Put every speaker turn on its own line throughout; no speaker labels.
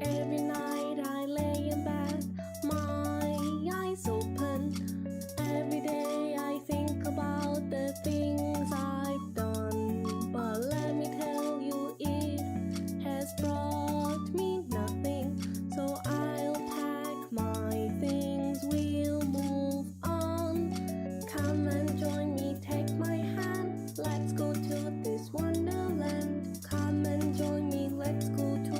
Every night I lay in bed, my eyes open. Every day I think about the things I've done. But let me tell you, it has brought me nothing. So I'll pack my things, we'll move on. Come and join me, take my hand. Let's go to this wonderland. Come and join me, let's go to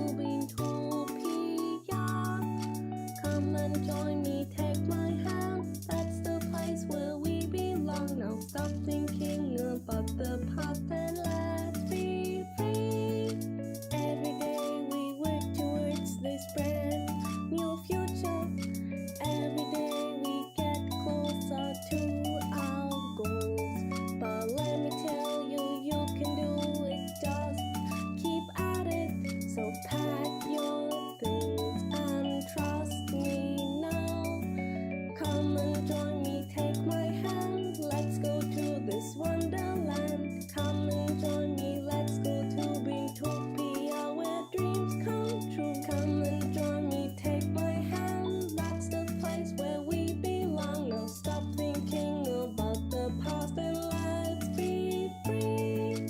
Come and join me, take my hand. That's the place where we belong. Now stop thinking about the past and let's be free. Every day we work towards this brand new future. Every day we get closer to our goals. But let me tell you, you can do it, just keep at it. So pack your things and trust me now. Come and join me, take my hand. Let's go to this wonderland. Come and join me, let's go to Utopia where dreams come true. Come and join me, take my hand. That's the place where we belong. Now stop thinking about the past and let's be free.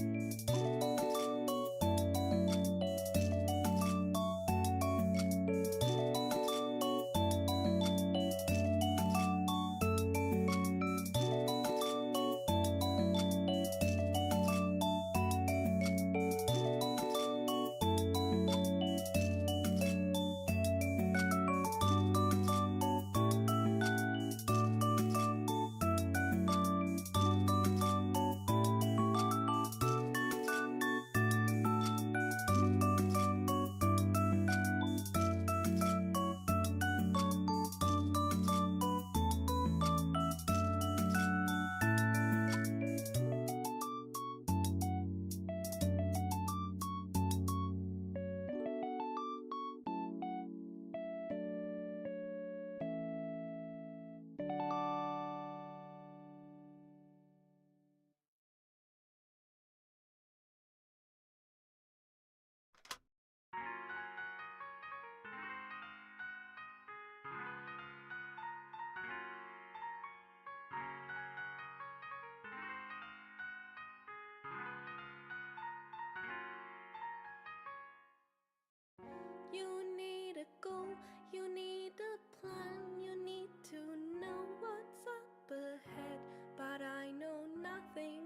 You need a goal, you need a plan, you need to know what's up ahead. But I know nothing,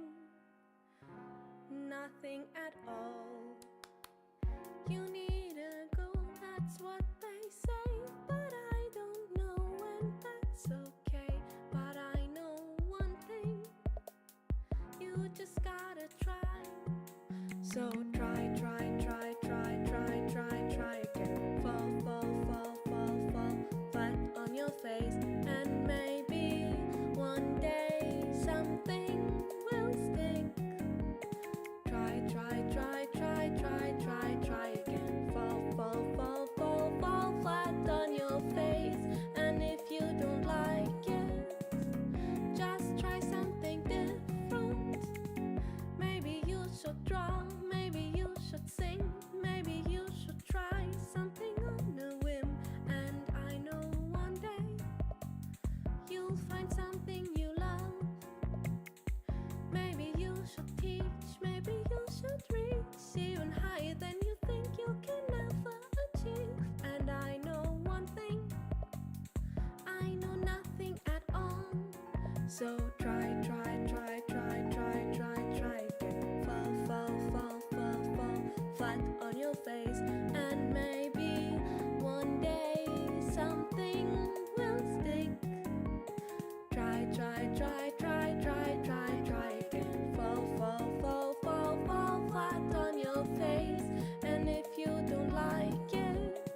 nothing at all. You need a goal, that's what they say. But I don't know, and that's okay. But I know one thing, you just gotta try. So try, try, try, try, try, try, try again. Fall, fall, fall, fall, fall flat on your face. And maybe one day something will stick. Try, try, try, try, try, try, try again. Fall, fall, fall, fall, fall flat on your face. And if you don't like it, just try something different. Maybe you should draw, maybe you should sing, maybe you should try something on a whim. And I know one day you'll find something you love. Maybe you should teach, maybe you should reach even higher than you think you can ever achieve. And I know one thing, I know nothing at all. So try, try, try, try, try, try, try again. Fall, fall, fall, fall, fall flat on your face. And maybe one day something will stick. Try, try, try, try, try, try, try again. Fall, fall, fall, fall, fall flat on your face. And if you don't like it,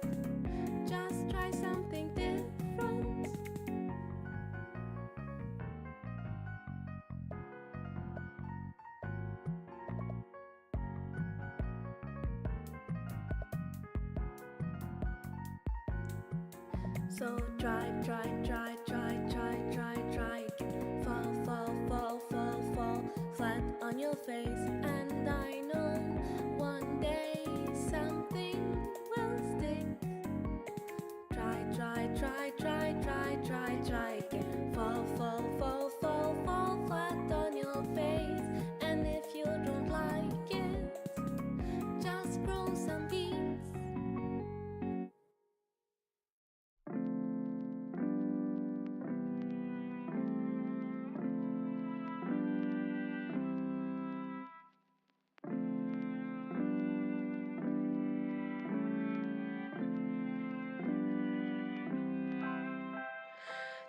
just try something different. So try again. Fall flat on your face. And I know one day something will stick. Try again. Fall flat on your face. And if you don't like it, just grow some beans.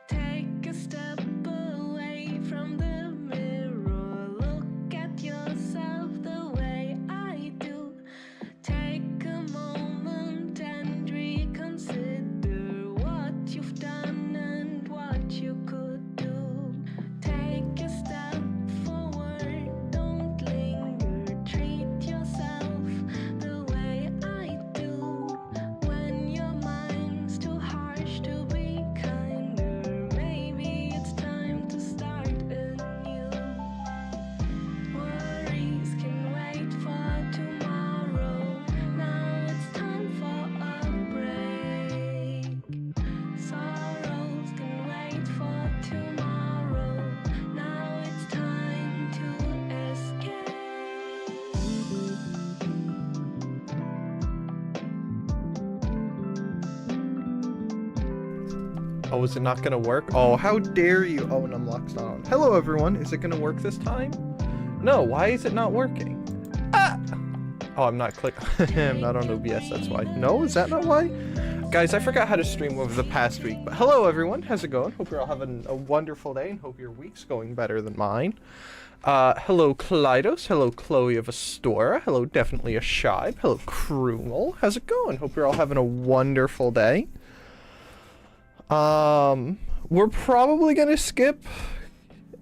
Take a step away from the mirror. Look at yourself the way I do. Take a moment and reconsider what you've done and what you could do. Take a step forward, don't linger. Treat yourself the way I do. When your mind's too harsh to be kinder, maybe it's time to start anew. Worries can wait for tomorrow. Now it's time for a break. Sorrows can wait for tomorrow. Now it's time to escape.
Oh, is it not gonna work? Oh, how dare you! Oh, and unlock's not on. Hello, everyone. Is it gonna work this time? No. Why is it not working? Ah! Oh, I'm not I'm not on OBS. That's why. No, is that not why? Guys, I forgot how to stream over the past week. But hello, everyone. How's it going? Hope you're all having a wonderful day, and hope your week's going better than mine. Hello, Kaleidos. Hello, Chloe of Astora. Hello, definitely a Shibe. Hello, Krumel. How's it going? Hope you're all having a wonderful day. We're probably gonna skip,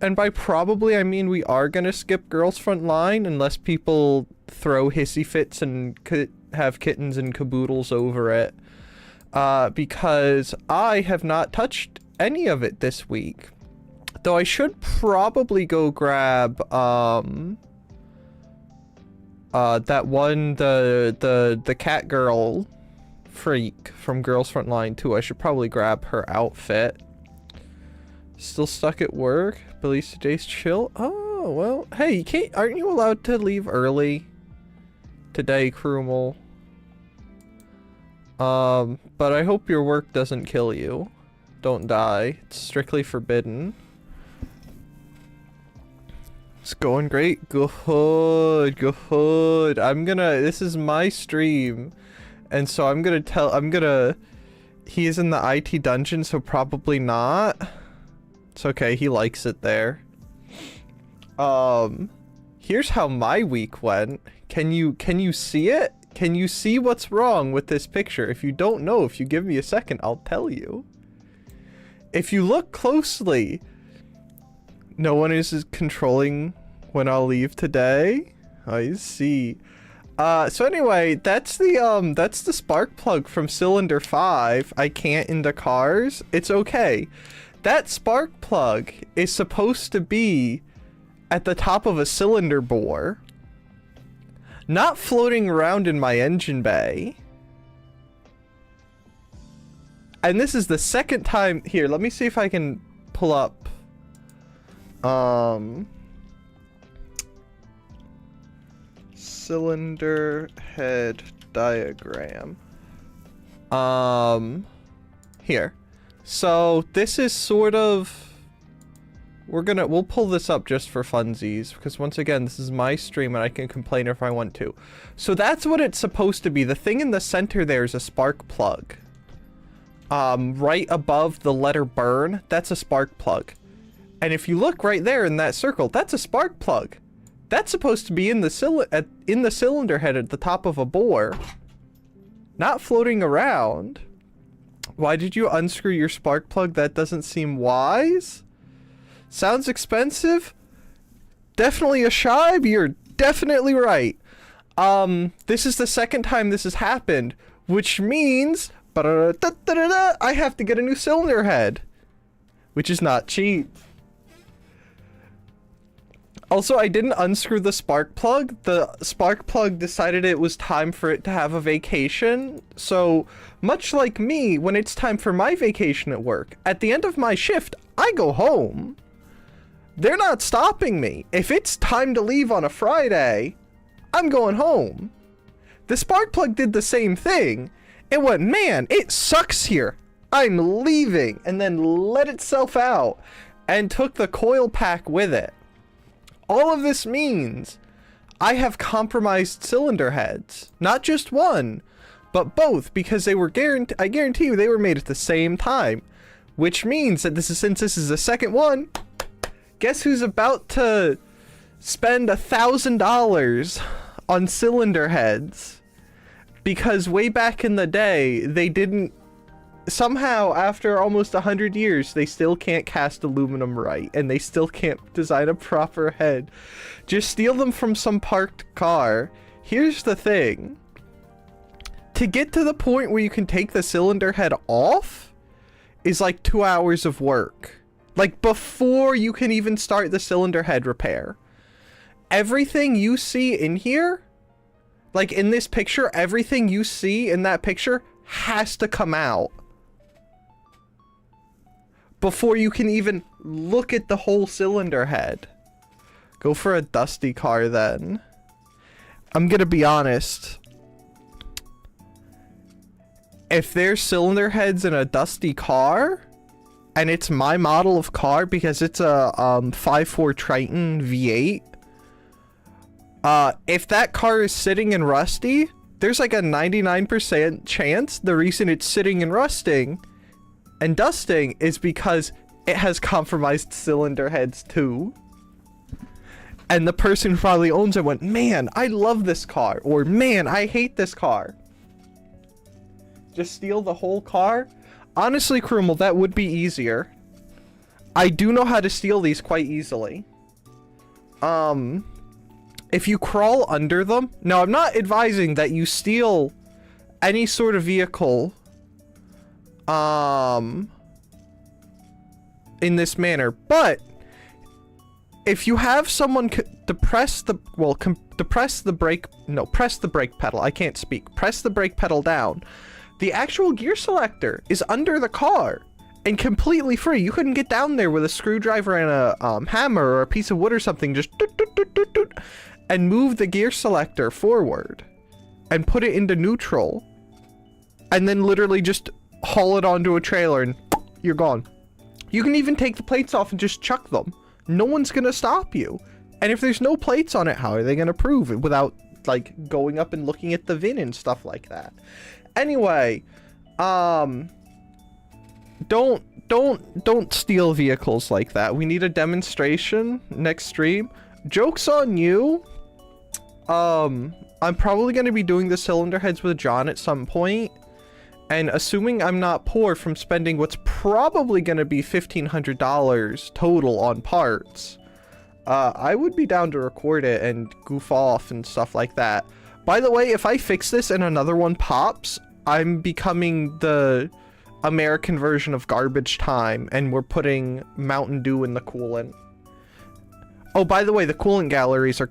and by probably I mean we are gonna skip Girls Front Line unless people throw hissy fits and have kittens and caboodles over it, because I have not touched any of it this week. Though I should probably go grab, that one, the cat girl freak from Girls Front Line 2. I should probably grab her outfit. Still stuck at work? Belize today's chill? Oh, well, hey, aren't you allowed to leave early today, Krumel? But I hope your work doesn't kill you. Don't die. It's strictly forbidden. It's going great. Good. This is my stream. And so he is in the IT dungeon, so probably not. It's okay, he likes it there. Here's how my week went. Can you see it? Can you see what's wrong with this picture? If you don't know, if you give me a second, I'll tell you. If you look closely, no one is controlling when I'll leave today. I see. So anyway, that's the spark plug from cylinder 5. I can't into cars. It's okay. That spark plug is supposed to be at the top of a cylinder bore, not floating around in my engine bay. And this is the second time. Here, let me see if I can pull up cylinder head diagram. Here. So this is sort of, we'll pull this up just for funsies, because once again, this is my stream and I can complain if I want to. So that's what it's supposed to be. The thing in the center there is a spark plug. Right above the letter burn, that's a spark plug. And if you look right there in that circle, that's a spark plug. That's supposed to be in the cylinder head at the top of a bore, not floating around. Why did you unscrew your spark plug? That doesn't seem wise. Sounds expensive. Definitely a Shibe. You're definitely right. This is the second time this has happened, which means I have to get a new cylinder head, which is not cheap. Also, I didn't unscrew the spark plug. The spark plug decided it was time for it to have a vacation. So, much like me, when it's time for my vacation at work, at the end of my shift, I go home. They're not stopping me. If it's time to leave on a Friday, I'm going home. The spark plug did the same thing. It went, man, it sucks here. I'm leaving, and then let itself out and took the coil pack with it. All of this means I have compromised cylinder heads. Not just one, but both, because they were I guarantee you they were made at the same time. Which means that since this is the second one, guess who's about to spend $1,000 on cylinder heads? Because way back in the day, they didn't... Somehow, after almost 100 years, they still can't cast aluminum right, and they still can't design a proper head. Just steal them from some parked car. Here's the thing. To get to the point where you can take the cylinder head off is like 2 hours of work. Like, before you can even start the cylinder head repair. Everything you see in here, like in this picture, everything you see in that picture has to come out before you can even look at the whole cylinder head. Go for a dusty car then. I'm gonna be honest. If there's cylinder heads in a dusty car, and it's my model of car because it's a 5.4 Triton V8, if that car is sitting in rusty, there's like a 99% chance the reason it's sitting and rusting and dusting is because it has compromised cylinder heads too. And the person who probably owns it went, man, I love this car, or man, I hate this car. Just steal the whole car? Honestly, Krumel, that would be easier. I do know how to steal these quite easily. If you crawl under them... Now, I'm not advising that you steal any sort of vehicle in this manner, but if you have someone press the brake pedal. I can't speak. Press the brake pedal down. The actual gear selector is under the car and completely free. You couldn't get down there with a screwdriver and a hammer or a piece of wood or something. Just and move the gear selector forward and put it into neutral, and then literally just haul it onto a trailer and you're gone. You can even take the plates off and just chuck them. No one's gonna stop you. And if there's no plates on it, how are they gonna prove it without like going up and looking at the VIN and stuff like that? Anyway, don't steal vehicles like that. We need a demonstration next stream. Joke's on you. I'm probably gonna be doing the cylinder heads with John at some point. And assuming I'm not poor from spending what's probably going to be $1,500 total on parts, I would be down to record it and goof off and stuff like that. By the way, if I fix this and another one pops, I'm becoming the American version of Garbage Time, and we're putting Mountain Dew in the coolant. Oh, by the way, the coolant galleries are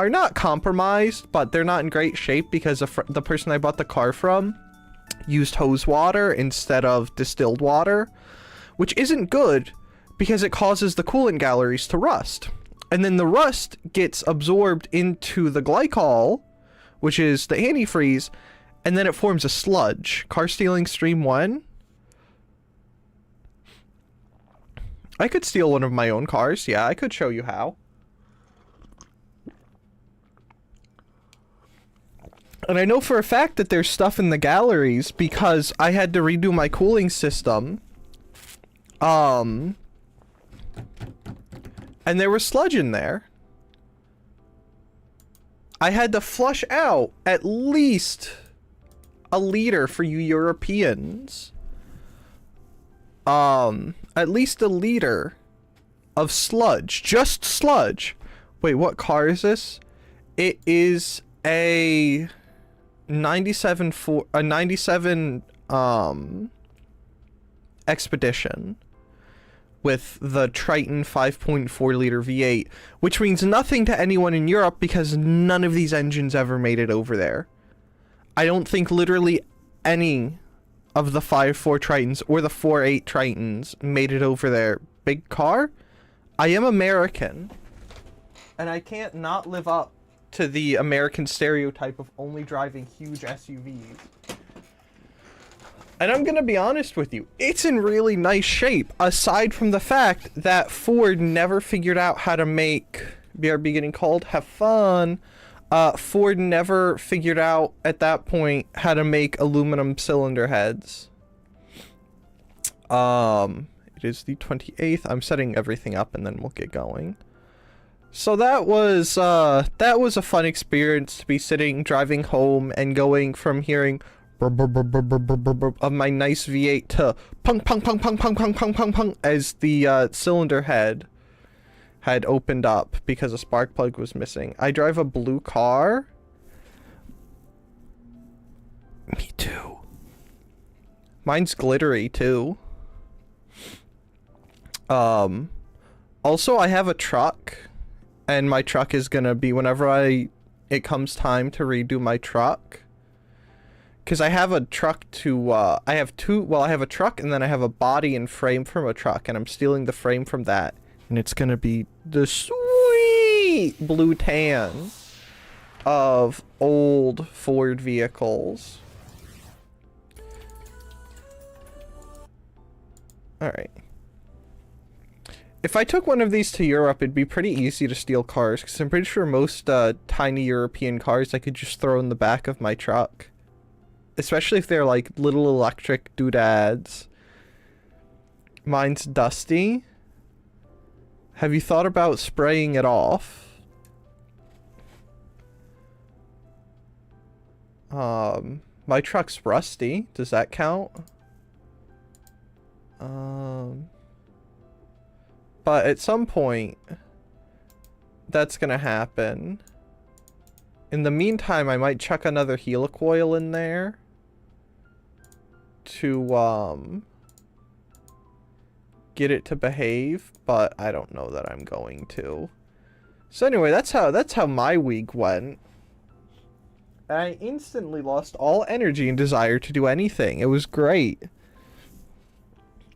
not compromised, but they're not in great shape because the person I bought the car from used hose water instead of distilled water, which isn't good because it causes the coolant galleries to rust. And then the rust gets absorbed into the glycol, which is the antifreeze, and then it forms a sludge. Car stealing stream 1. I could steal one of my own cars. Yeah, I could show you how. And I know for a fact that there's stuff in the galleries because I had to redo my cooling system. And there was sludge in there. I had to flush out at least a liter for you Europeans. At least a liter of sludge. Just sludge. Wait, what car is this? It is a 97 Expedition with the Triton 5.4 liter V8, which means nothing to anyone in Europe because none of these engines ever made it over there. I don't think literally any of the 5.4 Tritons or the 4.8 Tritons made it over there. Big car? I am American, and I can't not live up to the American stereotype of only driving huge SUVs. And I'm gonna be honest with you, it's in really nice shape, aside from the fact that Ford never figured out how to make, BRB getting called, have fun. Ford never figured out at that point how to make aluminum cylinder heads. It is the 28th. I'm setting everything up and then we'll get going. So that was a fun experience to be sitting, driving home and going from hearing of my nice V8 to punk punk punk punk punk punk punk punk punk as the cylinder head had opened up because a spark plug was missing. I drive a blue car. Me too. Mine's glittery too. Also I have a truck, and my truck is gonna be whenever it comes time to redo my truck. Because I have a truck to, I have a truck and then I have a body and frame from a truck, and I'm stealing the frame from that. And it's gonna be the sweet blue tan of old Ford vehicles. Alright. If I took one of these to Europe, it'd be pretty easy to steal cars, because I'm pretty sure most tiny European cars I could just throw in the back of my truck. Especially if they're like little electric doodads. Mine's dusty. Have you thought about spraying it off? My truck's rusty. Does that count? But at some point, that's gonna happen. In the meantime, I might chuck another helicoil in there to get it to behave, but I don't know that I'm going to. So anyway, that's how my week went. I instantly lost all energy and desire to do anything. It was great.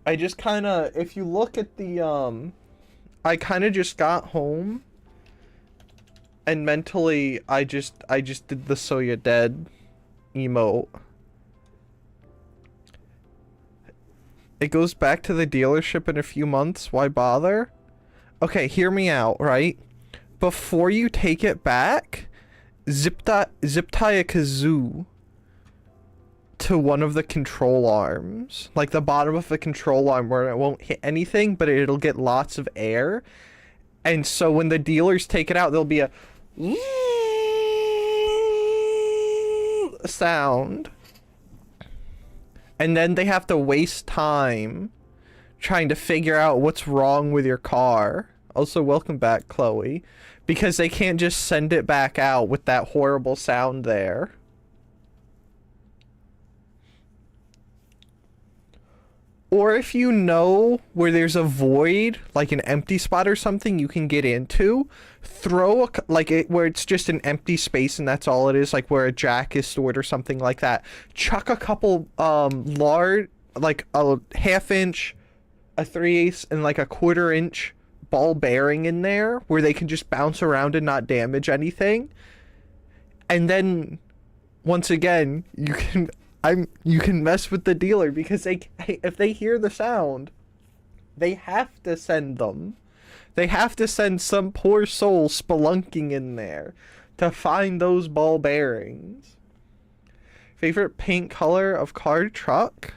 I just kind of, if you look at the I kind of just got home and mentally I just did the "so you're dead" emote. It goes back to the dealership in a few months. Why bother? Okay, hear me out, right? Before you take it back, zip tie a kazoo to one of the control arms. Like the bottom of the control arm where it won't hit anything, but it'll get lots of air. And so when the dealers take it out, there'll be a sound. And then they have to waste time trying to figure out what's wrong with your car. Also, welcome back, Chloe. Because they can't just send it back out with that horrible sound there. Or if you know where there's a void, like an empty spot or something you can get into, throw where it's just an empty space and that's all it is, like where a jack is stored or something like that. Chuck a couple large, like a 1/2 inch, a 3/8, and like a 1/4 inch ball bearing in there where they can just bounce around and not damage anything. And then once again, you can mess with the dealer because if they hear the sound, they have to send them. They have to send some poor soul spelunking in there to find those ball bearings. Favorite paint color of car, truck?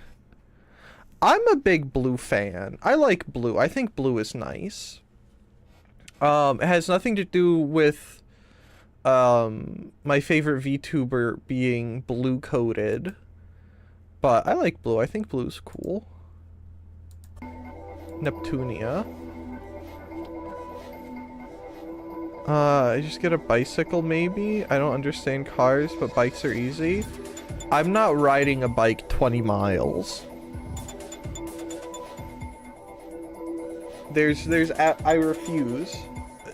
I'm a big blue fan. I like blue. I think blue is nice. It has nothing to do with my favorite VTuber being blue coded. But I like blue. I think blue's cool. Neptunia. I just get a bicycle maybe? I don't understand cars, but bikes are easy. I'm not riding a bike 20 miles. I refuse.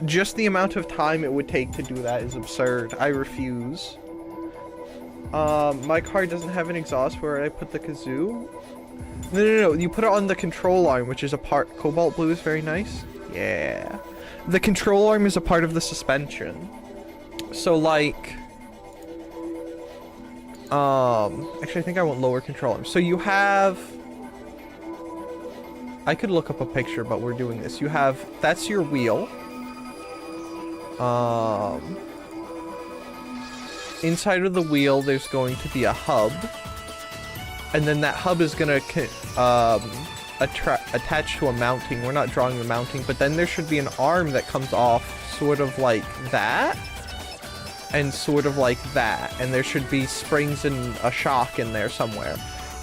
Just the amount of time it would take to do that is absurd. I refuse. My car doesn't have an exhaust. Where would I put the kazoo? No. You put it on the control arm, which is a part. Cobalt blue is very nice. Yeah. The control arm is a part of the suspension. So, like... Actually, I think I want lower control arm. So you have... I could look up a picture, but we're doing this. You have... That's your wheel. Inside of the wheel, there's going to be a hub. And then that hub is gonna attach to a mounting. We're not drawing the mounting, but then there should be an arm that comes off sort of like that. And sort of like that. And there should be springs and a shock in there somewhere.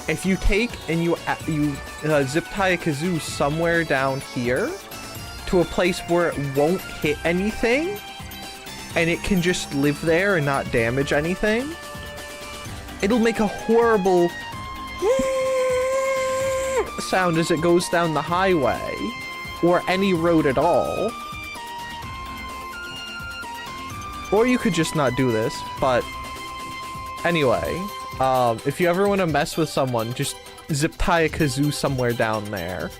If you take and you zip tie a kazoo somewhere down here to a place where it won't hit anything, and it can just live there and not damage anything, it'll make a horrible sound as it goes down the highway or any road at all. Or you could just not do this, but anyway, if you ever want to mess with someone, just zip tie a kazoo somewhere down there.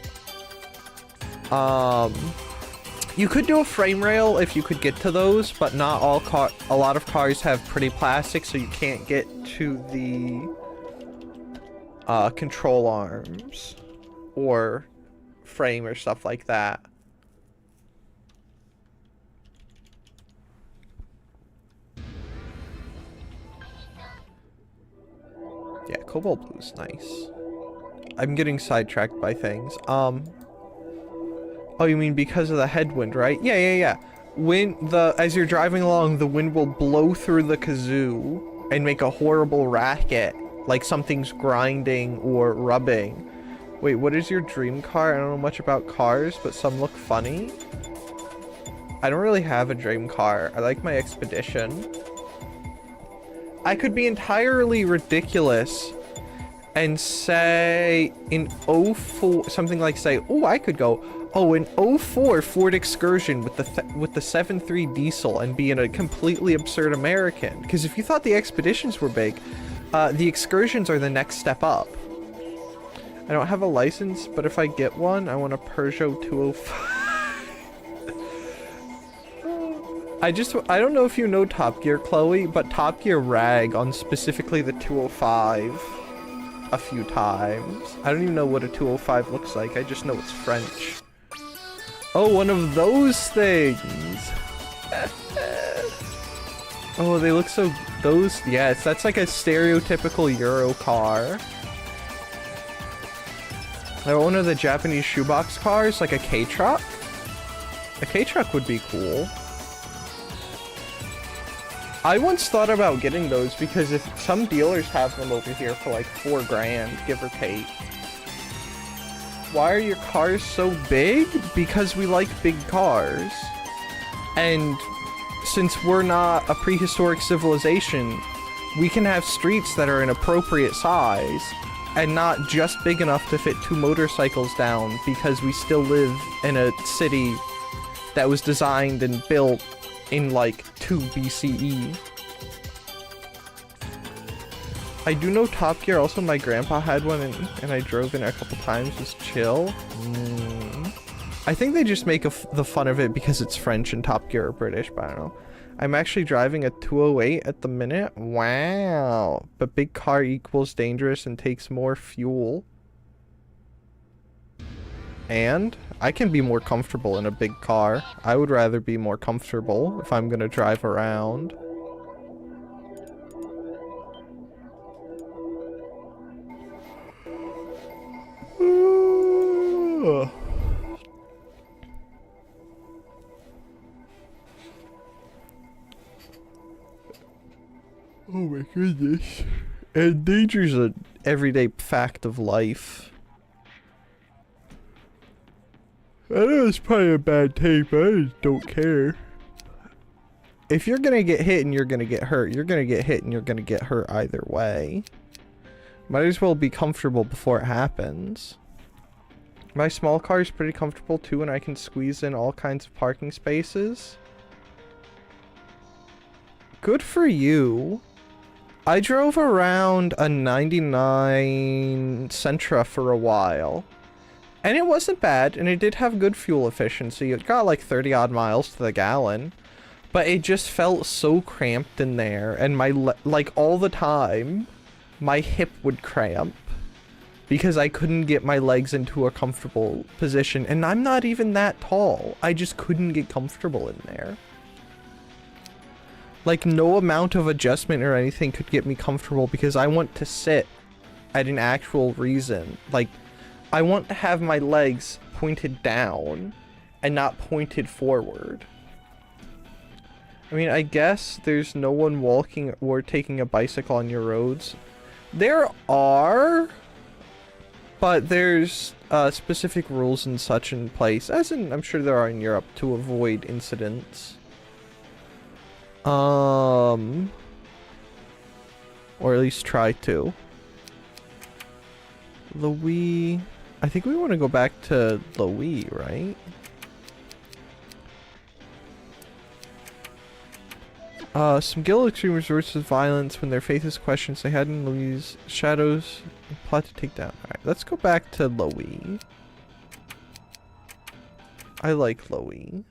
You could do a frame rail if you could get to those, but not all a lot of cars have pretty plastic, so you can't get to the control arms or frame or stuff like that. Yeah, cobalt blue is nice. I'm getting sidetracked by things. Oh, you mean because of the headwind, right? Yeah. As you're driving along, the wind will blow through the kazoo and make a horrible racket, like something's grinding or rubbing. Wait, what is your dream car? I don't know much about cars, but some look funny. I don't really have a dream car. I like my Expedition. I could be entirely ridiculous and say in 04, something like say, oh, I could go, oh, an 04 Ford Excursion with the 7.3 diesel and be in a completely absurd American. Because if you thought the Expeditions were big, the Excursions are the next step up. I don't have a license, but if I get one, I want a Peugeot 205. I don't know if you know Top Gear, Chloe, but Top Gear rag on specifically the 205 a few times. I don't even know what a 205 looks like. I just know it's French. Oh, one of those things. Oh, they look so... Those... Yes, that's like a stereotypical Euro car. Or one of the Japanese shoebox cars, like a K-truck. A K-truck would be cool. I once thought about getting those because if some dealers have them over here for like $4 grand, give or take. Why are your cars so big? Because we like big cars. And since we're not a prehistoric civilization, we can have streets that are an appropriate size and not just big enough to fit 2 motorcycles down because we still live in a city that was designed and built in like 2 BCE. I do know Top Gear. Also, my grandpa had one and I drove in a couple times. It was chill. I think they just make the fun of it because it's French and Top Gear are British, but I don't know. I'm actually driving a 208 at the minute. Wow. But big car equals dangerous and takes more fuel. And I can be more comfortable in a big car. I would rather be more comfortable if I'm gonna drive around. Oh my goodness. And danger's an everyday fact of life. I know it's probably a bad tape, but I just don't care. if you're gonna get hit and you're gonna get hurt, you're gonna get hit and you're gonna get hurt either way. Might as well be comfortable before it happens. My small car is pretty comfortable too, and I can squeeze in all kinds of parking spaces. Good for you. I drove around a 99 Sentra for a while. And it wasn't bad, and it did have good fuel efficiency. It got like 30 odd miles to the gallon. But it just felt so cramped in there, and my like all the time, my hip would cramp. Because I couldn't get my legs into a comfortable position, and I'm not even that tall. I just couldn't get comfortable in there. Like, no amount of adjustment or anything could get me comfortable because I want to sit at an actual reason. Like, I want to have my legs pointed down and not pointed forward. I mean, I guess there's no one walking or taking a bicycle on your roads. There are, but there's specific rules and such in place, as in I'm sure there are in Europe, to avoid incidents. Or at least try to. Louis, I think we want to go back to Louis, right? Some guild extreme resorts to violence when their faith is questioned. They had in Louis' shadows and plot to take down. Alright, let's go back to Louis. I like Louis.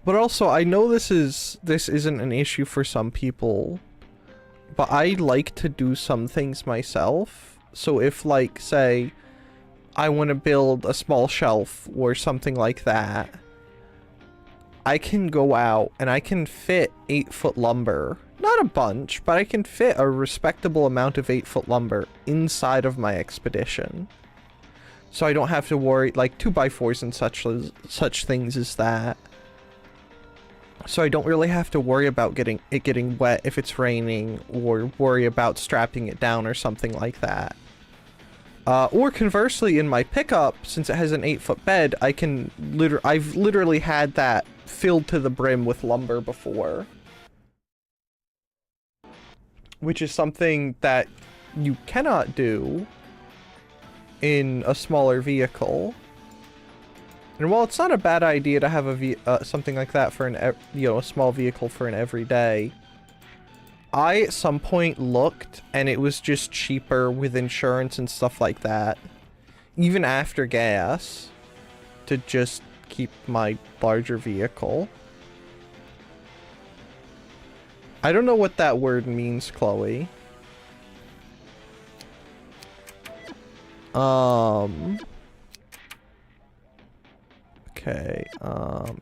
But also, I know this isn't an issue for some people, but I like to do some things myself. So if, like, say, I want to build a small shelf or something like that, I can go out and I can fit 8-foot lumber. Not a bunch, but I can fit a respectable amount of 8-foot lumber inside of my expedition. So I don't have to worry, like 2x4s and such things as that. So I don't really have to worry about getting wet if it's raining, or worry about strapping it down or something like that. Or conversely, in my pickup, since it has an 8-foot bed, I can I've literally had that filled to the brim with lumber before. Which is something that you cannot do in a smaller vehicle. And while it's not a bad idea to have something like that for a small vehicle for an everyday, I at some point looked and it was just cheaper with insurance and stuff like that, even after gas, to just keep my larger vehicle. I don't know what that word means, Chloe. Okay,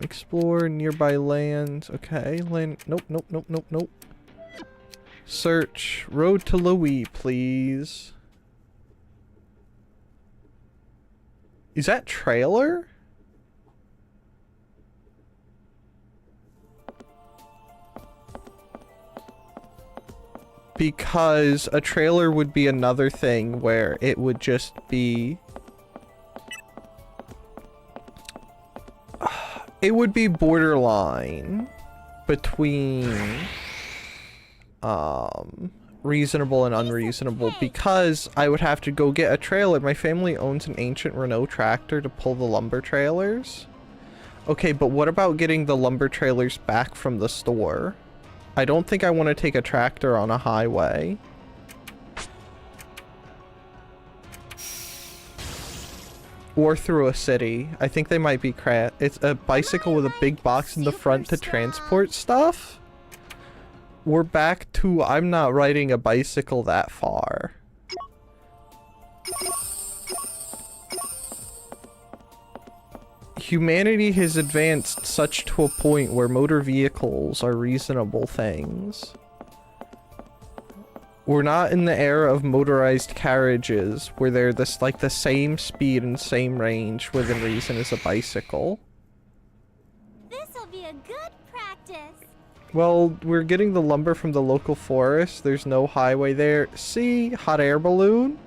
explore nearby lands. Okay, land. Nope, nope, nope, nope, nope. Search road to Louis, please. Is that trailer? Because a trailer would be another thing where it would just be... It would be borderline between reasonable and unreasonable, because I would have to go get a trailer. My family owns an ancient Renault tractor to pull the lumber trailers. Okay, but what about getting the lumber trailers back from the store? I don't think I want to take a tractor on a highway. Or through a city. I think they might be it's a bicycle with a big box in the front to transport stuff. We're back to I'm not riding a bicycle that far. Humanity has advanced such to a point where motor vehicles are reasonable things. We're not in the era of motorized carriages where they're like the same speed and same range within reason as a bicycle.
This'll be a good practice.
Well, we're getting the lumber from the local forest. There's no highway there. See? Hot air balloon?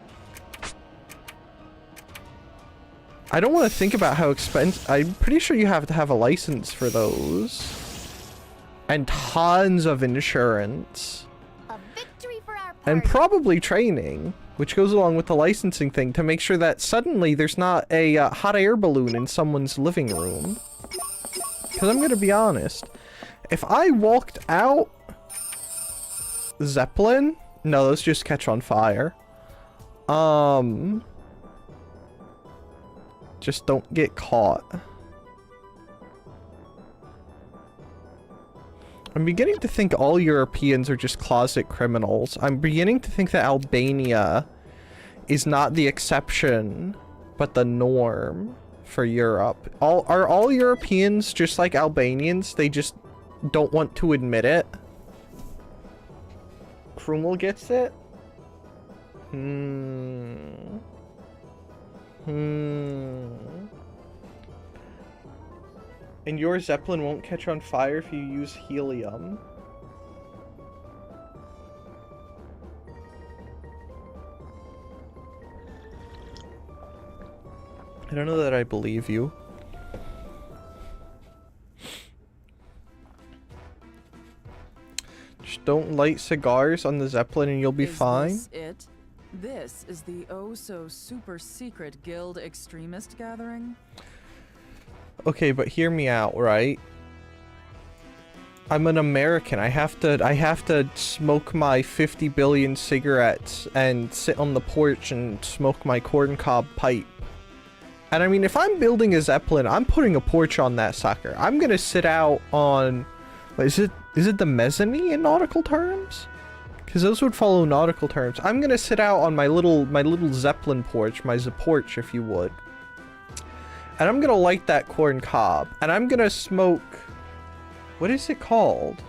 I don't want to think about how expensive. I'm pretty sure you have to have a license for those. And tons of insurance.
A victory for our party.
And probably training, which goes along with the licensing thing to make sure that suddenly there's not a hot air balloon in someone's living room. Because I'm going to be honest. If I walked out... Zeppelin? No, those just catch on fire. Just don't get caught. I'm beginning to think all Europeans are just closet criminals. I'm beginning to think that Albania is not the exception, but the norm for Europe. Are all Europeans just like Albanians? They just don't want to admit it? Krumel gets it? And your Zeppelin won't catch on fire if you use helium. I don't know that I believe you. Just don't light cigars on the Zeppelin and you'll be fine.
Is this it? This is the oh-so-super secret guild extremist gathering?
Okay, but hear me out, right? I'm an American. I have to smoke my 50 billion cigarettes and sit on the porch and smoke my corncob pipe. And I mean, if I'm building a Zeppelin, I'm putting a porch on that sucker. I'm gonna sit out on... Is it the mezzanine in nautical terms? Because those would follow nautical terms. I'm gonna sit out on my little Zeppelin porch, my Zaporch, if you would. And I'm gonna light that corn cob. And I'm gonna smoke... What is it called?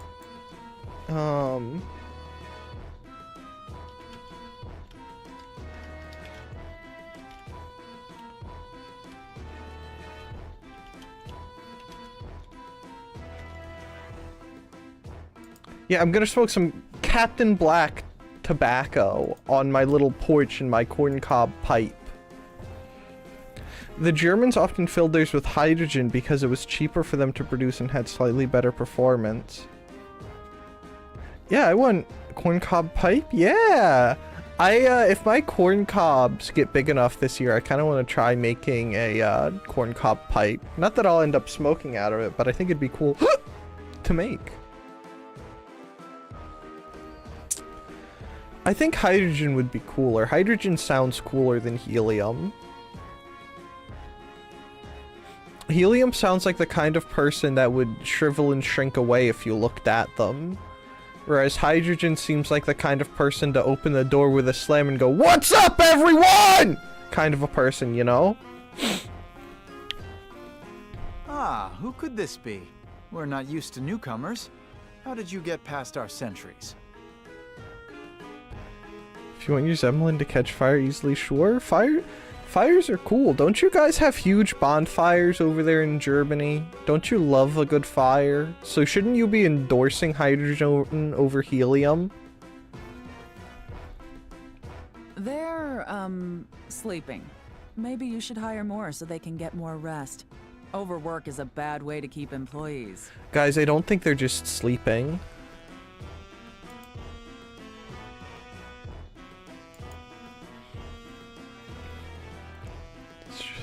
Yeah, I'm gonna smoke some Captain Black tobacco on my little porch in my corncob pipe. The Germans often filled theirs with hydrogen because it was cheaper for them to produce and had slightly better performance. Yeah, I want corncob pipe. Yeah! If my corn cobs get big enough this year, I kind of want to try making a corncob pipe. Not that I'll end up smoking out of it, but I think it'd be cool to make. I think hydrogen would be cooler. Hydrogen sounds cooler than helium. Helium sounds like the kind of person that would shrivel and shrink away if you looked at them. Whereas hydrogen seems like the kind of person to open the door with a slam and go, "What's up, everyone?" Kind of a person, you know?
Ah, who could this be? We're not used to newcomers. How did you get past our sentries?
If you want your Zeppelin to catch fire easily, sure. Fires are cool. Don't you guys have huge bonfires over there in Germany? Don't you love a good fire? So shouldn't you be endorsing hydrogen over helium?
They're, sleeping. Maybe you should hire more so they can get more rest. Overwork is a bad way to keep employees.
Guys, I don't think they're just sleeping.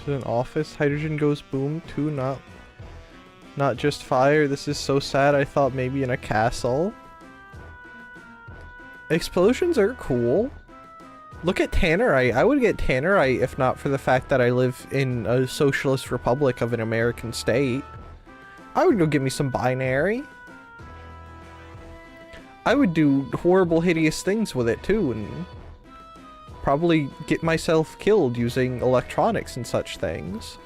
An office. Hydrogen goes boom too, not just fire. This is so sad. I thought maybe in a castle. Explosions are cool. Look at tannerite. I would get tannerite if not for the fact that I live in a socialist republic of an American state. I would go get me some binary. I would do horrible, hideous things with it too, and probably get myself killed using electronics and such things.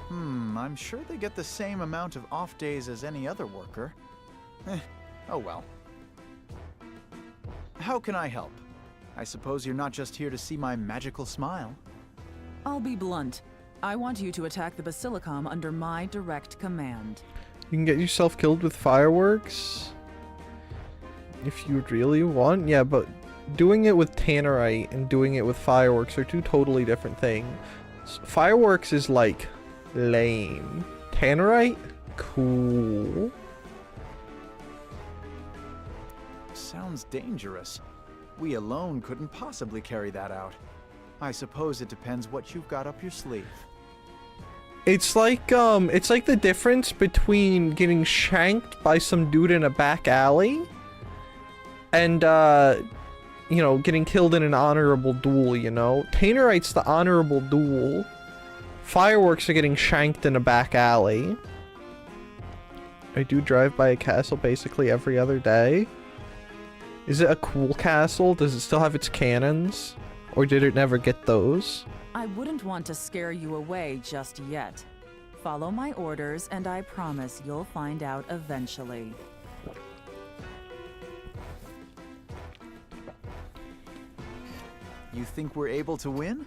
I'm sure they get the same amount of off days as any other worker. Oh well. How can I help? I suppose you're not just here to see my magical smile.
I'll be blunt. I want you to attack the Basilicom under my direct command.
You can get yourself killed with fireworks if you really want. Yeah, but doing it with tannerite and doing it with fireworks are two totally different things. Fireworks is like lame. Tannerite? Cool.
Sounds dangerous. We alone couldn't possibly carry that out. I suppose it depends what you've got up your sleeve.
It's like the difference between getting shanked by some dude in a back alley and, you know, getting killed in an honorable duel, you know? Tannerite's the honorable duel. Fireworks are getting shanked in a back alley. I do drive by a castle basically every other day. Is it a cool castle? Does it still have its cannons? Or did it never get those?
I wouldn't want to scare you away just yet. Follow my orders, and I promise you'll find out eventually.
You think we're able to win?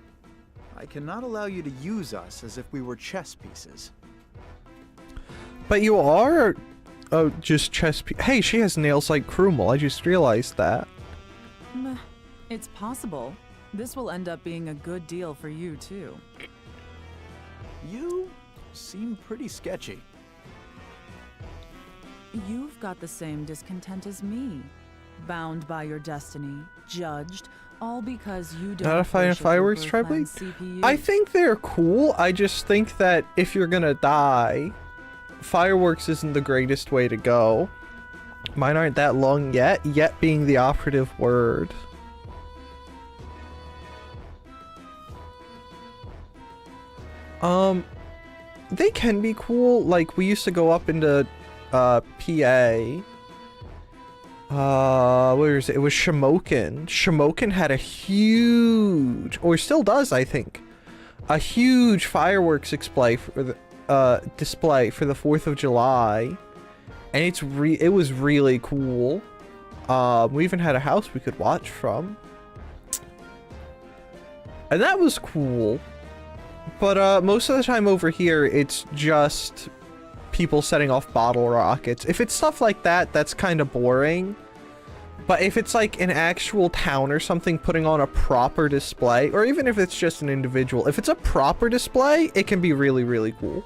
I cannot allow you to use us as if we were chess pieces.
But you are... Oh, just chess... Hey, she has nails like Krumel. I just realized that.
Meh, it's possible. This will end up being a good deal for you, too.
You seem pretty sketchy.
You've got the same discontent as me. Bound by your destiny, judged, all because you don't
Notify and
worship
fireworks
your
tribe league?
Birthland CPU.
I think they're cool. I just think that if you're gonna die, fireworks isn't the greatest way to go. Mine aren't that long yet, yet being the operative word. They can be cool. Like, we used to go up into, PA. Where is it? It was Shamokin. Shamokin had a huge, or still does, I think, a huge fireworks display for the, display for the 4th of July. And it was really cool. We even had a house we could watch from. And that was cool. But most of the time over here, it's just people setting off bottle rockets. If it's stuff like that, that's kind of boring. But if it's like an actual town or something putting on a proper display, or even if it's just an individual, if it's a proper display, it can be really, really cool.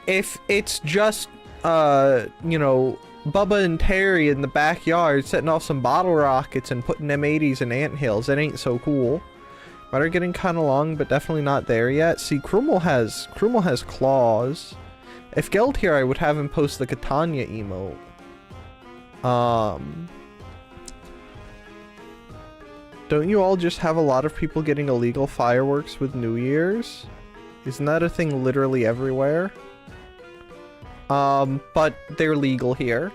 If it's just, you know, Bubba and Terry in the backyard setting off some bottle rockets and putting M80s in anthills, it ain't so cool. Mine are getting kind of long, but definitely not there yet. See, Krumel has claws. If Geld here, I would have him post the Catania emote. Don't you all just have a lot of people getting illegal fireworks with New Year's? Isn't that a thing literally everywhere? But they're legal here.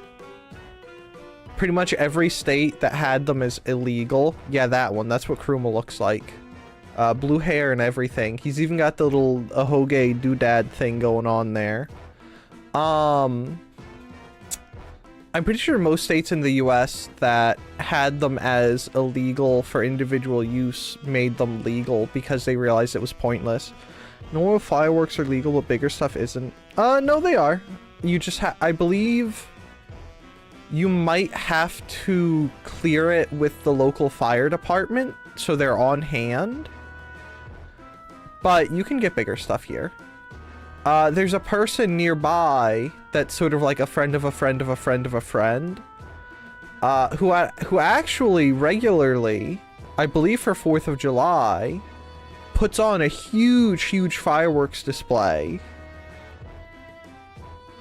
Pretty much every state that had them is illegal. Yeah, that one. That's what Krumel looks like. Blue hair and everything. He's even got the little Ahoge doodad thing going on there. I'm pretty sure most states in the US that had them as illegal for individual use made them legal because they realized it was pointless. Normal fireworks are legal, but bigger stuff isn't. No, they are. You just I believe you might have to clear it with the local fire department, so they're on hand. But you can get bigger stuff here. There's a person nearby that's sort of like a friend of a friend of a friend of a friend, who actually regularly, I believe for 4th of July, puts on a huge fireworks display.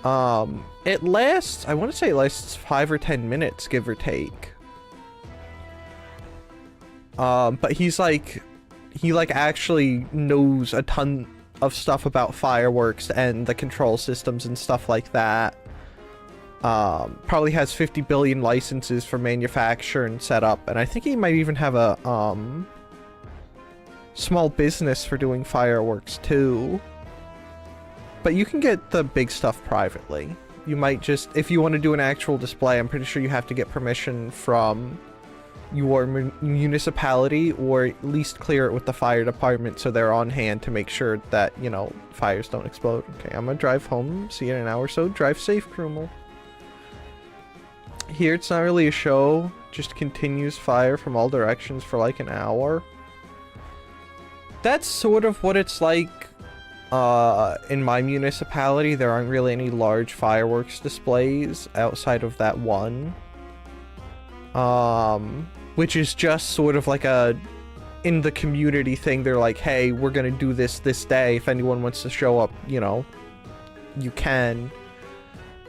It lasts, I want to say it lasts 5 or 10 minutes, give or take. But he's like, he like actually knows a ton of stuff about fireworks and the control systems and stuff like that. Probably has 50 billion licenses for manufacture and setup, and I think he might even have a small business for doing fireworks too. But you can get the big stuff privately. You might just, if you want to do an actual display, I'm pretty sure you have to get permission from your municipality, or at least clear it with the fire department so they're on hand to make sure that, you know, fires don't explode. Okay, I'm gonna drive home. See you in an hour or so. Drive safe, Krumel. Here, it's not really a show. Just continues fire from all directions for like an hour. That's sort of what it's like in my municipality. There aren't really any large fireworks displays outside of that one. Which is just sort of like a in the community thing. They're like, hey, we're gonna do this day. If anyone wants to show up, you know, you can.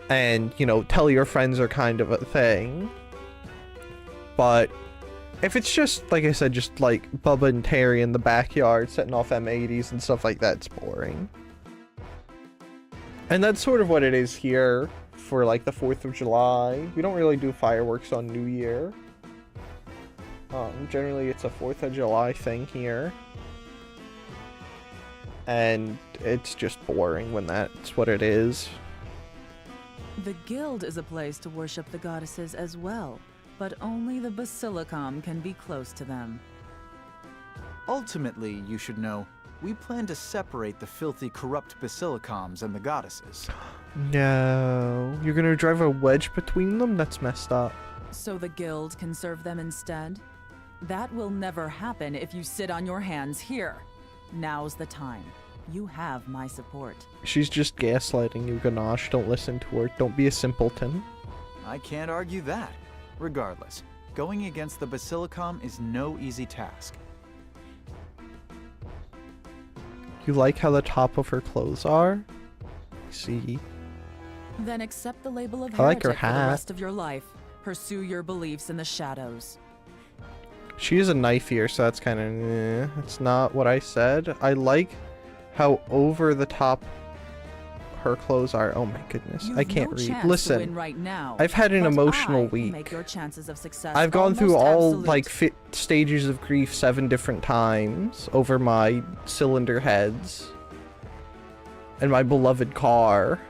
And, you know, tell your friends are kind of a thing. But if it's just, like I said, just like Bubba and Terry in the backyard setting off M80s and stuff like that, it's boring. And that's sort of what it is here for like the 4th of July. We don't really do fireworks on New Year. Generally it's a 4th of July thing here. And it's just boring when that's what it is.
The guild is a place to worship the goddesses as well, but only the Basilicom can be close to them.
Ultimately, you should know, we plan to separate the filthy, corrupt Basilicoms and the goddesses.
No. You're gonna drive a wedge between them? That's messed up.
So the guild can serve them instead? That will never happen if you sit on your hands here. Now's the time. You have my support.
She's just gaslighting you, Ganache. Don't listen to her. Don't be a simpleton.
I can't argue that. Regardless, going against the Basilicom is no easy task.
You like how the top of her clothes are? See?
Then accept the label of
I like her
heretic for the
hat.
rest of your life. Pursue your beliefs in the shadows.
She is a knife here, so that's kind of... It's not what I said. I like how over the top her clothes are. Oh my goodness. I can't read. Listen,
right now,
I've had an emotional week.
Make your chances of success
I've gone through all
absolute.
like stages of grief 7 different times over my cylinder heads and my beloved car.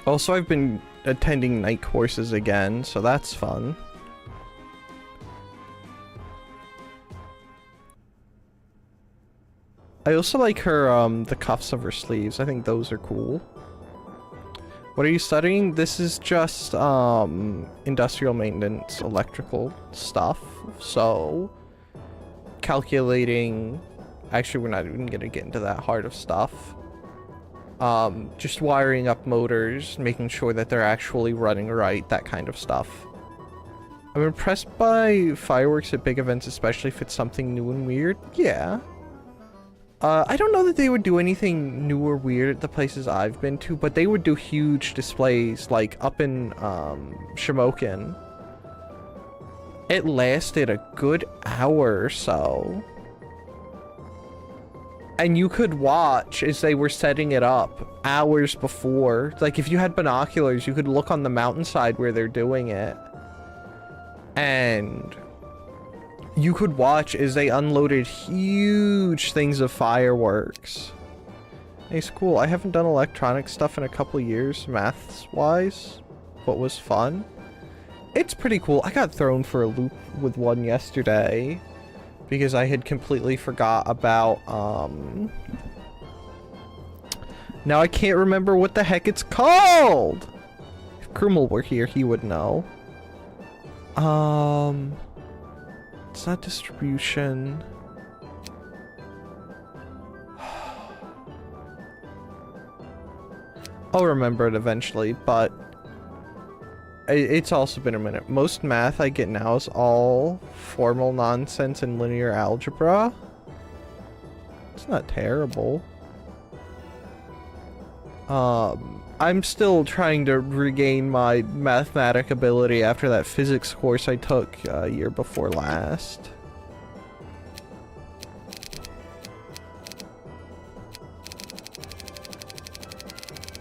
Also, I've been attending night courses again, so that's fun. I also like her, the cuffs of her sleeves. I think those are cool. What are you studying? This is just, industrial maintenance, electrical stuff. So, calculating... Actually, we're not even gonna get into that hard of stuff. Just wiring up motors, making sure that they're actually running right, that kind of stuff. I'm impressed by fireworks at big events, especially if it's something new and weird. Yeah. I don't know that they would do anything new or weird at the places I've been to, but they would do huge displays, like up in, Shamokin. It lasted a good hour or so. And you could watch as they were setting it up hours before. Like, if you had binoculars, you could look on the mountainside where they're doing it. And... you could watch as they unloaded huge things of fireworks. It's cool. I haven't done electronic stuff in a couple years, maths-wise, but was fun. It's pretty cool. I got thrown for a loop with one yesterday because I had completely forgot about, now I can't remember what the heck it's called! If Krumel were here, he would know. It's not distribution. I'll remember it eventually, but it's also been a minute. Most math I get now is all formal nonsense and linear algebra. It's not terrible. I'm still trying to regain my mathematic ability after that physics course I took year before last.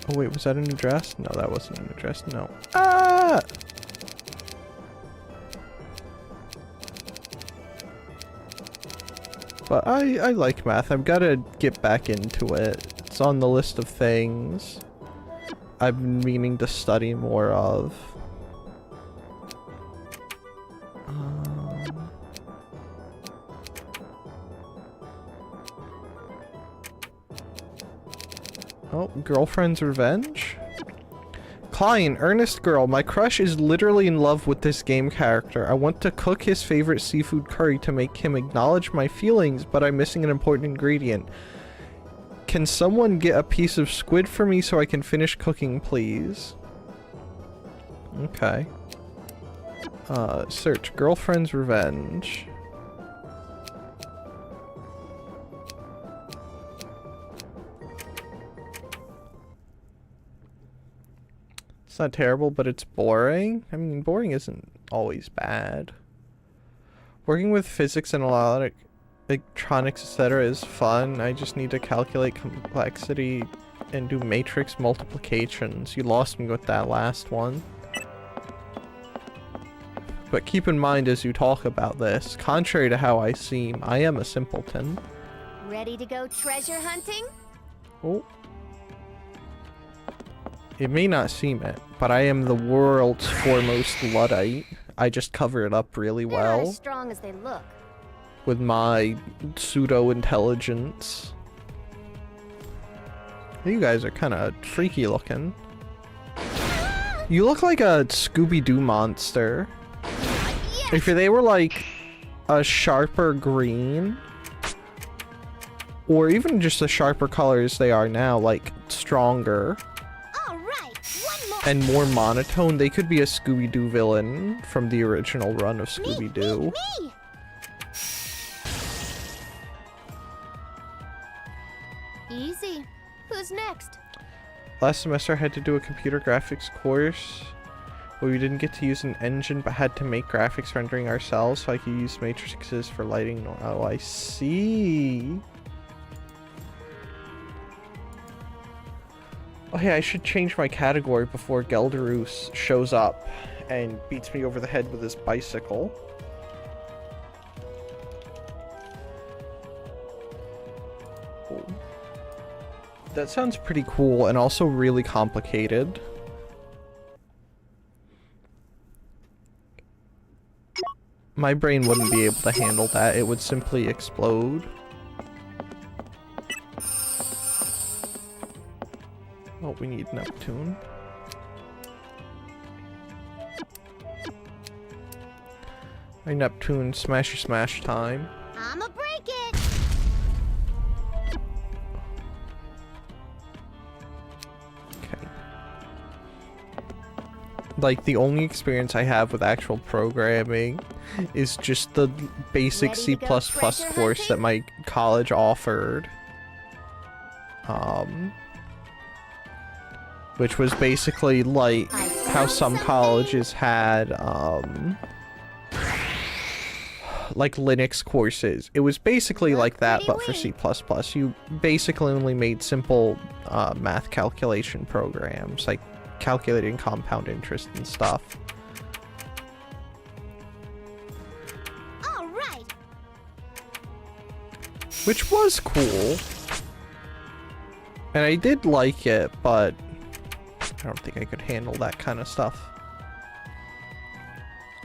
Oh wait, was that an address? No, that wasn't an address, no. Ah! But I like math. I've got to get back into it. It's on the list of things I've been meaning to study more of. Oh, Girlfriend's Revenge? Client, earnest girl, my crush is literally in love with this game character. I want to cook his favorite seafood curry to make him acknowledge my feelings, but I'm missing an important ingredient. Can someone get a piece of squid for me so I can finish cooking, please? Okay. Search girlfriend's revenge. It's not terrible, but it's boring. I mean, boring isn't always bad. Working with physics and electronics, etc. is fun. I just need to calculate complexity and do matrix multiplications. You lost me with that last one. But keep in mind as you talk about this, contrary to how I seem, I am a simpleton.
Ready to go treasure hunting?
Oh. It may not seem it, but I am the world's foremost Luddite. I just cover it up really
They're not
well
as strong as they look.
with my pseudo-intelligence. You guys are kind of freaky looking. You look like a Scooby-Doo monster.
Yes!
If they were like a sharper green, or even just the sharper colors they are now, like stronger
All right, one more.
and more monotone, they could be a Scooby-Doo villain from the original run of Scooby-Doo.
Me. Easy. Who's next?
Last semester I had to do a computer graphics course where we didn't get to use an engine but had to make graphics rendering ourselves so I could use matrices for lighting. Oh, I see. Oh hey, I should change my category before Gelderus shows up and beats me over the head with his bicycle. Oh. That sounds pretty cool and also really complicated. My brain wouldn't be able to handle that. It would simply explode. Oh, we need Neptune. My Neptune smashy smash time.
I'ma break it.
Okay. Like, the only experience I have with actual programming is just the basic
Ready
C++
to go treasure
course that
hunting?
my college offered. Which was basically like
I
how
found
some
something.
colleges had, like Linux courses. It was basically
Look
like that,
pretty
but for C++.
weak.
You basically only made simple math calculation programs, like calculating compound interest and stuff.
All right.
Which was cool. And I did like it, but I don't think I could handle that kind of stuff.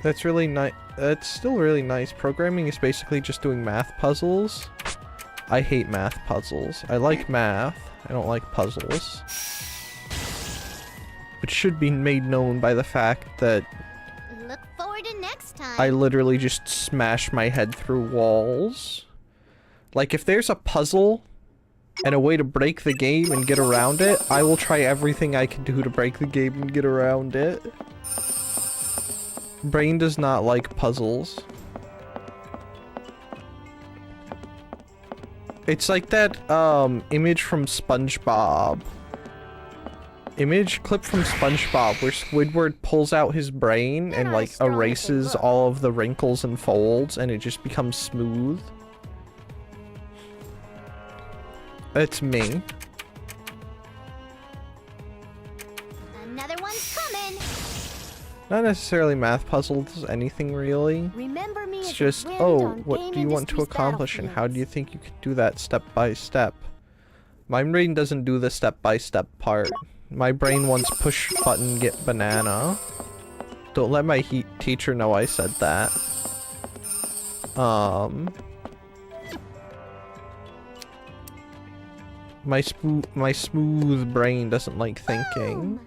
That's really nice. That's still really nice. Programming is basically just doing math puzzles. I hate math puzzles. I like math. I don't like puzzles. Which should be made known by the fact that
Look forward to next time.
I literally just smash my head through walls. Like, if there's a puzzle and a way to break the game and get around it, I will try everything I can do to break the game and get around it. Brain does not like puzzles. It's like that image from SpongeBob. Clip from SpongeBob where Squidward pulls out his brain
They're
and
not
like
as strong as they
erases
look.
all of the wrinkles and folds and it just becomes smooth. It's me.
Another one's coming.
Not necessarily math puzzles, anything really.
Remember me
It's
as a
just,
wind
oh,
on
what
game
do you want to
industry's
accomplish and how do you
battlefields.
think you could do that step by step? My brain doesn't do the step by step part. My brain wants push button get banana. Don't let my teacher know I said that. My smooth brain doesn't like thinking.
Boom.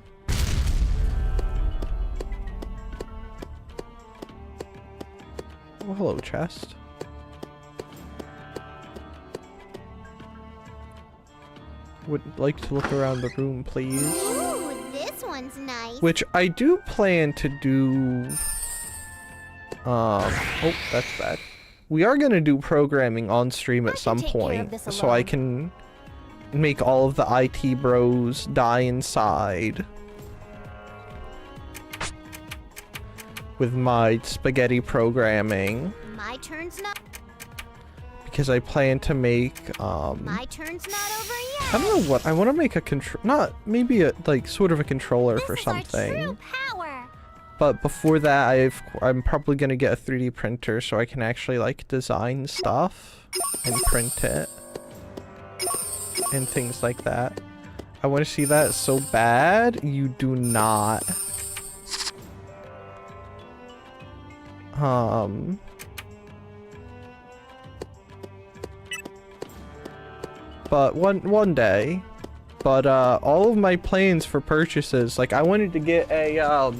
hello, chest. Would like to look around the room, please.
Ooh, this one's nice.
Which I do plan to do... oh, that's bad. We are going to do programming on stream at some point, so I can make all of the IT bros die inside with my spaghetti programming.
My turn's not.
Because I plan to make,
My turn's not over yet.
I don't know what, I want to make a control, not, maybe a, like, sort of a controller
This
for
is our
something.
true power.
But before that, I'm probably going to get a 3D printer so I can actually, like, design stuff and print it. And things like that. I want to see that so bad. You do not. But one day. But all of my plans for purchases, like I wanted to get a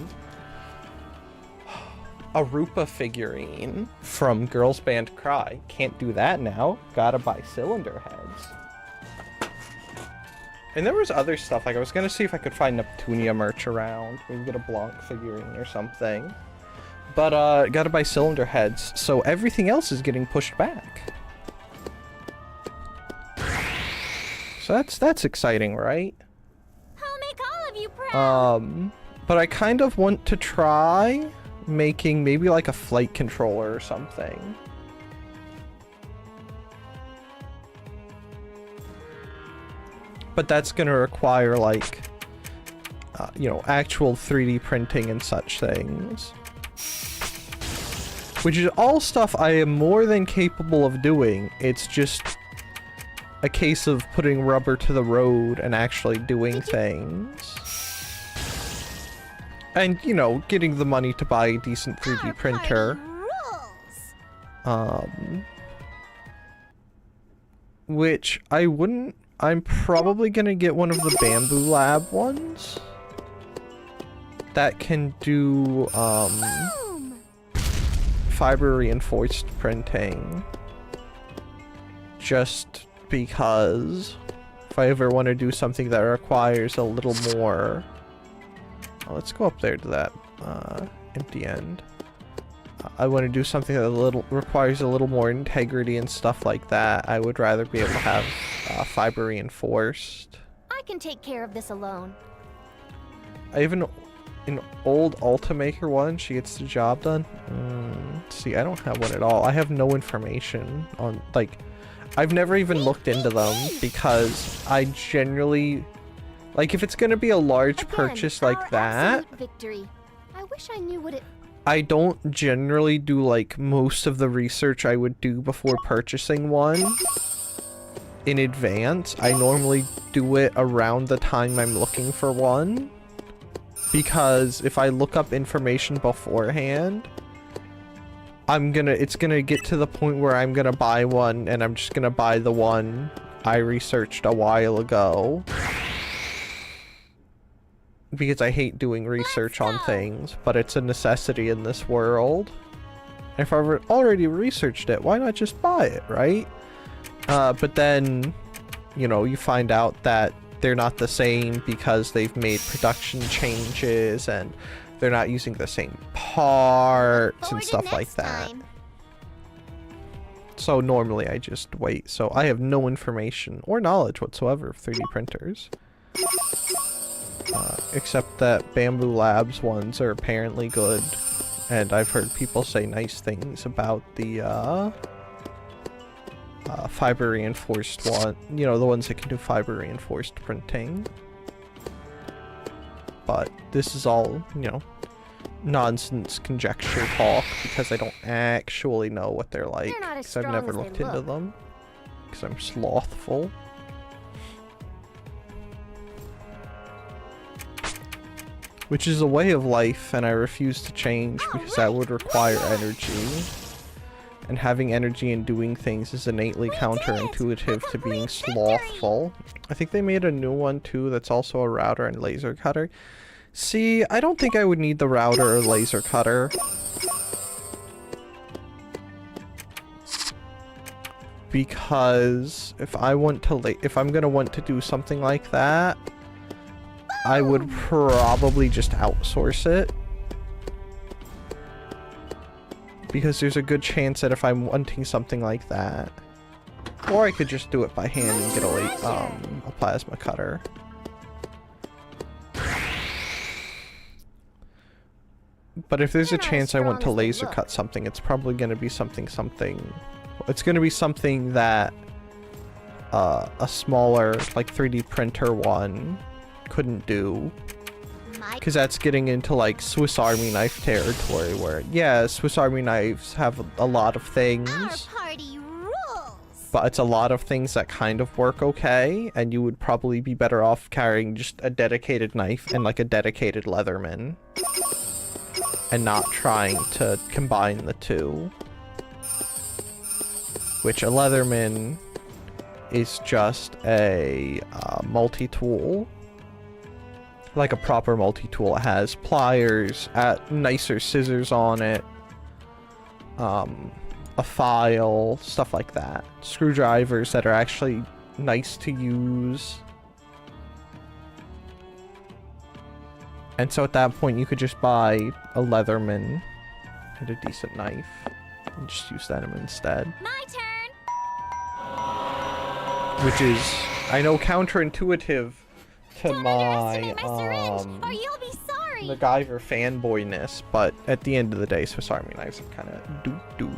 Rupa figurine from Girls Band Cry. Can't do that now. Gotta buy cylinder heads. And there was other stuff, like I was gonna see if I could find Neptunia merch around. Maybe get a Blanc figurine or something. But gotta buy cylinder heads, so everything else is getting pushed back. So that's exciting, right?
I'll make all of you proud.
But I kind of want to try making maybe like a flight controller or something. But that's gonna require like, you know, actual 3D printing and such things. Which is all stuff I am more than capable of doing. It's just a case of putting rubber to the road and actually doing things. And, you know, getting the money to buy a decent 3D printer. Which I wouldn't... I'm probably gonna get one of the Bamboo Lab ones. That can do, fiber reinforced printing. Just because if I ever want to do something that requires a little more... Oh, let's go up there to that empty end. I want to do something that requires a little more integrity and stuff like that. I would rather be able to have fiber reinforced.
I can take care of this alone.
I have an old Ultimaker one. She gets the job done. See, I don't have one at all. I have no information on, like, I've never even looked into them because I generally, like, if it's gonna be a large purchase like that,
victory. I wish I knew what it.
I don't generally do like most of the research I would do before purchasing one in advance. I normally do it around the time I'm looking for one, because if I look up information beforehand, it's gonna get to the point where I'm gonna buy one and I'm just gonna buy the one I researched a while ago. Because I hate doing research on things, but it's a necessity in this world. And if I've already researched it, why not just buy it, right? But then, you know, you find out that they're not the same because they've made production changes and they're not using the same parts and stuff like that. So normally I just wait. So I have no information or knowledge whatsoever of 3D printers. Except that Bamboo Labs ones are apparently good, and I've heard people say nice things about the fiber reinforced one, you know, the ones that can do fiber reinforced printing. But this is all, you know, nonsense conjecture talk because I don't actually know what they're like, because I've never looked into them, because I'm slothful. Which is a way of life, and I refuse to change because that would require energy. And having energy and doing things is innately counterintuitive to being slothful. I think they made a new one too that's also a router and laser cutter. See, I don't think I would need the router or laser cutter. because if I'm gonna want to do something like that, I would probably just outsource it. Because there's a good chance that if I'm wanting something like that, or I could just do it by hand and get a plasma cutter. But if there's a chance I want to laser cut something, it's probably going to be something. It's going to be something that a smaller, like 3D printer one couldn't do. Because that's getting into like Swiss Army knife territory where, yeah, Swiss Army knives have a lot of things.
Our party rules.
But it's a lot of things that kind of work okay, and you would probably be better off carrying just a dedicated knife and like a dedicated Leatherman. And not trying to combine the two. Which a Leatherman is just a multi-tool. Like a proper multi-tool. It has pliers, nicer scissors on it. A file, stuff like that. Screwdrivers that are actually nice to use. And so at that point you could just buy a Leatherman and a decent knife and just use that instead.
My turn.
Which is, I know, counterintuitive to
Don't underestimate my syringe, or you'll be sorry.
MacGyver fanboyness, but at the end of the day, Swiss Army knives are kind of doo-doo.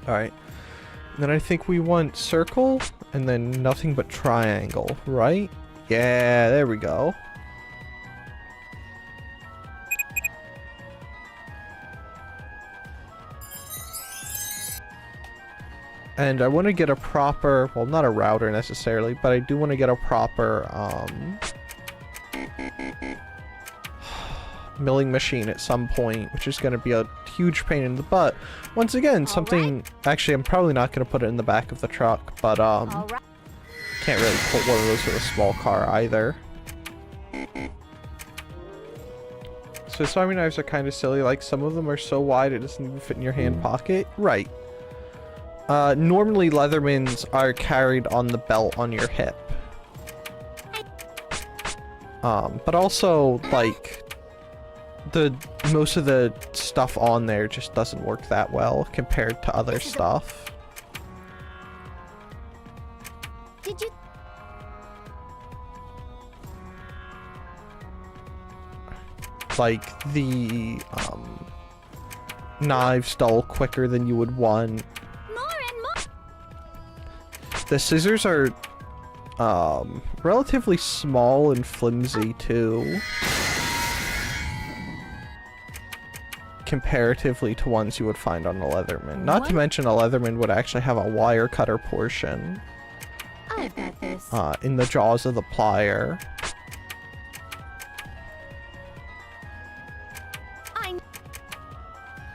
Alright. Then I think we want circle, and then nothing but triangle, right? Yeah, there we go. And I want to get a proper, well, not a router necessarily, but I do want to get a proper, milling machine at some point, which is going to be a huge pain in the butt. Once again, something... Actually, I'm probably not going to put it in the back of the truck, but, can't really put one of those with a small car either. Swiss Army knives are kind of silly. Like, some of them are so wide it doesn't even fit in your hand pocket. Right. Normally Leathermans are carried on the belt on your hip. But also, like... most of the stuff on there just doesn't work that well compared to other stuff.
Did you?
Like the knives dull quicker than you would want.
More and more.
The scissors are relatively small and flimsy too. Comparatively to ones you would find on a Leatherman. Not to mention a Leatherman would actually have a wire cutter portion
I've got this.
in the jaws of the plier.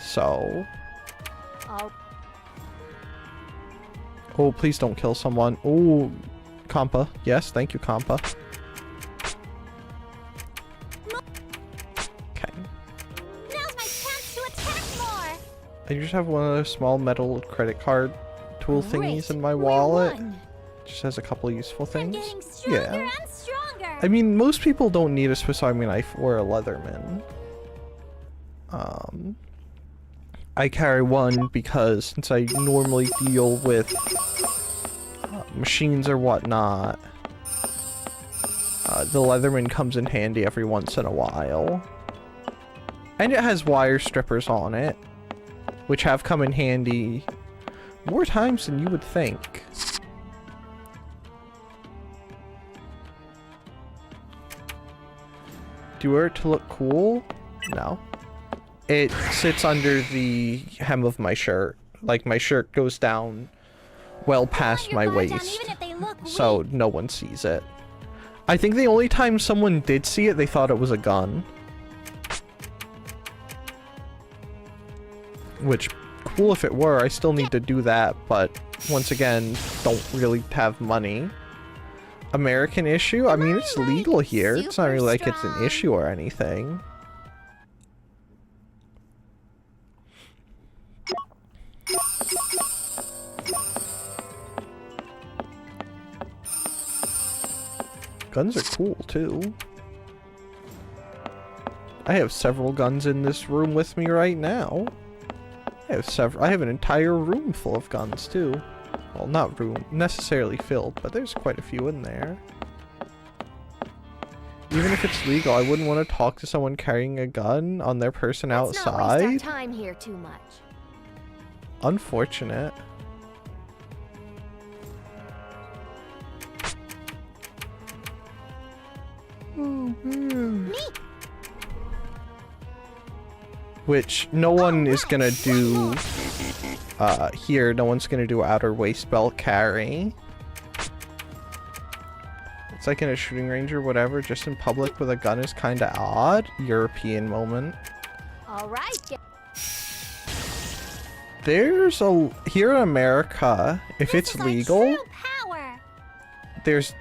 So... Oh, please don't kill someone. Oh, Compa. Yes, thank you, Compa. I just have one of those small metal credit card tool thingies in my wallet. Just has a couple useful things. Yeah. I mean, most people don't need a Swiss Army knife or a Leatherman. I carry one because since I normally deal with machines or whatnot, the Leatherman comes in handy every once in a while. And it has wire strippers on it, which have come in handy more times than you would think. Do you wear it to look cool? No. It sits under the hem of my shirt. Like, my shirt goes down well past my waist, so no one sees it. I think the only time someone did see it, they thought it was a gun. Which, cool if it were, I still need to do that, but once again, don't really have money. American issue? I mean, it's
Am I,
legal
like,
here. It's not
super
really like it's an
strong?
issue or anything. Guns are cool, too. I have several guns in this room with me right now. I have an entire room full of guns, too. Well, not room necessarily filled, but there's quite a few in there. Even if it's legal, I wouldn't want to talk to someone carrying a gun on their person
Let's not waste our
outside.
time here too much.
Unfortunate.
Me.
Which no one is gonna do here. No one's gonna do outer waist belt carry. It's like in a shooting range or whatever, just in public with a gun is kinda odd. European moment.
All right.
There's a here in America, if
This
it's
is our
legal,
true power.
there's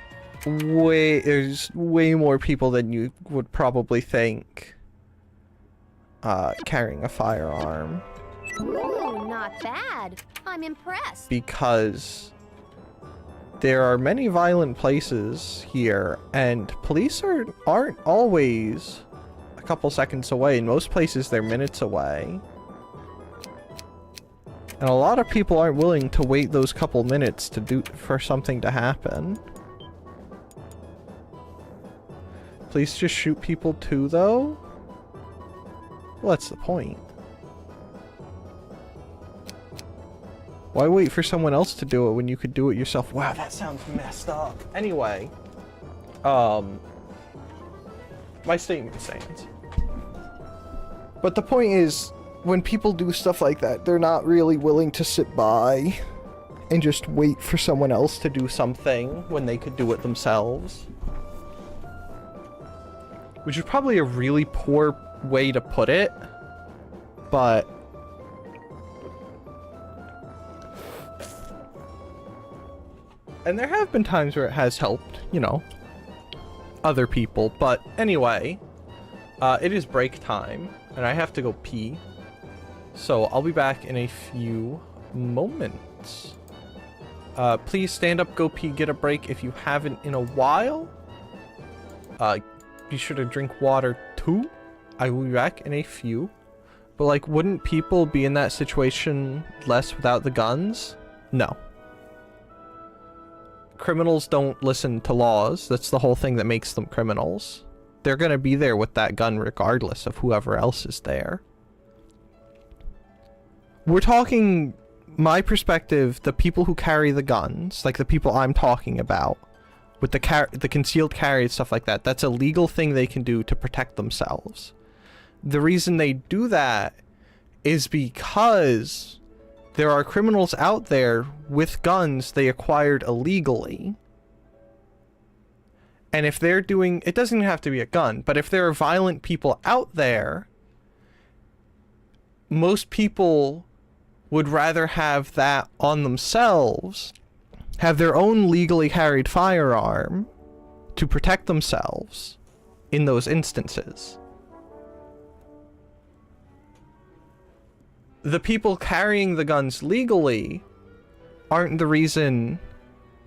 way more people than you would probably think carrying a firearm,
Ooh, not bad. I'm impressed.
because there are many violent places here and police aren't always a couple seconds away. In most places they're minutes away. And a lot of people aren't willing to wait those couple minutes for something to happen. Police just shoot people too, though? Well, that's the point. Why wait for someone else to do it when you could do it yourself? Wow, that sounds messed up. Anyway, my statement stands. But the point is, when people do stuff like that, they're not really willing to sit by and just wait for someone else to do something when they could do it themselves. Which is probably a really poor way to put it, but and there have been times where it has helped, you know, other people. But anyway, it is break time, and I have to go pee. So I'll be back in a few moments. Please stand up, go pee, get a break if you haven't in a while. Be sure to drink water too. I will be back in a few. But like, wouldn't people be in that situation less without the guns? No. Criminals don't listen to laws. That's the whole thing that makes them criminals. They're gonna be there with that gun regardless of whoever else is there. We're talking, my perspective, the people who carry the guns, like the people I'm talking about, with the concealed carry and stuff like that, that's a legal thing they can do to protect themselves. The reason they do that is because there are criminals out there with guns they acquired illegally. And if they're doing, it doesn't even have to be a gun, but if there are violent people out there, most people would rather have that on themselves, have their own legally carried firearm to protect themselves in those instances. The people carrying the guns legally aren't the reason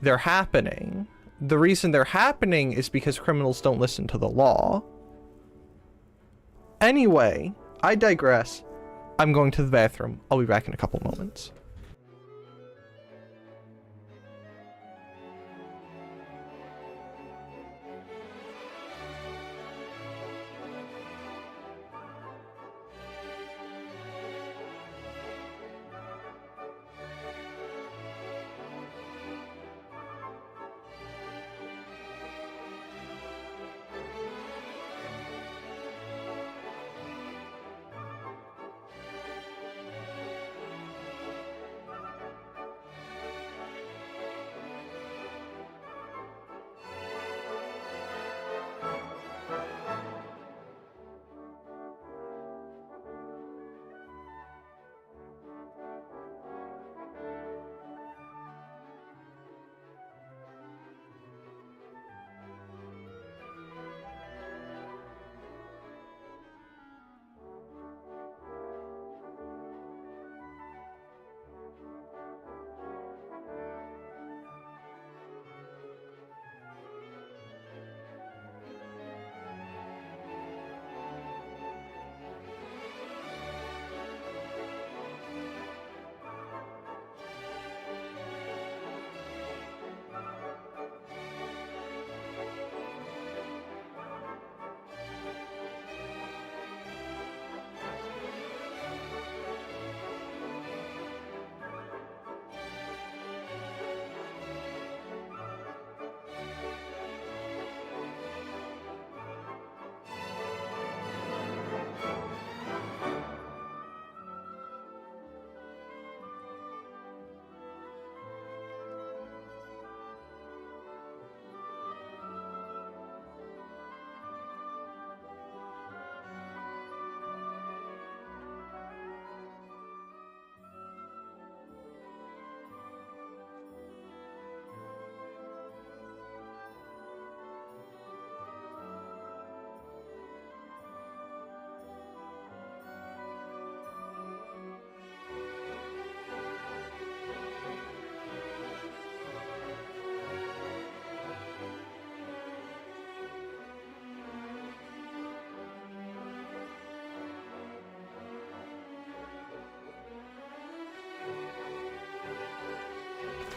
they're happening. The reason they're happening is because criminals don't listen to the law. Anyway, I digress. I'm going to the bathroom. I'll be back in a couple moments.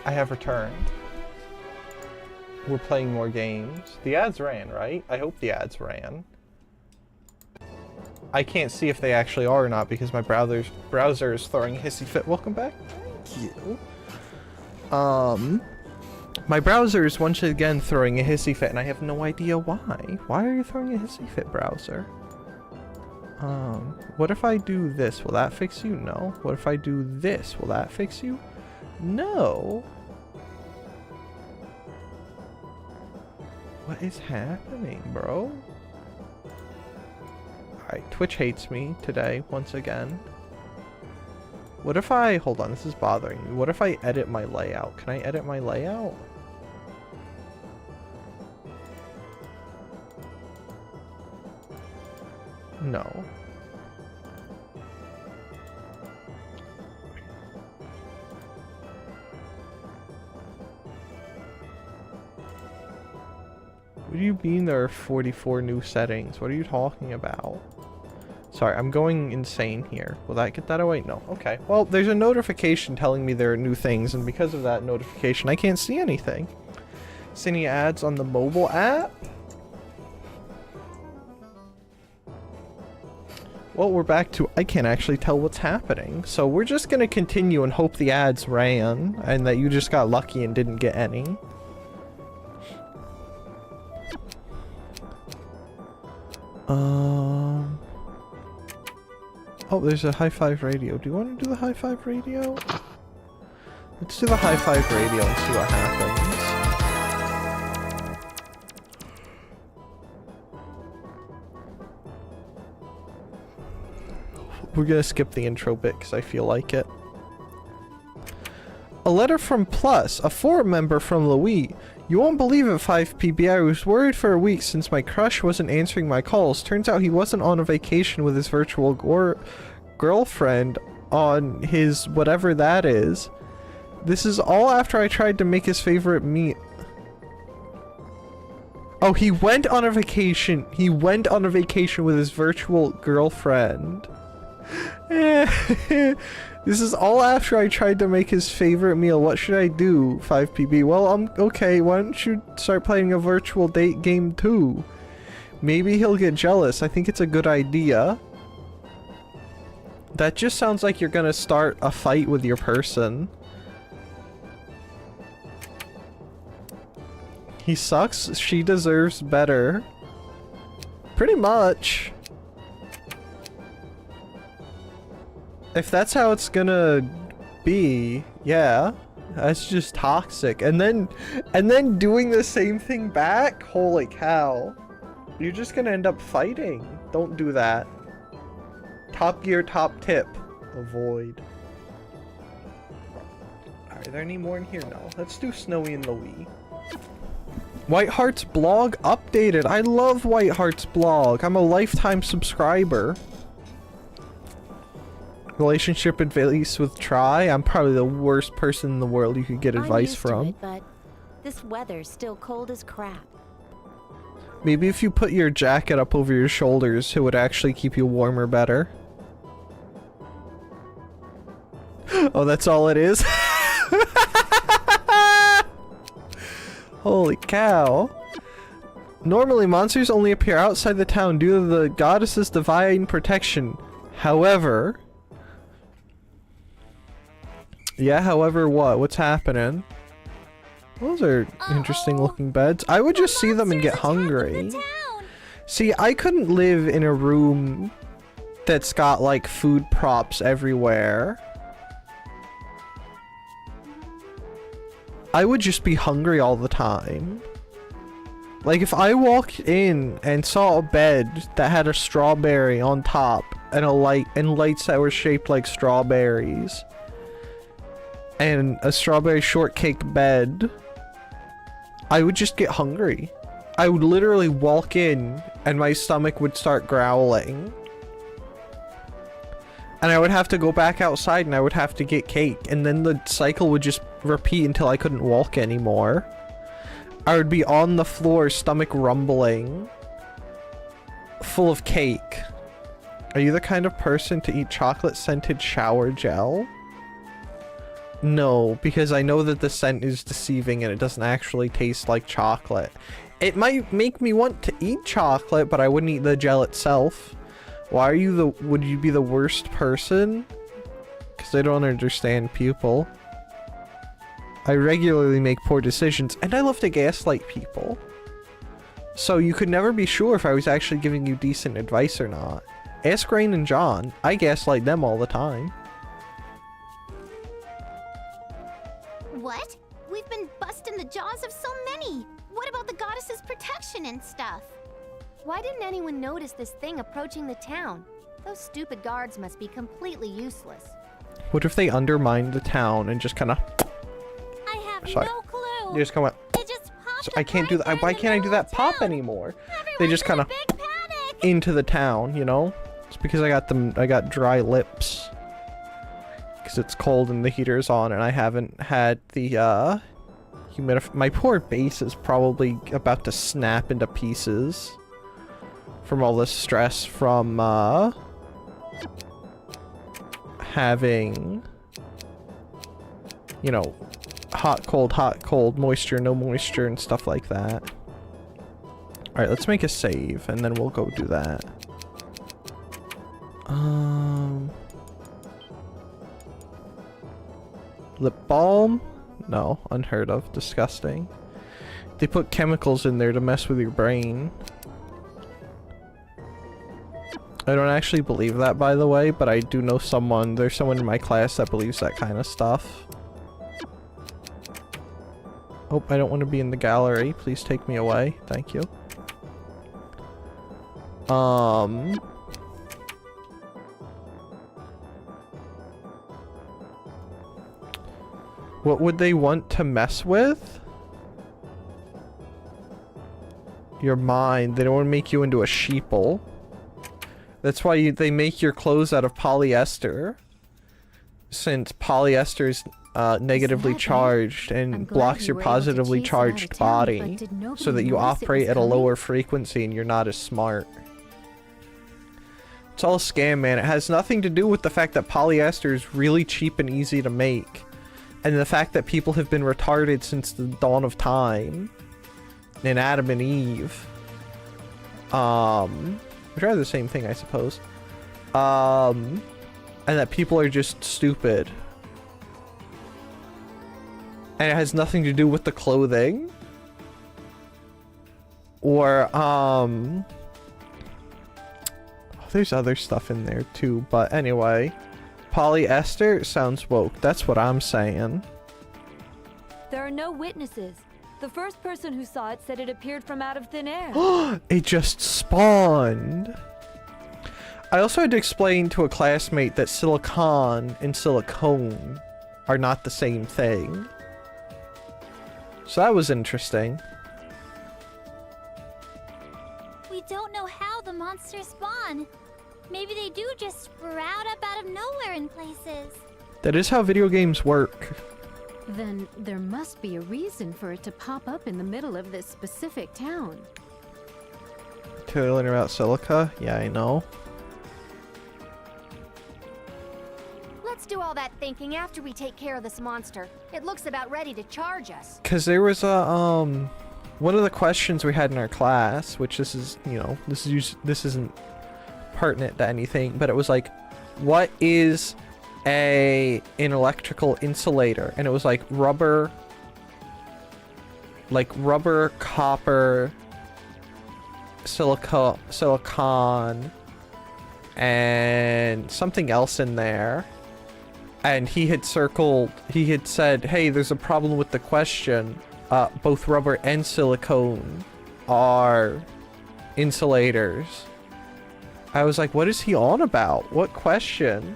I have returned. We're playing more games. The ads ran, right? I hope the ads ran. I can't see if they actually are or not because my browser is throwing a hissy fit. Welcome back. Thank you. My browser is once again throwing a hissy fit and I have no idea why. Why are you throwing a hissy fit, browser? What if I do this? Will that fix you? No. What if I do this? Will that fix you? No. What is happening, bro? Alright, Twitch hates me today, once again. What if I... Hold on, this is bothering me. What if I edit my layout? Can I edit my layout? No. What do you mean there are 44 new settings? What are you talking about? Sorry, I'm going insane here. Will that get that away? No. Okay. Well, there's a notification telling me there are new things, and because of that notification, I can't see anything. See any ads on the mobile app? Well, we're back to I can't actually tell what's happening. So we're just gonna continue and hope the ads ran, and that you just got lucky and didn't get any. Oh, there's a high five radio. Do you want to do the high five radio? Let's do the high five radio and see what happens. We're gonna skip the intro bit because I feel like it. A letter from Plus, a forum member from Louis. You won't believe it, 5PB. I was worried for a week since my crush wasn't answering my calls. Turns out he wasn't on a vacation with his virtual girlfriend on his whatever that is. This is all after I tried to make his favorite meat. Oh, he went on a vacation. He went on a vacation with his virtual girlfriend. This is all after I tried to make his favorite meal. What should I do, 5PB? Well, okay, why don't you start playing a virtual date game too? Maybe he'll get jealous. I think it's a good idea. That just sounds like you're gonna start a fight with your person. He sucks. She deserves better. Pretty much. If that's how it's gonna be, yeah, that's just toxic. And then doing the same thing back? Holy cow. You're just gonna end up fighting. Don't do that. Top Gear top tip. Avoid. Are there any more in here? No. Let's do Snowy and Louie. Whiteheart's blog updated. I love Whiteheart's blog. I'm a lifetime subscriber. Relationship advice with Try. I'm probably the worst person in the world you could get advice from.
It, but this weather's still cold as crap.
Maybe if you put your jacket up over your shoulders, it would actually keep you warmer better. Oh, that's all it is? Holy cow. Normally, monsters only appear outside the town due to the goddess's divine protection. However... Yeah, however what? What's happening? Those are interesting looking beds. I would just see them and get hungry. See, I couldn't live in a room that's got like food props everywhere. I would just be hungry all the time. Like if I walked in and saw a bed that had a strawberry on top and a light and lights that were shaped like strawberries and a strawberry shortcake bed, I would just get hungry. I would literally walk in and my stomach would start growling. And I would have to go back outside and I would have to get cake. And then the cycle would just repeat until I couldn't walk anymore. I would be on the floor, stomach rumbling, full of cake. Are you the kind of person to eat chocolate-scented shower gel? No, because I know that the scent is deceiving and it doesn't actually taste like chocolate. It might make me want to eat chocolate, but I wouldn't eat the gel itself. Why are you the... Would you be the worst person? Because I don't understand people. I regularly make poor decisions, and I love to gaslight people. So you could never be sure if I was actually giving you decent advice or not. Ask Rain and John. I gaslight them all the time.
What? We've been busting the jaws of so many. What about the goddess's protection and stuff? Why didn't anyone notice this thing approaching the town? Those stupid guards must be completely useless.
What if they undermined the town and just kind of...
I have
Sorry.
no clue.
They just come up.
It just popped
So I can't
right
do that.
there
Why
in the
can't I do
middle
that
of
pop
town.
anymore? They
Everyone's
just
in
kind
a
of
big panic.
into the town, you know? It's because I got dry lips. Because it's cold and the heater's on and I haven't had the my poor base is probably about to snap into pieces from all this stress from having, you know, hot, cold, moisture, no moisture, and stuff like that. Alright, let's make a save, and then we'll go do that. Lip balm? No, unheard of. Disgusting. They put chemicals in there to mess with your brain. I don't actually believe that, by the way, but I do know someone, there's someone in my class that believes that kind of stuff. Oh, I don't want to be in the gallery. Please take me away. Thank you. What would they want to mess with? Your mind. They don't want to make you into a sheeple. That's why they make your clothes out of polyester. Since polyester is negatively charged and blocks your positively charged body. So that you operate at a lower frequency and you're not as smart. It's all a scam, man. It has nothing to do with the fact that polyester is really cheap and easy to make. And the fact that people have been retarded since the dawn of time. And Adam and Eve. Which are the same thing, I suppose. And that people are just stupid. And it has nothing to do with the clothing. Or, there's other stuff in there too, but anyway. Polyester sounds woke. That's what I'm saying.
There are no witnesses. The first person who saw it said it appeared from out of thin air.
It just spawned. I also had to explain to a classmate that silicon and silicone are not the same thing. So that was interesting.
We don't know how the monsters spawn. Maybe they do just sprout up out of nowhere in places.
That is how video games work.
Then there must be a reason for it to pop up in the middle of this specific town.
Did I learn about silica? Yeah, I know.
Let's do all that thinking after we take care of this monster. It looks about ready to charge us.
Cause there was a one of the questions we had in our class, which this is, you know, this isn't pertinent to anything, but it was like, what is an electrical insulator? And it was like rubber, copper, silicon, and something else in there. And he had said, hey, there's a problem with the question. Both rubber and silicone are insulators. I was like, what is he on about? What question?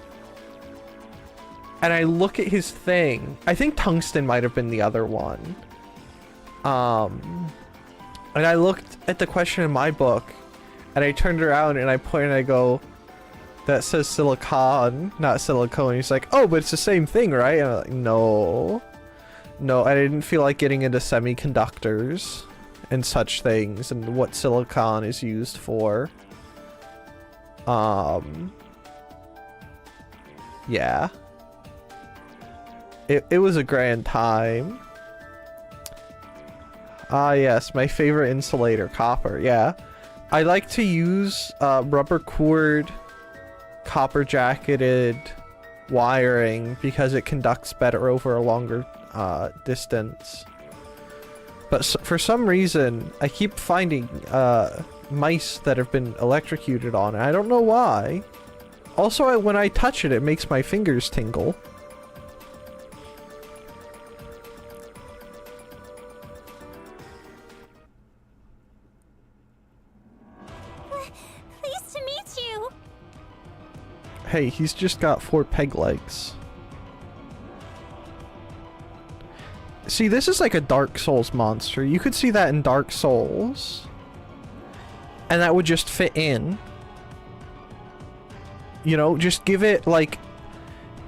And I look at his thing. I think tungsten might have been the other one. And I looked at the question in my book, and I turned around and I pointed and I go, that says silicon, not silicone. He's like, oh, but it's the same thing, right? And I'm like, no. No, I didn't feel like getting into semiconductors and such things and what silicon is used for. Yeah. It was a grand time. Ah, yes, my favorite insulator, copper, yeah. I like to use rubber cord, copper jacketed wiring because it conducts better over a longer distance. But for some reason, I keep finding mice that have been electrocuted on it. I don't know why. Also, when I touch it, it makes my fingers tingle.
Pleased to meet you.
Hey, he's just got 4 peg legs. See, this is like a Dark Souls monster. You could see that in Dark Souls. And that would just fit in. You know, just give it like...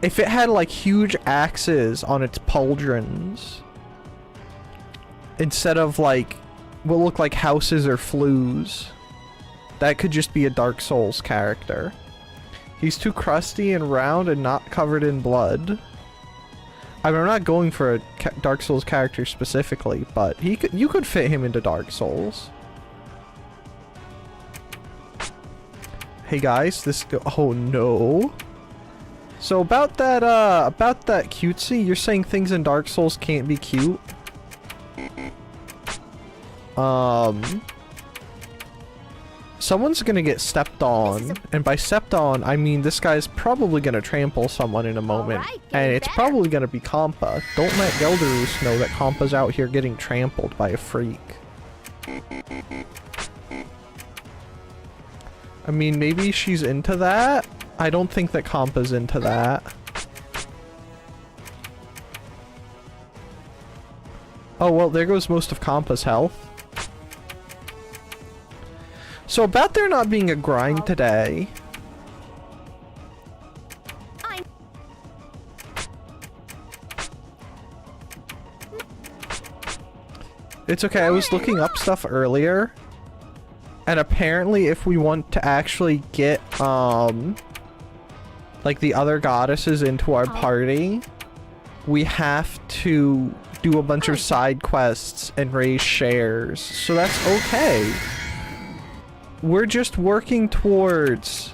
If it had like huge axes on its pauldrons, instead of like what look like houses or flues, that could just be a Dark Souls character. He's too crusty and round and not covered in blood. I mean, I'm not going for a Dark Souls character specifically, but you could fit him into Dark Souls. Hey guys, oh no. So about that cutesy, you're saying things in Dark Souls can't be cute? Someone's gonna get stepped on, and by stepped on, I mean this guy's probably gonna trample someone in a moment, and it's probably gonna be Compa. Don't let Gelderus know that Compa's out here getting trampled by a freak. I mean, maybe she's into that? I don't think that Compa's into that. Oh, well, there goes most of Compa's health. So about there not being a grind today... It's okay, I was looking up stuff earlier. And apparently if we want to actually get, like the other goddesses into our party, we have to do a bunch of side quests and raise shares. So that's okay. We're just working towards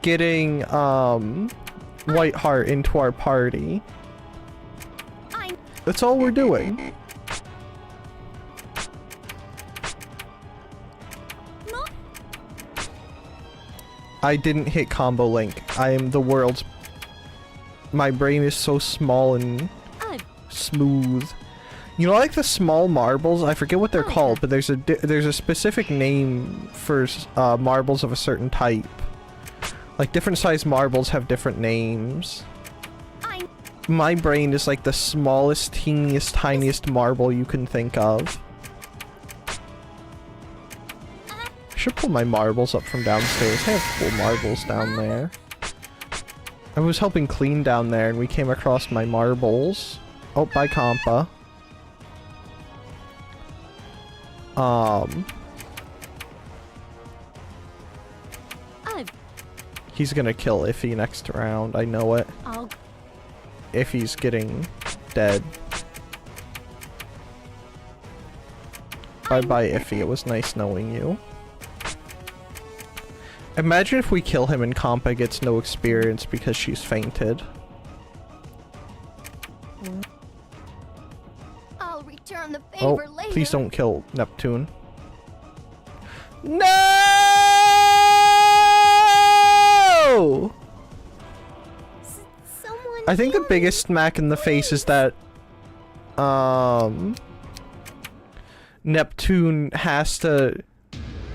getting, Whiteheart into our party. That's all we're doing. I didn't hit combo link. I am the world's... My brain is so small and smooth. You know, like the small marbles? I forget what they're called, but there's a specific name for marbles of a certain type. Like different sized marbles have different names. My brain is like the smallest, teeniest, tiniest marble you can think of. I should pull my marbles up from downstairs. I have full marbles down there. I was helping clean down there and we came across my marbles. Oh, bye Compa. He's gonna kill Iffy next round, I know it. Iffy's getting dead. Bye-bye, Iffy. It was nice knowing you. Imagine if we kill him and Compa gets no experience because she's fainted.
I'll return the favor later.
Please don't kill Neptune. No! I think the biggest smack in the face is that Neptune has to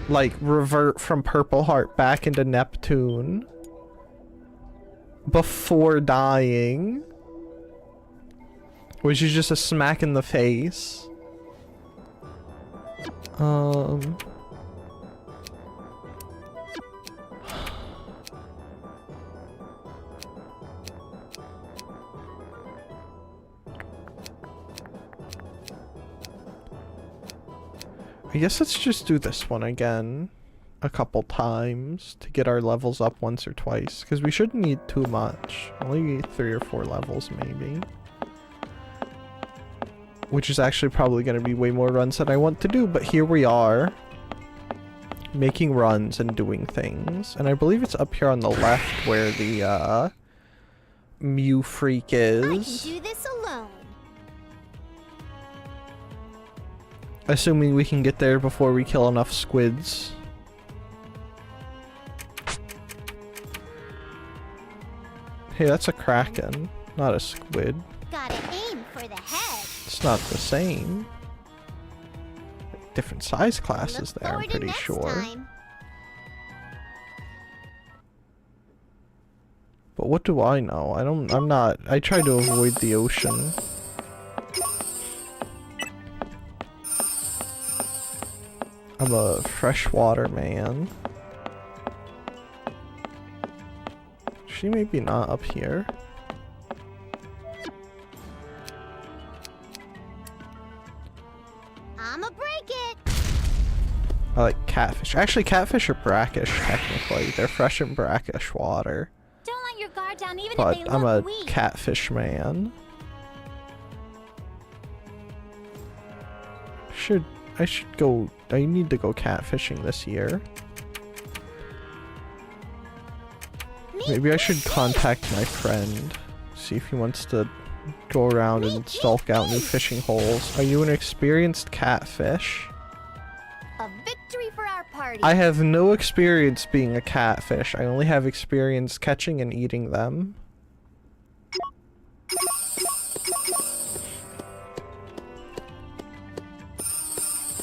like revert from Purple Heart back into Neptune before dying, which is just a smack in the face. I guess let's just do this one again a couple times to get our levels up once or twice, because we shouldn't need too much. Only 3 or 4 levels maybe. which is actually probably going to be way more runs than I want to do, but here we are. Making runs and doing things. And I believe it's up here on the left where the, Mew Freak is.
I can do this alone.
Assuming we can get there before we kill enough squids. Hey, that's a kraken, not a squid.
Gotta aim for the head.
It's not the same. Different size classes
Look
there, I'm
forward to
pretty
next
sure.
time.
But what do I know? I try to avoid the ocean. I'm a freshwater man. She may be not up here.
I'ma break it.
I like catfish. Actually, catfish are brackish, technically. They're fresh in brackish water.
Don't let your guard down even
But
if they
I'm a
look weak.
catfish man. I should go. I need to go catfishing this year. Maybe I should contact my friend. See if he wants to go around and stalk out new fishing holes. Are you an experienced catfish?
A victory for our party.
I have no experience being a catfish. I only have experience catching and eating them.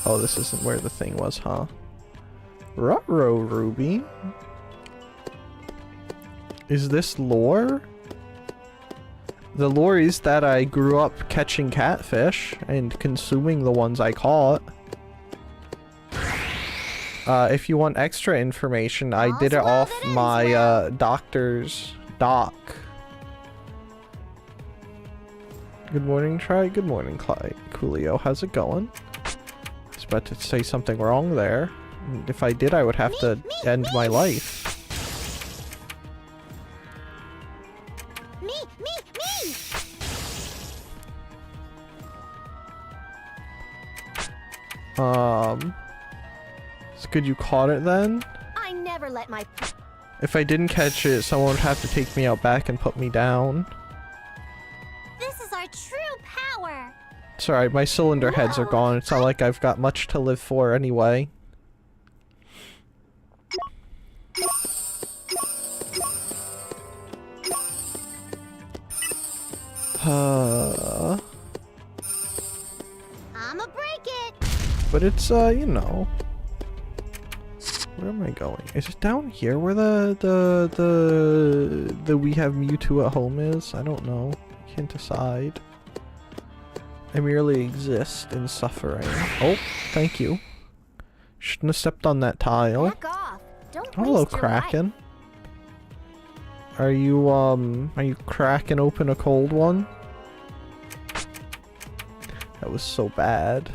Oh, this isn't where the thing was, huh? Ruh-roh, Ruby. Is this lore? The lore is that I grew up catching catfish and consuming the ones I caught. If you want extra information, I did it off my doctor's doc. Good morning, Tri. Good morning, Coolio. How's it going? I was about to say something wrong there. If I did, I would have to end my life.
Me.
So good you caught it then?
I never let my.
If I didn't catch it, someone would have to take me out back and put me down.
This is our true power.
It's alright, my cylinder heads are gone. It's not like I've got much to live for anyway.
I'ma break it.
But it's, you know. Where am I going? Is it down here where the We Have Mewtwo at Home is? I don't know. Can't decide. I merely exist in suffering. Oh, thank you. Shouldn't have stepped on that tile.
Back off. Don't
Hello,
waste your life.
Kraken. Are you cracking open a cold one? That was so bad.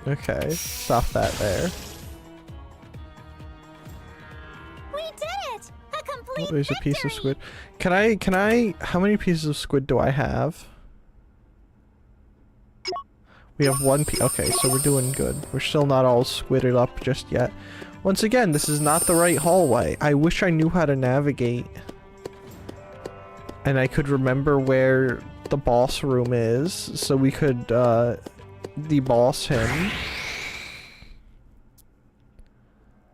Okay, stop that there.
We did it! A complete
Oh, there's a piece of
victory!
squid. Can I, how many pieces of squid do I have? We have one okay, so we're doing good. We're still not all squidded up just yet. Once again, this is not the right hallway. I wish I knew how to navigate. And I could remember where the boss room is, so we could, deboss him.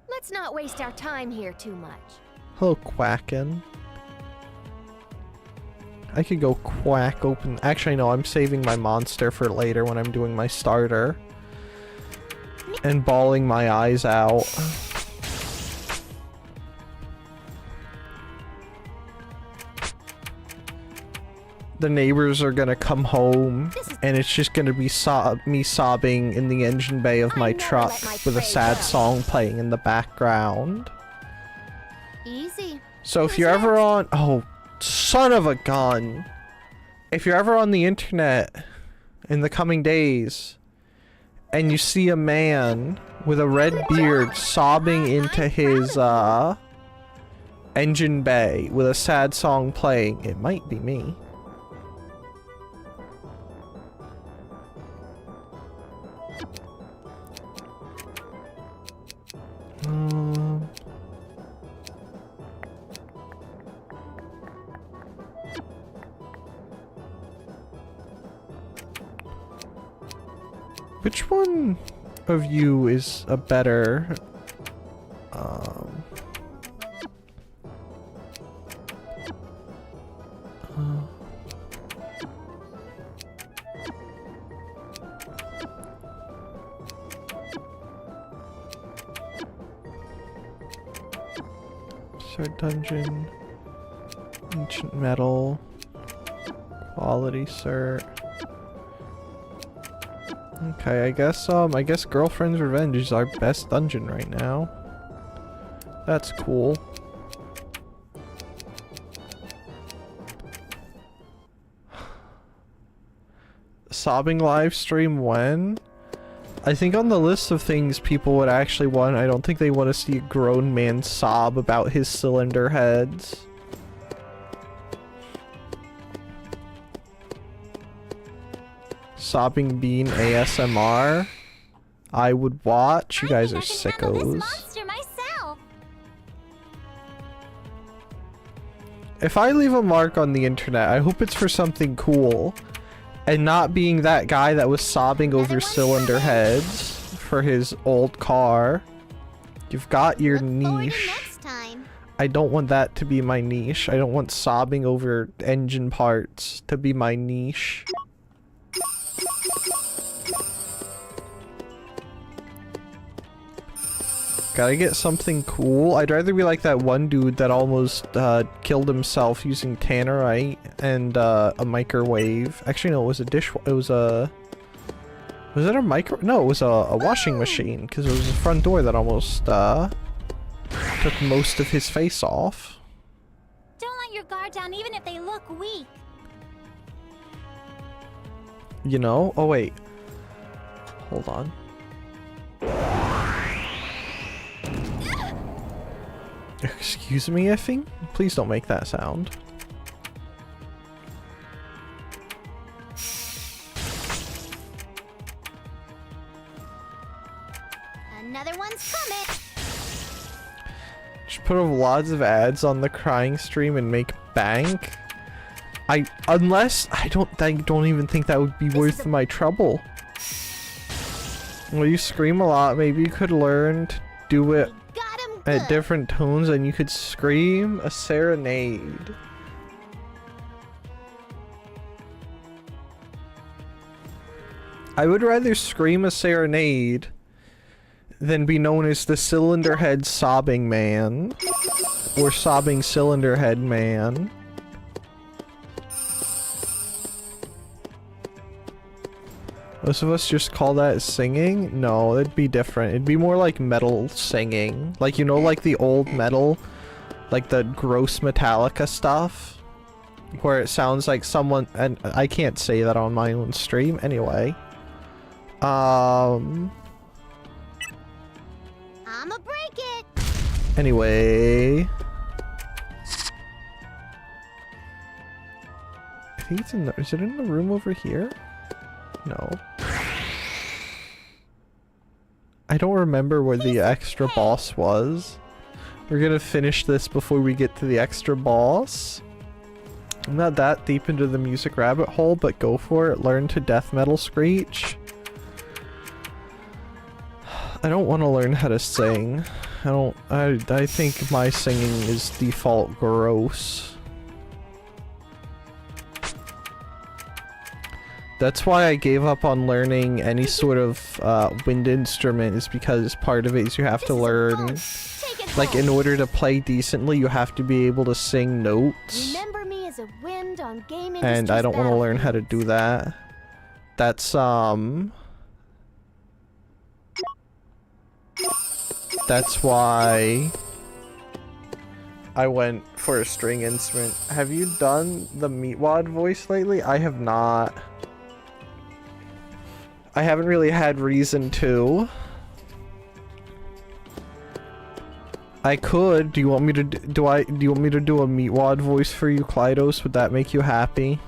Let's not waste our time here too much.
Hello, Quacken. I could go quack open. Actually, no, I'm saving my monster for later when I'm doing my starter. And bawling my eyes out. The neighbors are gonna come home, and it's just gonna be me sobbing in the engine bay of my truck with a sad song playing in the background.
Easy.
So if you're ever on... Oh, son of a gun! If you're ever on the internet in the coming days, and you see a man with a red beard sobbing into his, engine bay with a sad song playing, it might be me. Which one of you is a better Sword dungeon, ancient metal, quality cert. Okay, I guess Girlfriend's Revenge is our best dungeon right now. That's cool. Sobbing live stream when? I think on the list of things people would actually want, I don't think they want to see a grown man sob about his cylinder heads. Sobbing Bean ASMR. I would watch. You guys are sickos. If I leave a mark on the internet, I hope it's for something cool. And not being that guy that was sobbing over cylinder heads for his old car. You've got your niche. I don't want that to be my niche. I don't want sobbing over engine parts to be my niche. Gotta get something cool. I'd rather be like that one dude that almost killed himself using tannerite and a microwave. Actually, no, it was a was it a micro? No, it was a washing machine, because it was the front door that almost took most of his face off.
Don't let your guard down even if they look weak.
You know? Oh, wait. Hold on. Excuse me, effing? Please don't make that sound.
Another one's coming.
Just put lots of ads on the crying stream and make bank. I don't even think that would be worth my trouble. Well, you scream a lot. Maybe you could learn to do it at different tones, and you could scream a serenade. I would rather scream a serenade than be known as the cylinder head sobbing man or sobbing cylinder head man. Most of us just call that singing? No, it'd be different. It'd be more like metal singing. Like, you know, like the old metal, like the gross Metallica stuff, where it sounds like someone, and I can't say that on my own stream anyway.
I'ma break it.
Anyway. I think it's in the, is it in the room over here? No. I don't remember where the extra boss was. We're gonna finish this before we get to the extra boss. I'm not that deep into the music rabbit hole, but go for it. Learn to death metal screech. I don't want to learn how to sing. I think my singing is default gross. That's why I gave up on learning any sort of wind instrument, is because part of it is you have to learn, like, in order to play decently, you have to be able to sing notes.
Remember me as a wind on game
and I don't want to learn how to do that. That's why I went for a string instrument. Have you done the Meatwad voice lately? I have not. I haven't really had reason to. I could. Do you want me to do you want me to do a Meatwad voice for you, Klydos? Would that make you happy?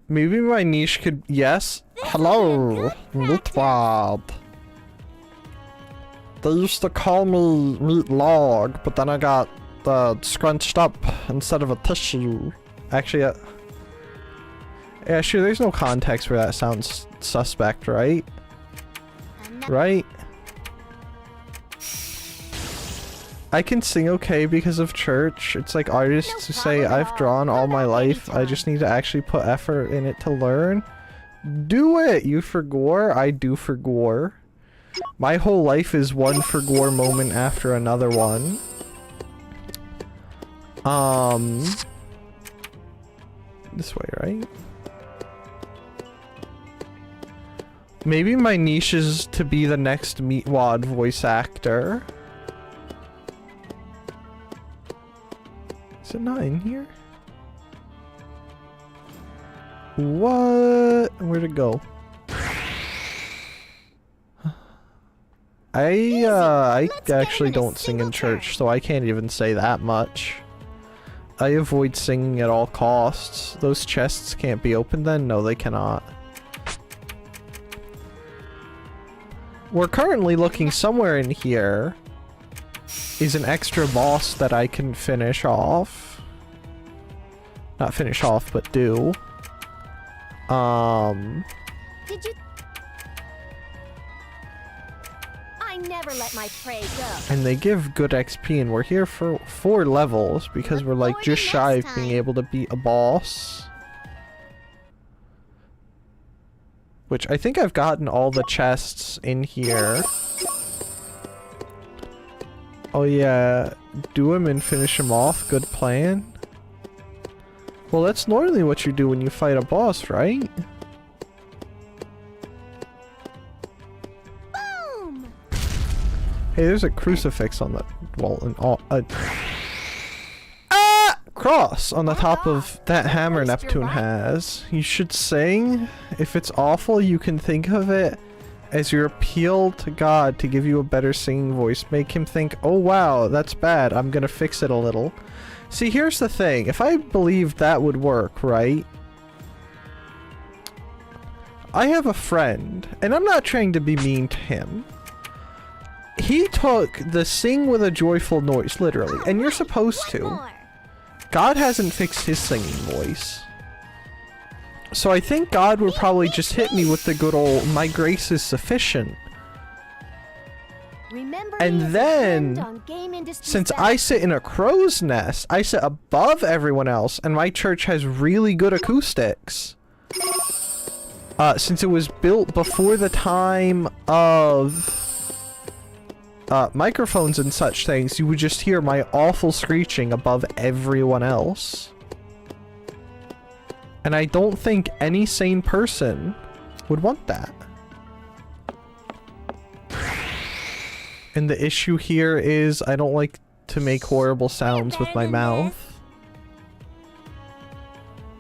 Maybe my niche could, yes. Hello, Meatwad. They used to call me Meat Log, but then I got scrunched up instead of a tissue. Actually, yeah, sure, there's no context where that sounds suspect, right? Right? I can sing okay because of church. It's like artists who say, I've drawn all my life, I just need to actually put effort in it to learn. Do it, you for gore. I do for gore. My whole life is one for gore moment after another one. This way, right? Maybe my niche is to be the next Meatwad voice actor. Is it not in here? What? Where'd it go? I actually don't sing in church, so I can't even say that much. I avoid singing at all costs. Those chests can't be opened then? No, they cannot. We're currently looking somewhere in here is an extra boss that I can finish off. Not finish off, but do.
Did you? I never let my prey go.
And they give good XP, and we're here for 4 levels because we're like just shy of being able to beat a boss. Which I think I've gotten all the chests in here. Oh yeah, do him and finish him off. Good plan. Well, that's normally what you do when you fight a boss, right?
Boom!
Hey, there's a crucifix on the wall and all. Cross on the top of that hammer Neptune has. You should sing. If it's awful, you can think of it as your appeal to God to give you a better singing voice. Make him think, oh wow, that's bad. I'm gonna fix it a little. See, here's the thing. If I believed that would work, right? I have a friend, and I'm not trying to be mean to him. He took the sing with a joyful noise, literally, and you're supposed to. God hasn't fixed his singing voice. So I think God would probably just hit me with the good old, my grace is sufficient. And then, since I sit in a crow's nest, I sit above everyone else, and my church has really good acoustics. Since it was built before the time of microphones and such things, you would just hear my awful screeching above everyone else. And I don't think any sane person would want that. And the issue here is I don't like to make horrible sounds with my mouth.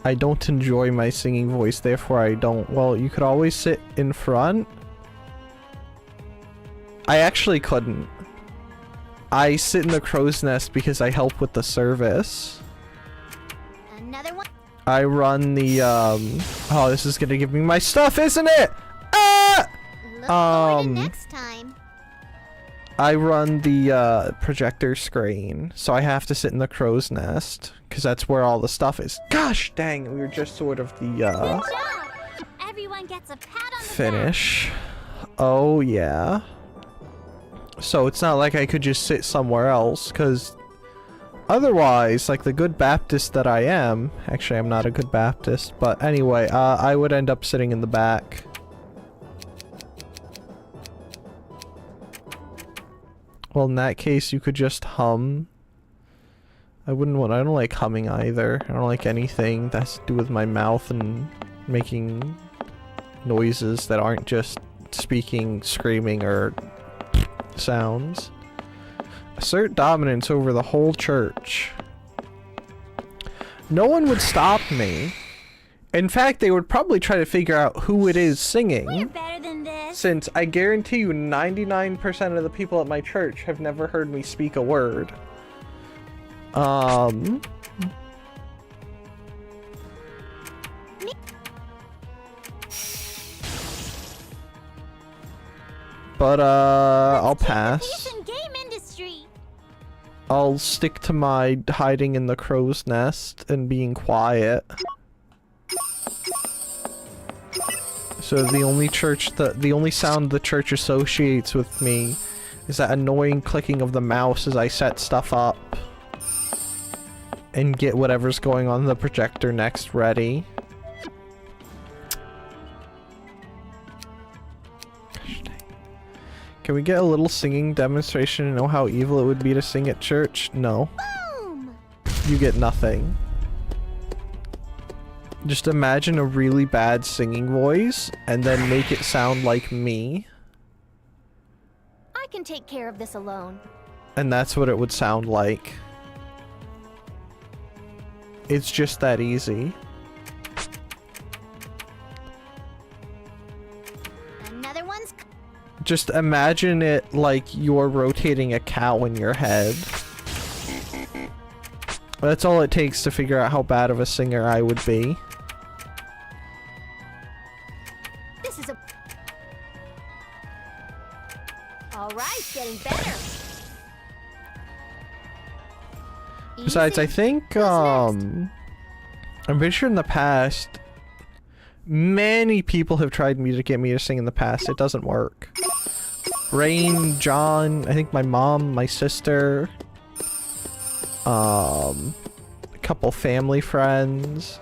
I don't enjoy my singing voice, therefore I don't. Well, you could always sit in front. I actually couldn't. I sit in the crow's nest because I help with the service.
Another one.
I run the, oh, this is gonna give me my stuff, isn't it? Ah!
Look forward to next time.
I run the, projector screen, so I have to sit in the crow's nest, because that's where all the stuff is. Gosh dang, we were just sort of the,
Good job. Everyone gets a pat on the
finish. Oh, yeah. So it's not like I could just sit somewhere else, because otherwise, like the good Baptist that I am, actually I'm not a good Baptist, but anyway, I would end up sitting in the back. Well, in that case, you could just hum. I don't like humming either. I don't like anything that has to do with my mouth and making noises that aren't just speaking, screaming, or sounds. Assert dominance over the whole church. No one would stop me. In fact, they would probably try to figure out who it is singing.
We're better than this.
Since I guarantee you 99% of the people at my church have never heard me speak a word. But I'll
Let's
pass.
keep the peace in game industry.
I'll stick to my hiding in the crow's nest and being quiet. So the only sound the church associates with me is that annoying clicking of the mouse as I set stuff up and get whatever's going on the projector next ready. Can we get a little singing demonstration to know how evil it would be to sing at church? No.
Boom!
You get nothing. Just imagine a really bad singing voice and then make it sound like me.
I can take care of this alone.
And that's what it would sound like. It's just that easy.
Another one's...
Just imagine it like you're rotating a cow in your head. That's all it takes to figure out how bad of a singer I would be.
This is a... Alright, getting better.
Besides, I
Easy.
think, I'm pretty sure in the past, many people have tried to get me to sing in the past. It doesn't work. Rain, John, I think my mom, my sister, a couple family friends,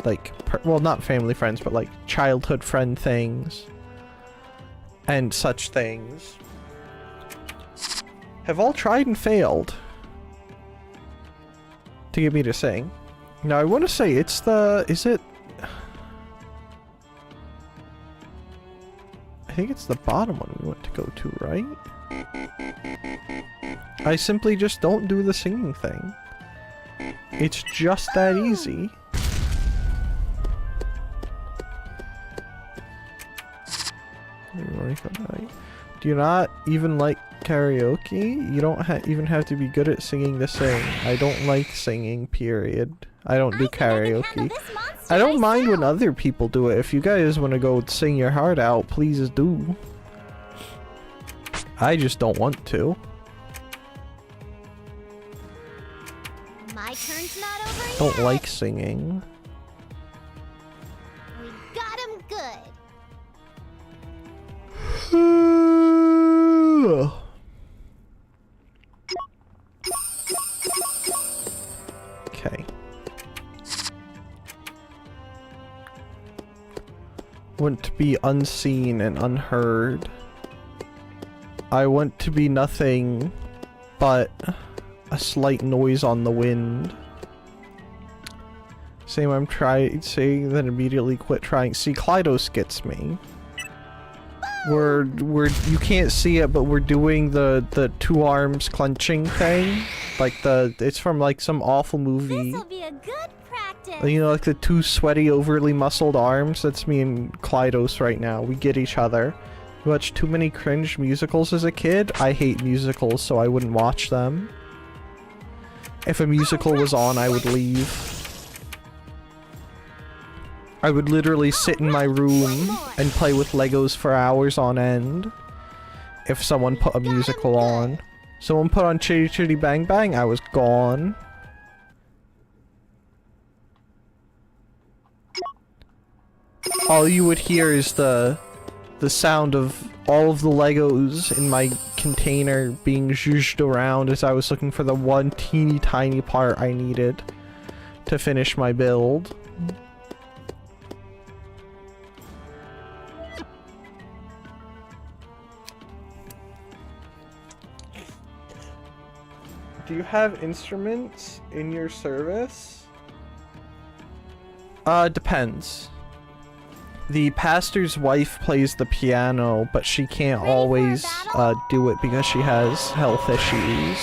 like, well, not family friends, but like childhood friend things, and such things, have all tried and failed to get me to sing. Now I want to say it's the, is it? I think it's the bottom one we want to go to, right? I simply just don't do the singing thing. It's just that easy. Do you not even like karaoke? You don't even have to be good at singing to sing. I don't like singing, period. I don't do karaoke. I don't mind when other people do it. If you guys want to go sing your heart out, please do. I just don't want to.
My turn's not over yet.
Don't like singing.
We got him good.
Okay. Want to be unseen and unheard. I want to be nothing but a slight noise on the wind. Same I'm saying, then immediately quit trying. See, Kleidos gets me. You can't see it, but we're doing the two arms clenching thing. Like it's from like some awful movie.
This'll be a good practice.
You know, like the two sweaty, overly muscled arms? That's me and Kleidos right now. We get each other. We watched too many cringe musicals as a kid. I hate musicals, so I wouldn't watch them. If a musical was on, I would leave. I would literally sit in my room and play with Legos for hours on end. If someone put a musical on. Someone put on Chitty Chitty Bang Bang, I was gone. All you would hear is the sound of all of the Legos in my container being zhuzhed around as I was looking for the one teeny tiny part I needed to finish my build. Do you have instruments in your service? Depends. The pastor's wife plays the piano, but she can't always do it because she has health issues.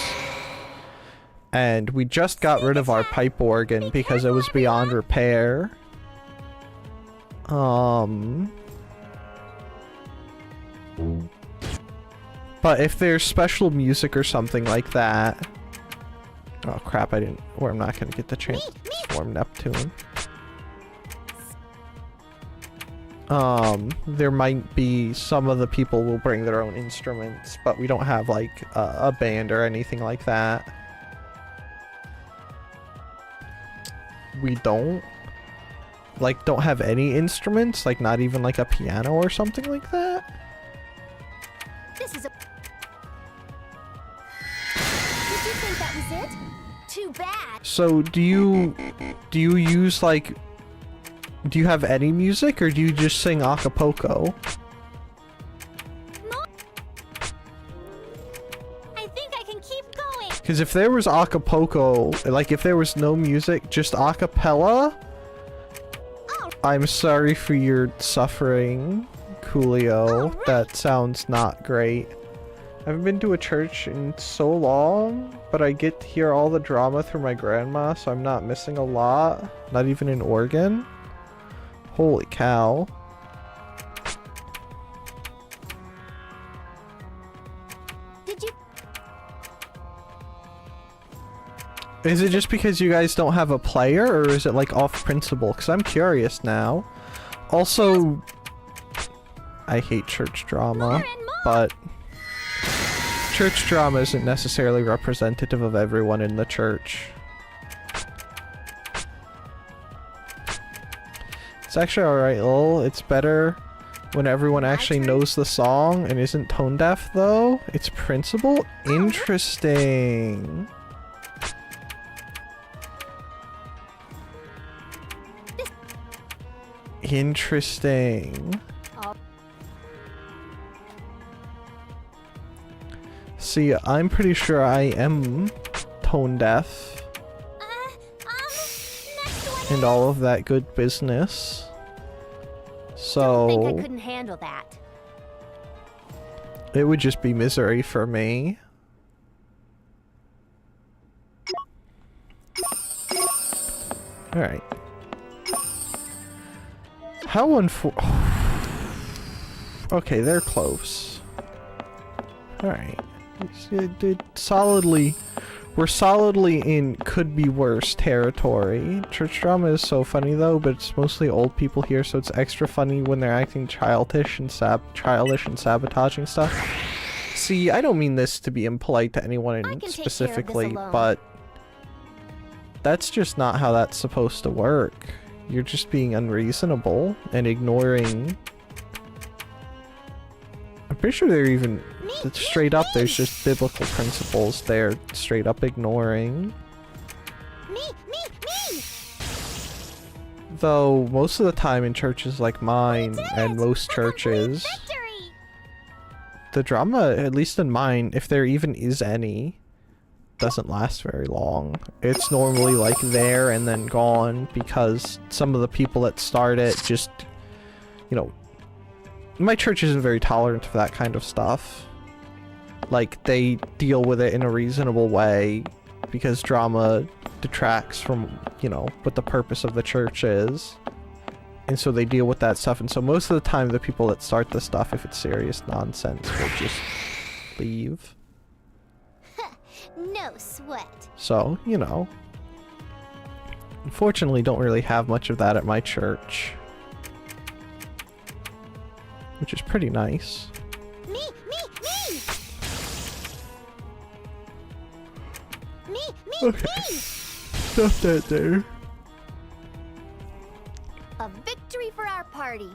And we just got rid of our pipe organ because it was beyond repair. But if there's special music or something like that... Oh crap, I'm not gonna get the transform Neptune. there might be some of the people will bring their own instruments, but we don't have like a band or anything like that. We don't have any instruments, like not even like a piano or something like that.
This is a... Did you think that was it? Too bad.
So do you use like, do you have any music or do you just sing Acapulco?
I think I can keep going.
Because if there was Acapulco, like if there was no music, just a cappella, I'm sorry for your suffering, Coolio.
Right.
That sounds not great. I haven't been to a church in so long, but I get to hear all the drama through my grandma, so I'm not missing a lot. Not even in Oregon. Holy cow.
Did you...
Is it just because you guys don't have a player, or is it like off principle? Because I'm curious now. Also, I hate church drama, but church drama isn't necessarily representative of everyone in the church. It's actually alright, lol. It's better when everyone actually knows the song and isn't tone deaf, though. It's principle? Interesting. Interesting. See, I'm pretty sure I am tone deaf
next one.
and all of that good business.
Don't think I
So
couldn't handle that.
it would just be misery for me. Alright. How Okay, they're close. Alright. We're solidly in could be worse territory. Church drama is so funny though, but it's mostly old people here, so it's extra funny when they're acting childish and sabotaging stuff. See, I don't mean this to be impolite to anyone specifically, but that's just not how that's supposed to work. You're just being unreasonable and ignoring. I'm pretty sure they're even straight up, there's just biblical principles they're straight up ignoring.
Me.
Though most of the time in churches like mine and most churches, the drama, at least in mine, if there even is any, doesn't last very long. It's normally like there and then gone because some of the people that start it just, you know, my church isn't very tolerant of that kind of stuff. Like, they deal with it in a reasonable way because drama detracts from, you know, what the purpose of the church is. And so they deal with that stuff. And so most of the time, the people that start the stuff, if it's serious nonsense, will just leave.
No sweat.
So, you know. Unfortunately, don't really have much of that at my church. Which is pretty nice.
Me.
Okay. Stop that there.
A victory for our party.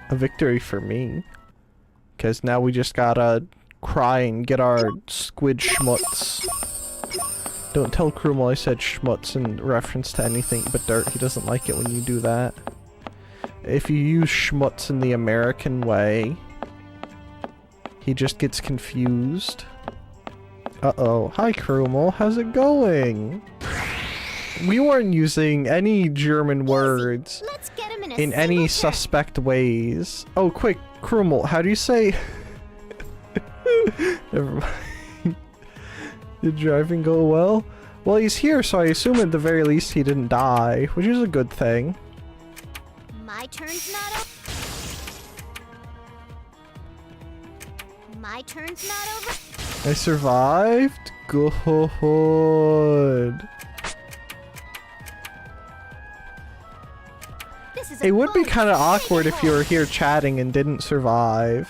A victory for me. Because now we just gotta cry and get our squid schmutz. Don't tell Krummel I said schmutz in reference to anything but dirt. He doesn't like it when you do that. If you use schmutz in the American way, he just gets confused. Uh-oh. Hi, Krummel. How's it going? We weren't using any German words
Let's get him
in any suspect ways. Oh, quick, Krummel, how do you say... Never mind. Did driving go well? Well, he's here, so I assume at the very least he didn't die, which is a good thing.
My turn's not over. My turn's not over.
I survived? Good.
This is a
It would be
fun,
kind of
shiny
awkward if you
hole.
were here chatting and didn't survive.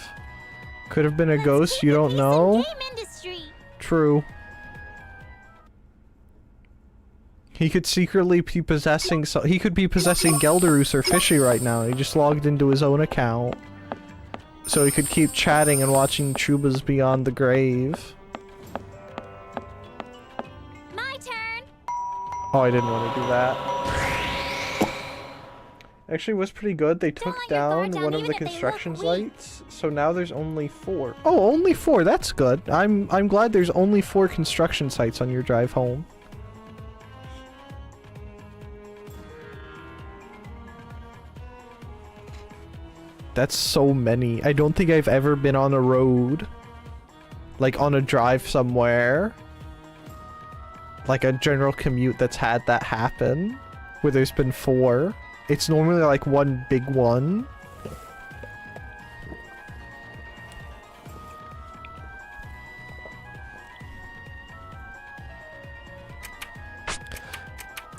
Could have been a
Let's
ghost,
keep
you
the
don't
peace in
know.
game industry.
True. He could secretly be possessing he could be possessing Gelderus or Fishy right now. He just logged into his own account. So he could keep chatting and watching Chubas Beyond the Grave.
My turn.
Oh, I didn't want to do that. Actually, it was pretty good. They took
let your guard
down
down
one of
even
the
if they look
construction
weak.
sites, so now there's only 4. Oh, only 4. That's good. I'm glad there's only 4 construction sites on your drive home. That's so many. I don't think I've ever been on a road, like on a drive somewhere, like a general commute that's had that happen, where there's been 4. It's normally like one big one.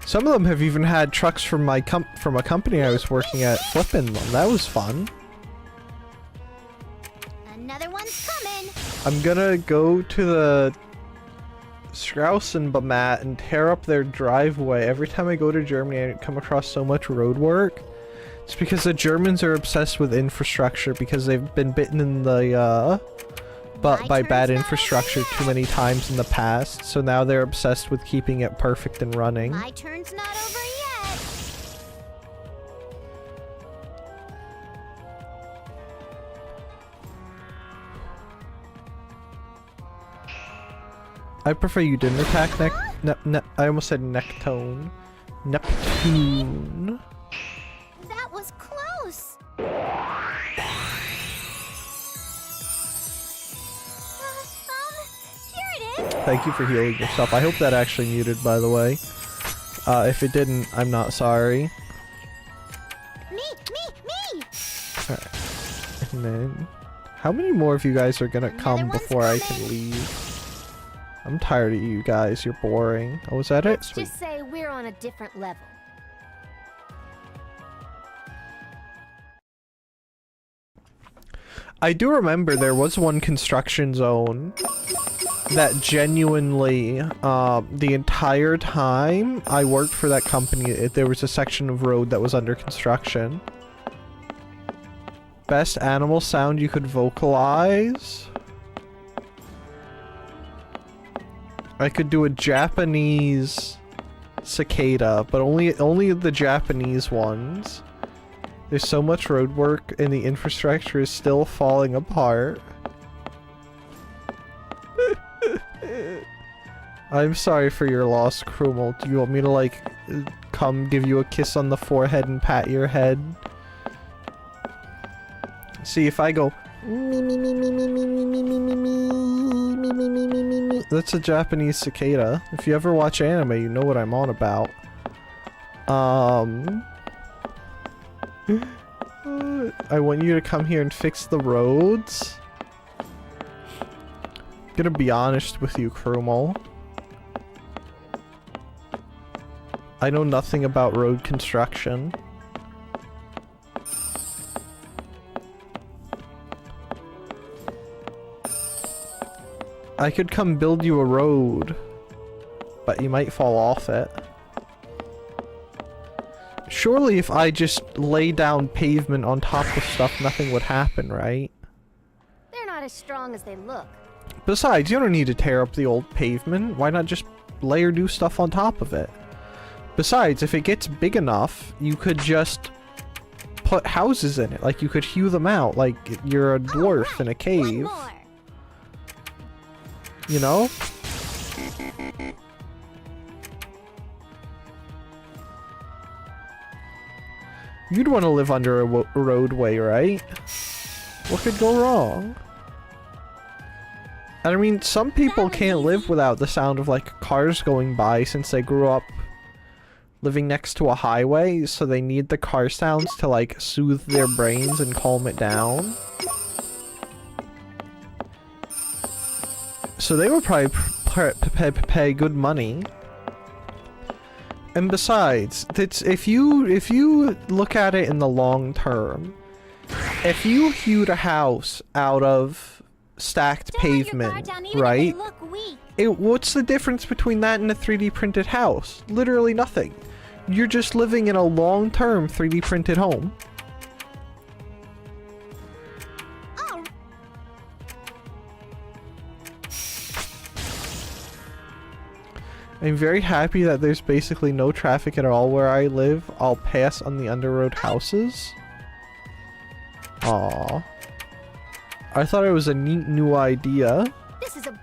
Some of them have even had trucks from my from a company I was working at flipping them. That was fun.
Another one's coming.
I'm gonna go to the Strausenbamat and tear up their driveway. Every time I go to Germany, I come across so much road work. It's because the Germans are obsessed with infrastructure because they've been bitten in the butt by bad infrastructure too many times in the past. So now they're obsessed with keeping it perfect and running.
My turn's not over yet.
I prefer you didn't attack I almost said Nectone. Neptune.
That was close. Here it is.
Thank you for healing yourself. I hope that actually muted, by the way. If it didn't, I'm not sorry.
Me.
Alright. And then, how many more of you guys are gonna come
one's
before I can
coming.
leave? I'm tired of you guys. You're boring. Oh, is that it?
Let's
Sweet.
just say we're on a different level.
I do remember there was one construction zone that genuinely, the entire time I worked for that company, there was a section of road that was under construction. Best animal sound you could vocalize? I could do a Japanese cicada, but only the Japanese ones. There's so much road work and the infrastructure is still falling apart. I'm sorry for your loss, Krumel. Do you want me to, like, come give you a kiss on the forehead and pat your head? See, if I go... That's a Japanese cicada. If you ever watch anime, you know what I'm on about. I want you to come here and fix the roads. I'm gonna be honest with you, Krumel. I know nothing about road construction. I could come build you a road, but you might fall off it. Surely if I just lay down pavement on top of stuff, nothing would happen, right?
They're not as strong as they look.
Besides, you don't need to tear up the old pavement. Why not just layer new stuff on top of it? Besides, if it gets big enough, you could just put houses in it. Like, you could hew them out like you're a dwarf in a
One
cave.
more.
You know? You'd want to live under a roadway, right? What could go wrong? And I mean, some people can't live without the sound of, like, cars going by since they grew up living next to a highway, so they need the car sounds to, like, soothe their brains and calm it down. So they would probably pay good money And besides, it's if you look at it in the long term, if you hewed a house out of stacked pavement, right? What's the difference between that and a 3D printed house? Literally nothing. You're just living in a long-term 3D printed home. I'm very happy that there's basically no traffic at all where I live. I'll pass on the underroad houses. Aww. I thought it was a neat new idea.
This is a...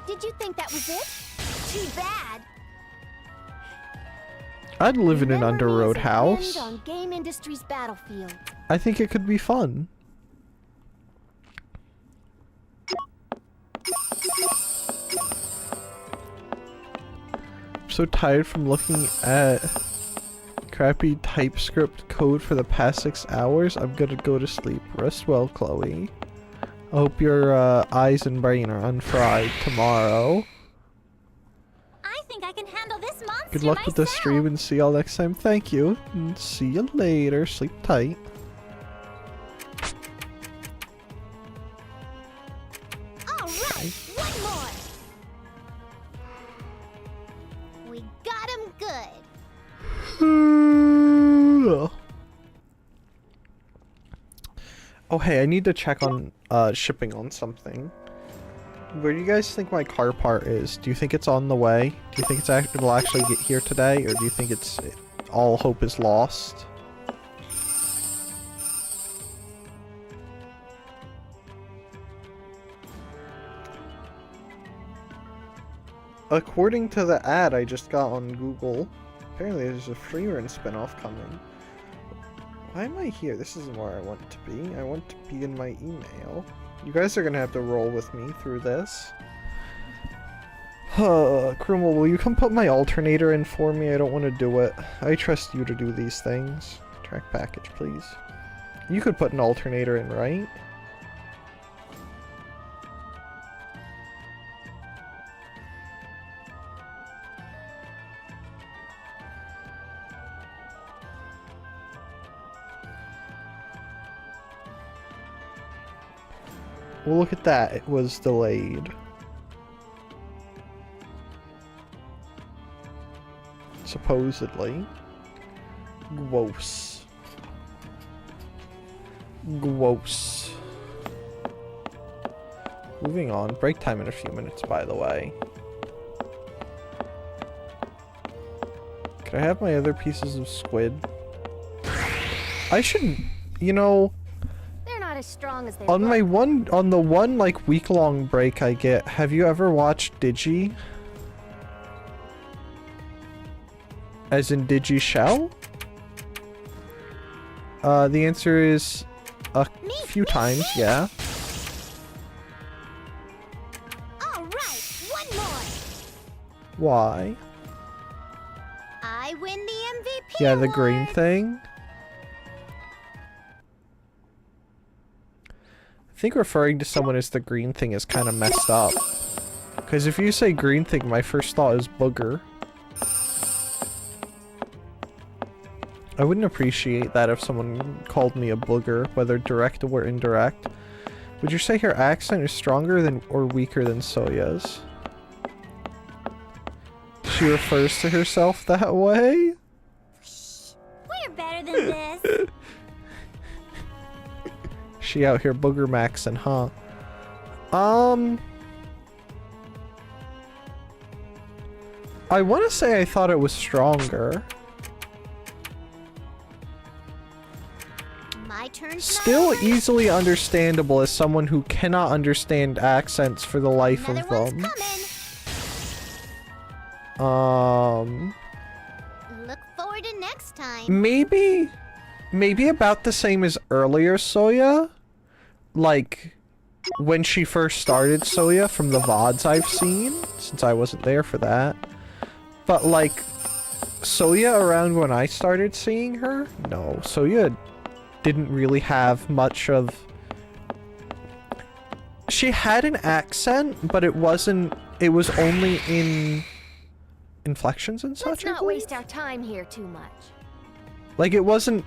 Did you think that was it? Too bad.
I'd live in an underroad house.
On game industry's battlefield.
I think it could be fun. I'm so tired from looking at crappy TypeScript code for the past 6 hours. I'm gonna go to sleep. Rest well, Chloe. I hope your eyes and brain are unfried tomorrow.
I think I can handle this monster.
Good luck with the stream and see y'all next time. Thank you. And see you later. Sleep tight.
All right, one more. We got him good.
Oh hey, I need to check on shipping on something. Where do you guys think my car part is? Do you think it's on the way? Do you think it'll actually get here today, or do you think all hope is lost? According to the ad I just got on Google, apparently there's a Freerun spinoff coming. Why am I here? This isn't where I want to be. I want to be in my email. You guys are gonna have to roll with me through this. Krumel, will you come put my alternator in for me? I don't want to do it. I trust you to do these things. Track package, please. You could put an alternator in, right? Well, look at that. It was delayed. Supposedly. Gross. Gross. Moving on. Break time in a few minutes, by the way. Could I have my other pieces of squid? I should, you know...
As strong as they
on
look.
the one like week-long break I get, have you ever watched Digi? As in Digi Shell? The answer is a few times, yeah.
All right, one more.
Why?
I win the MVP.
Yeah, the
award.
green thing. I think referring to someone as the green thing is kind of messed up. Because if you say green thing, my first thought is booger. I wouldn't appreciate that if someone called me a booger, whether direct or indirect. Would you say her accent is stronger than or weaker than Soya's? She refers to herself that way?
We're better than this.
She out here booger maxing, huh? I want to say I thought it was stronger.
My turn.
Still easily understandable as someone who cannot understand accents for the life of them.
Look forward to next time.
Maybe about the same as earlier Soya. Like, when she first started Soya from the VODs I've seen, since I wasn't there for that. But like, Soya around when I started seeing her? No, Soya didn't really have much of... She had an accent, but it was only in inflections and such.
Let's
I
not
believe.
waste our time here too much.
Like it wasn't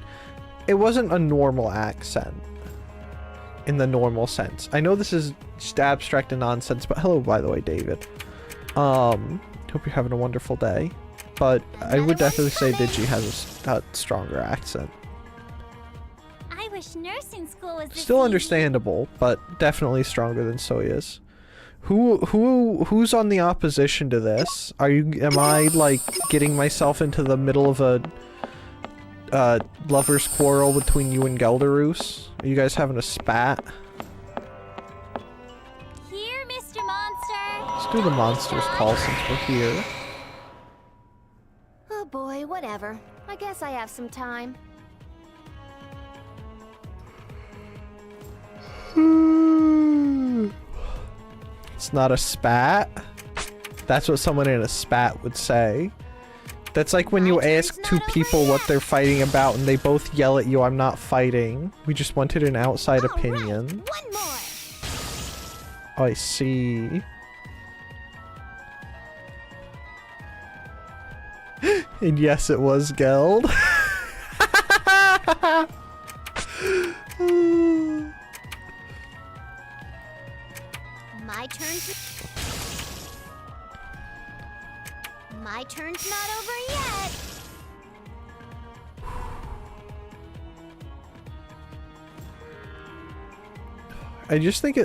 a normal accent in the normal sense. I know this is just abstract and nonsense, but hello, by the way, David. Hope you're having a wonderful day. But I would definitely say Digi has a stronger accent.
I wish nursing school was this
Still
easy.
understandable, but definitely stronger than Soya's. Who's on the opposition to this? Am I like getting myself into the middle of a lover's quarrel between you and Gelderus? Are you guys having a spat?
Here, Mr. Monster.
Let's do the monsters call since we're here.
Oh boy, whatever. I guess I have some time.
It's not a spat. That's what someone in a spat would say. That's like when you ask two people what they're fighting about and they both yell at you, "I'm not fighting. We just wanted an outside opinion."
One more.
Oh, I see. And yes, it was Geld.
My turn. My turn's not over yet.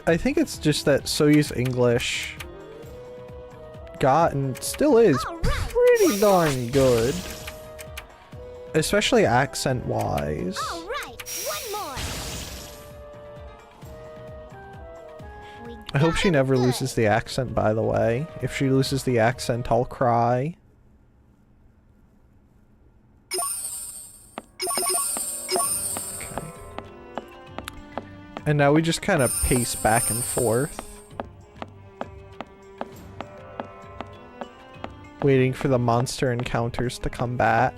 I think it's just that Soyu's English got and still is pretty darn good. Especially accent-wise.
All right, one more.
I hope she never loses the accent, by the way. If she loses the accent, I'll cry. Okay. And now we just kind of pace back and forth. Waiting for the monster encounters to come back.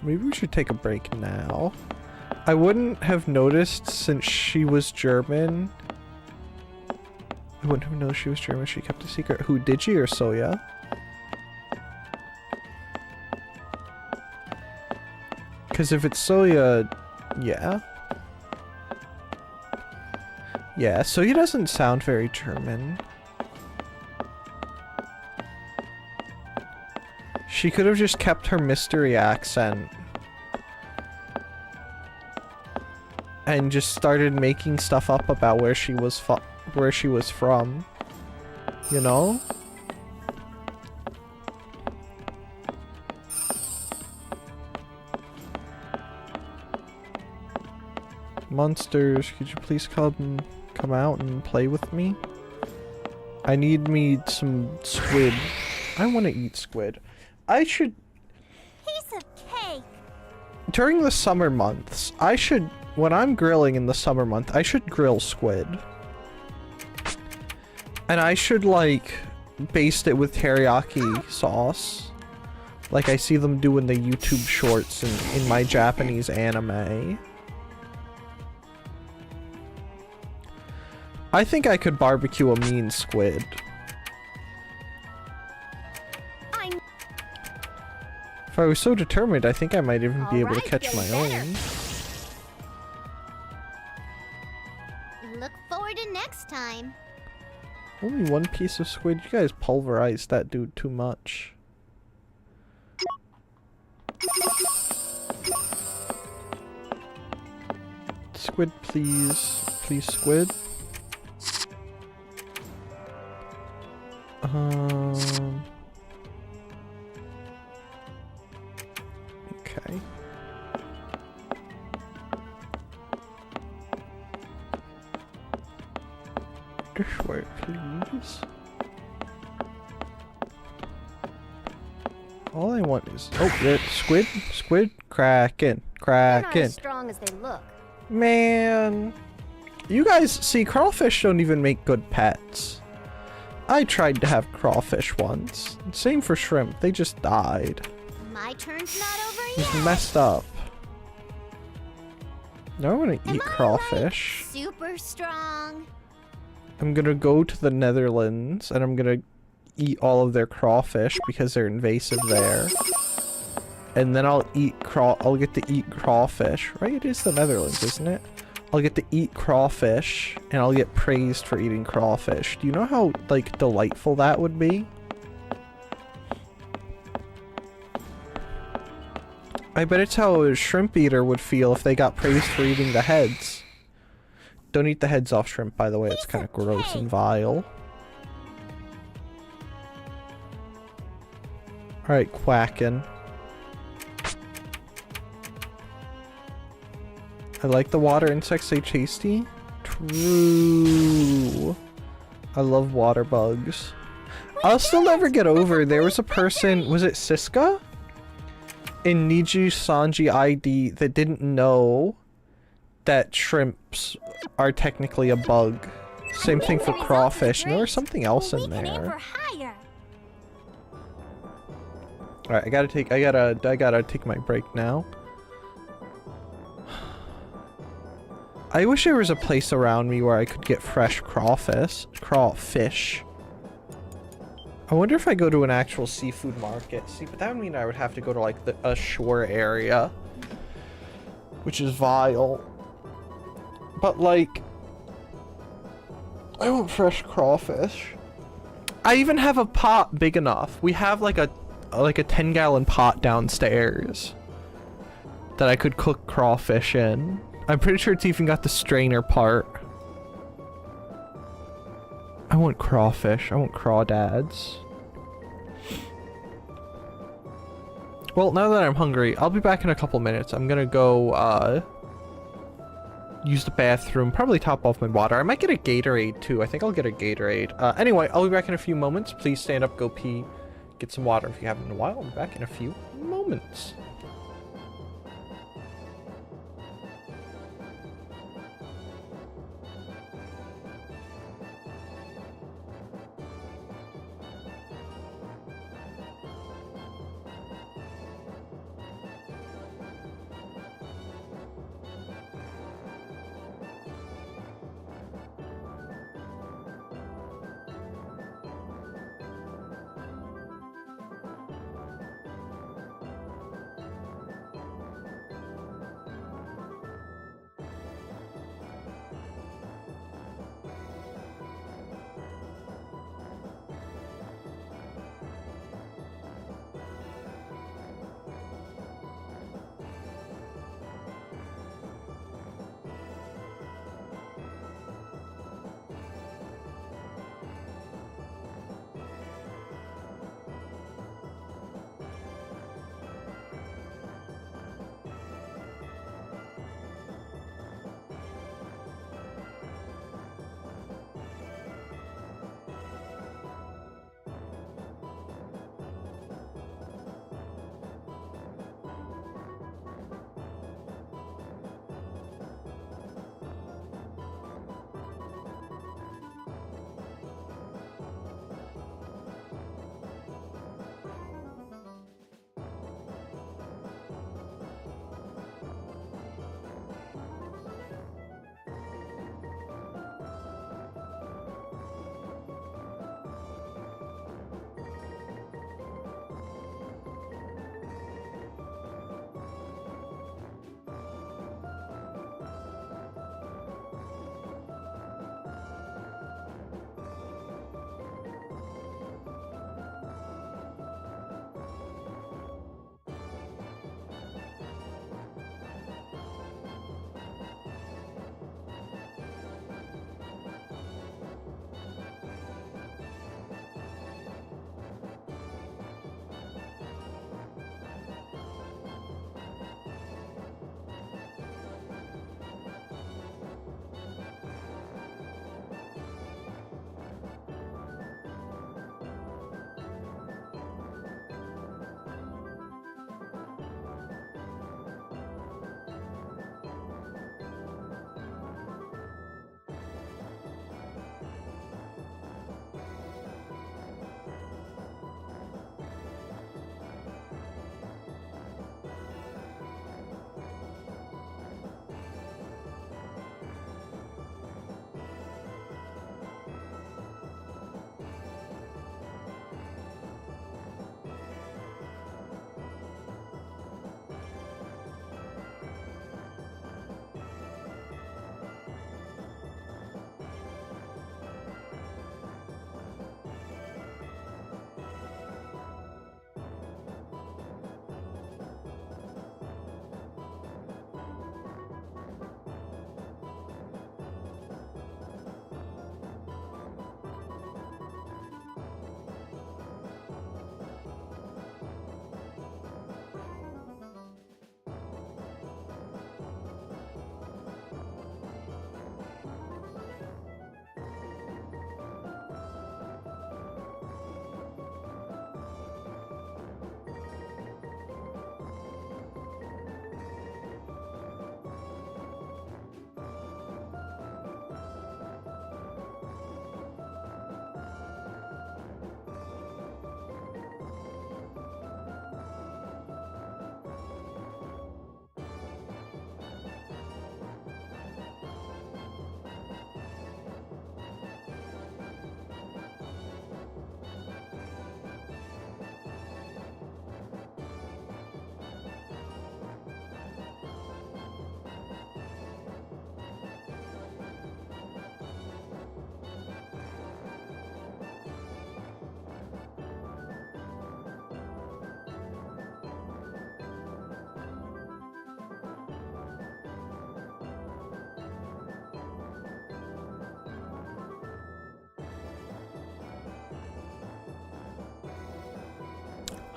Maybe we should take a break now. I wouldn't have noticed since she was German. I wouldn't have known she was German. She kept a secret. Who, Digi or Soya? Because if it's Soya, yeah. Yeah, Soya doesn't sound very German. She could have just kept her mystery accent and just started making stuff up about where she was from. You know? Monsters, could you please come out and play with me? I need me some squid. I want to eat squid. I should...
Piece of cake.
During the summer months, I should... When I'm grilling in the summer month, I should grill squid. And I should, like, baste it with teriyaki sauce. Like I see them do in the YouTube shorts in my Japanese anime. I think I could barbecue a mean squid. If I was so determined, I think I might even be able to catch my own.
Look forward to next time.
Only one piece of squid? You guys pulverized that dude too much. Squid, please. Please, squid. Okay. This way, please. All I want is... Oh, yeah, squid? Squid? Kraken.
They're not
Kraken.
as strong as they look.
Man. You guys, see, crawfish don't even make good pets. I tried to have crawfish once. Same for shrimp. They just died.
My turn's not over
It was
yet.
messed up. Now I want to
Am
eat
I, like,
crawfish.
super strong?
I'm gonna go to the Netherlands and I'm gonna eat all of their crawfish because they're invasive there. And then I'll get to eat crawfish. Right? It is the Netherlands, isn't it? I'll get to eat crawfish and I'll get praised for eating crawfish. Do you know how, like, delightful that would be? I bet it's how a shrimp eater would feel if they got praised for eating the heads. Don't eat the heads off shrimp, by the way. It's kind of gross and vile. Alright, quacking. I like the water insects, they tasty. True. I love water bugs. I'll still never get over, there was a person, was it Siska? In Niju Sanji ID that didn't know that shrimps are technically a bug. Same thing for crawfish, and there was something else in there. Alright, I gotta take my break now. I wish there was a place around me where I could get fresh crawfish. I wonder if I go to an actual seafood market. See, but that would mean I would have to go to, like, a shore area. Which is vile. But, like, I want fresh crawfish. I even have a pot big enough. We have, like a 10-gallon pot downstairs that I could cook crawfish in. I'm pretty sure it's even got the strainer part. I want crawfish. I want crawdads. Well, now that I'm hungry, I'll be back in a couple minutes. I'm gonna go, use the bathroom, probably top off my water. I might get a Gatorade, too. I think I'll get a Gatorade. Anyway, I'll be back in a few moments. Please stand up, go pee, get some water if you haven't in a while. I'll be back in a few moments.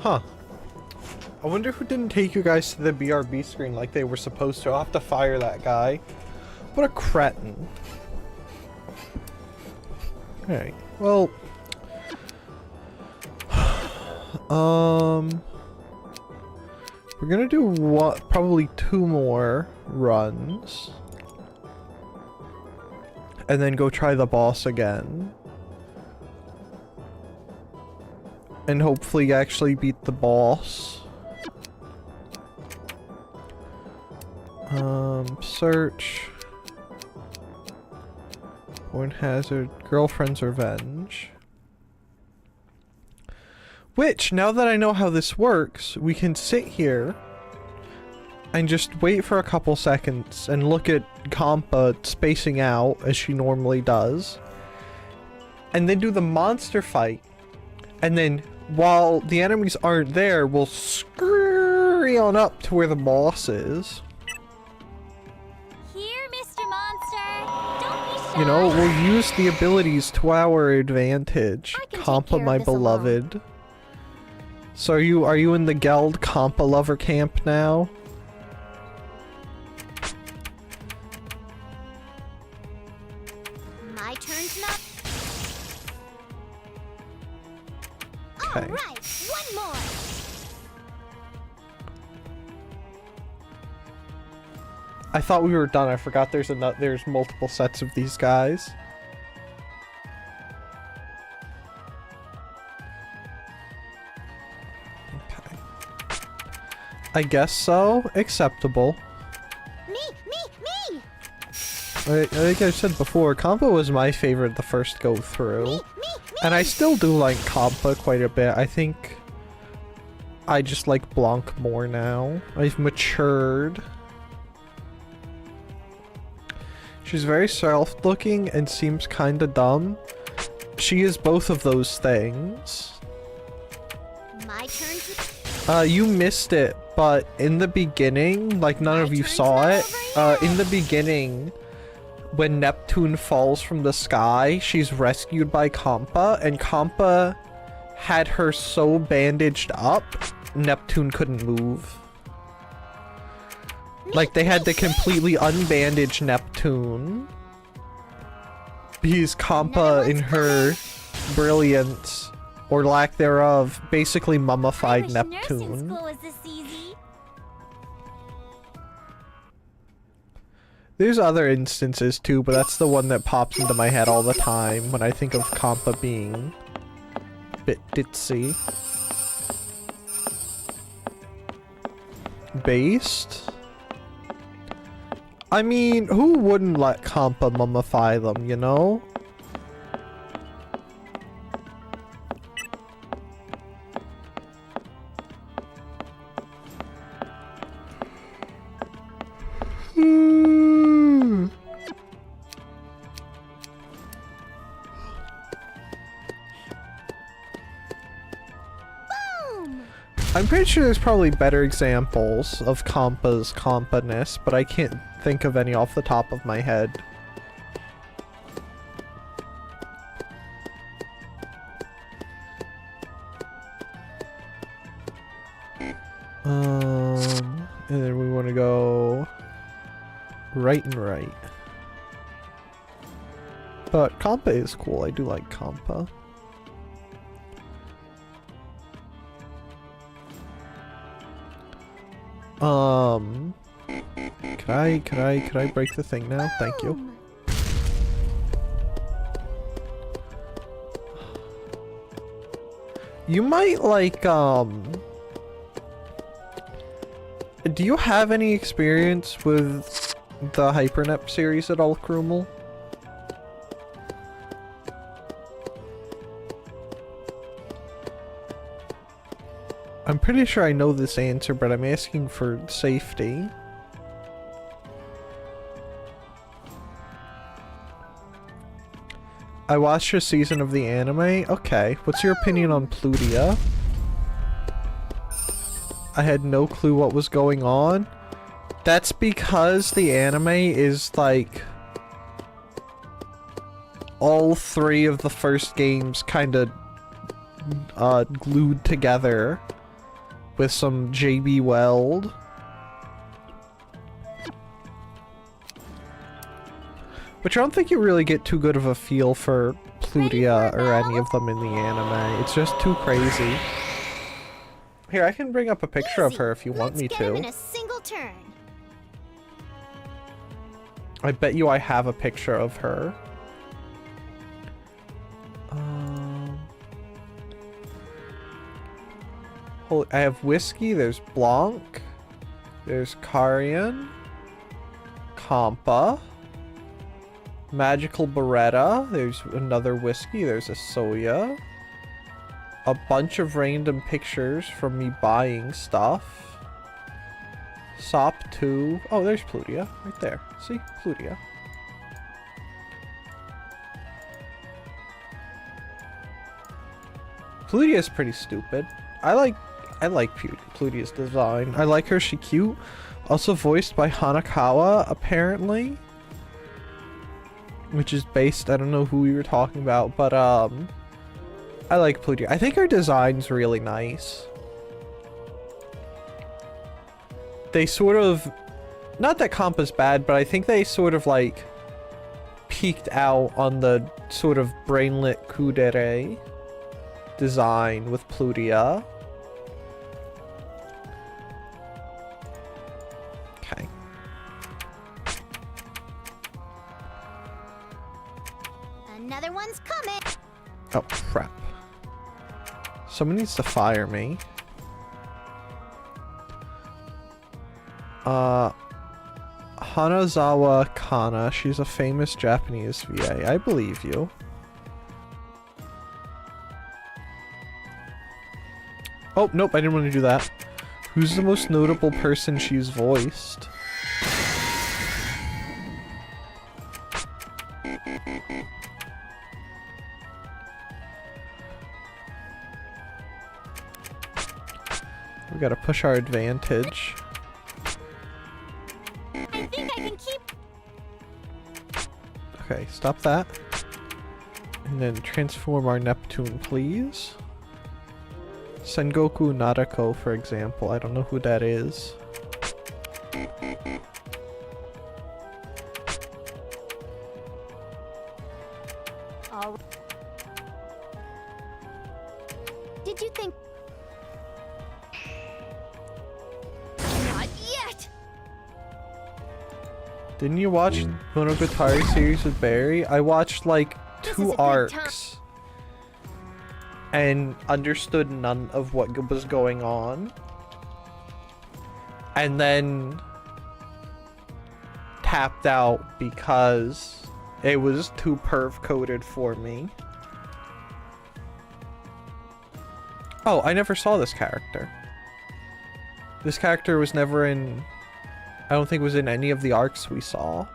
Huh. I wonder who didn't take you guys to the BRB screen like they were supposed to. I'll have to fire that guy. What a cretin. Alright, well... We're gonna do what? Probably 2 more runs. And then go try the boss again. And hopefully actually beat the boss. Search. Point hazard. Girlfriend's revenge. Which, now that I know how this works, we can sit here and just wait for a couple seconds and look at Compa spacing out as she normally does. And then do the monster fight. And then, while the enemies aren't there, we'll scurry on up to where the boss is.
Here, Mr. Monster. Don't be shy.
You know, we'll use the abilities to our advantage.
I can take
Compa,
care of
my
this alone.
beloved. So are you in the Geld Compa lover camp now?
My turn's not.
Okay.
All right, one more.
I thought we were done. I forgot there's multiple sets of these guys. Okay. I guess so. Acceptable.
Me.
Like I said before, Compa was my favorite the first go through. And I still do like Compa quite a bit. I think I just like Blanc more now. I've matured. She's very soft-looking and seems kinda dumb. She is both of those things.
My turn to.
You missed it, but in the beginning, like none of you saw it, in the beginning, when Neptune falls from the sky, she's rescued by Compa, and Compa had her so bandaged up, Neptune couldn't move. Like, they had to completely unbandage Neptune. Because Compa, in her brilliance, or lack thereof, basically mummified
Nursing
Neptune.
school was this easy.
There's other instances too, but that's the one that pops into my head all the time when I think of Compa being a bit ditzy. Based? I mean, who wouldn't let Compa mummify them, you know? I'm pretty sure there's probably better examples of Compa's Compa-ness, but I can't think of any off the top of my head. And then we want to go right and right. But Compa is cool. I do like Compa. Could I break the thing now? Thank you. You might like, do you have any experience with the Hypernep series at all, Krumel? I'm pretty sure I know this answer, but I'm asking for safety. I watched a season of the anime. Okay, what's your opinion on Plutia? I had no clue what was going on. That's because the anime is like all 3 of the first games kind of glued together. with some JB Weld. Which I don't think you really get too good of a feel for Plutia or any of them in the anime. It's just too crazy. Here, I can bring up a picture of her if you want me
Let's get him
to.
in a single turn.
I bet you I have a picture of her. I have whiskey, there's Blanc, there's Carian, Compa, Magical Beretta, there's another whiskey, there's a Soya, a bunch of random pictures from me buying stuff, Sop 2, oh there's Plutia, right there, see, Plutia. Plutia is pretty stupid. I like Plutia's design. I like her, she cute. Also voiced by Hanakawa, apparently. Which is based, I don't know who we were talking about, but I like Plutia. I think her design's really nice. They sort of, not that Compa's bad, but I think they sort of like peaked out on the sort of brainlet kudere design with Plutia. Okay.
Another one's coming.
Oh, crap. Someone needs to fire me. Hanazawa Kana. She's a famous Japanese VA. I believe you. Oh, nope, I didn't want to do that. Who's the most notable person she's voiced? We gotta push our advantage.
I think I can keep.
Okay, stop that. And then transform our Neptune, please. Sengoku Nadako, for example. I don't know who that is.
All. Did you think? Not yet.
Didn't you watch Monogatari series with Barry? I watched like
This is
2
a good
arcs and understood none of what was going on. And then tapped out because it was too perv coded for me. Oh, I never saw this character. This character was never in... I don't think it was in any of the arcs we saw.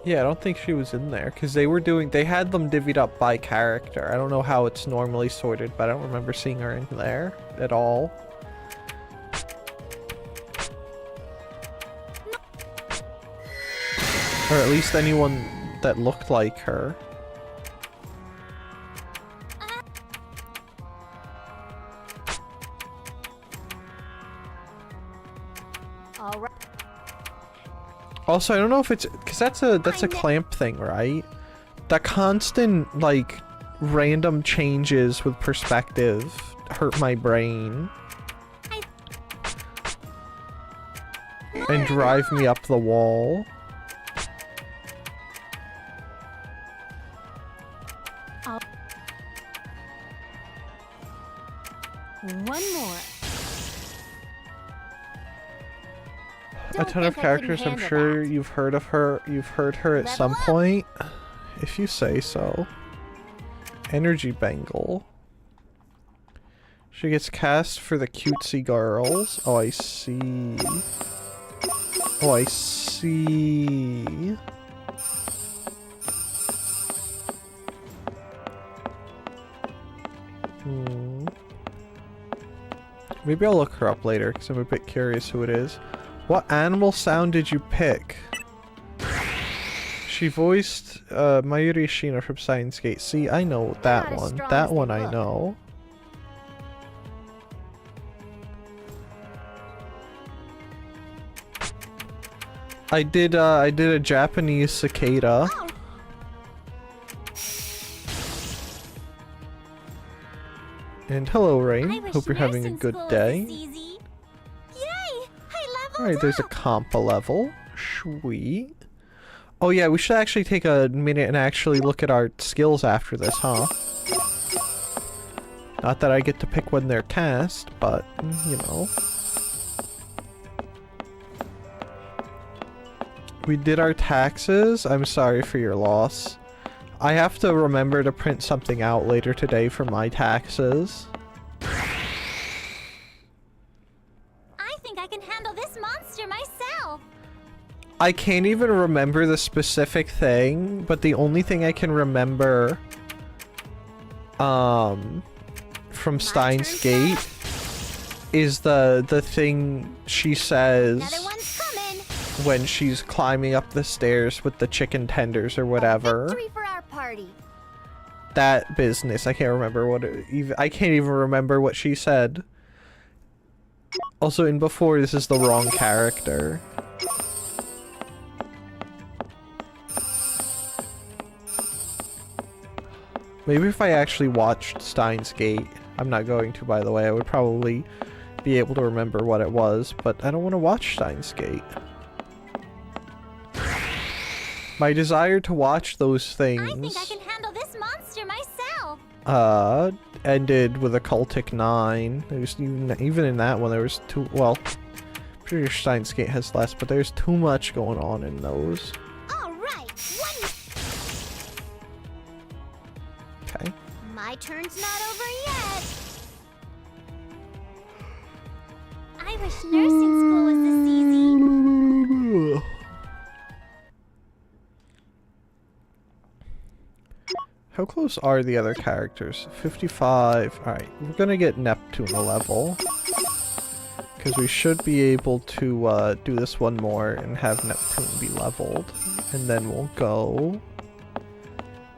Yeah, I don't think she was in there because they had them divvied up by character. I don't know how it's normally sorted, but I don't remember seeing her in there at all. Or at least anyone that looked like her.
All right.
Also, I don't know if it's because that's a clamp thing, right? That constant like random changes with perspective hurt my brain and drive me up the wall.
One more.
A ton of characters, I'm sure you've heard of her. You've heard her at some point. If you say so. Energy Bangle. She gets cast for the cutesy girls. Oh, I see. Oh, I see. Maybe I'll look her up later, because I'm a bit curious who it is. What animal sound did you pick? She voiced Mayuri Chino from Steins Gate. See, I know that one. That one I know. I did a Japanese cicada. And hello, Rain. Hope you're having a good day. Alright, there's a compa level. Sweet. Oh yeah, we should actually take a minute and actually look at our skills after this, huh? Not that I get to pick when they're cast, but, you know. We did our taxes. I'm sorry for your loss. I have to remember to print something out later today for my taxes.
I think I can handle this monster myself.
I can't even remember the specific thing, but the only thing I can remember from Steins Gate is the thing she says when she's climbing up the stairs with the chicken tenders or whatever.
For our party.
That business. I can't remember what it, I can't even remember what she said. Also, in before, this is the wrong character. Maybe if I actually watched Steins Gate, I'm not going to, by the way, I would probably be able to remember what it was, but I don't want to watch Steins Gate. My desire to watch those things
I think I can handle this monster myself.
ended with a cultic 9. There's even in that one there was too, well, pretty sure Steins Gate has less, but there's too much going on in those.
All right.
Okay.
My turn's not over yet.
I wish nursing school was this easy.
How close are the other characters? 55. Alright, we're gonna get Neptune level. Because we should be able to do this one more and have Neptune be leveled. And then we'll go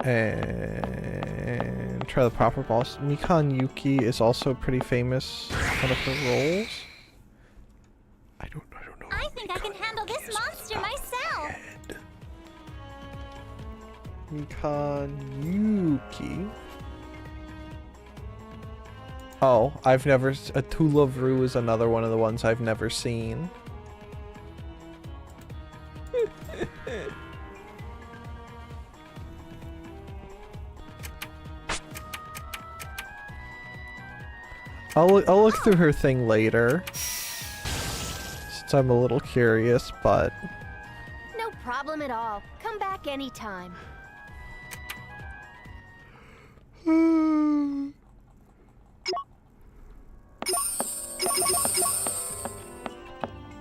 and try the proper boss. Mikan Yuki is also pretty famous. One of her roles. I don't know.
I think I can handle this monster myself.
Mikan Yuki. Oh, I've never. A Tulavru is another one of the ones I've never seen. I'll look through her thing later, since I'm a little curious, but
No problem at all. Come back anytime.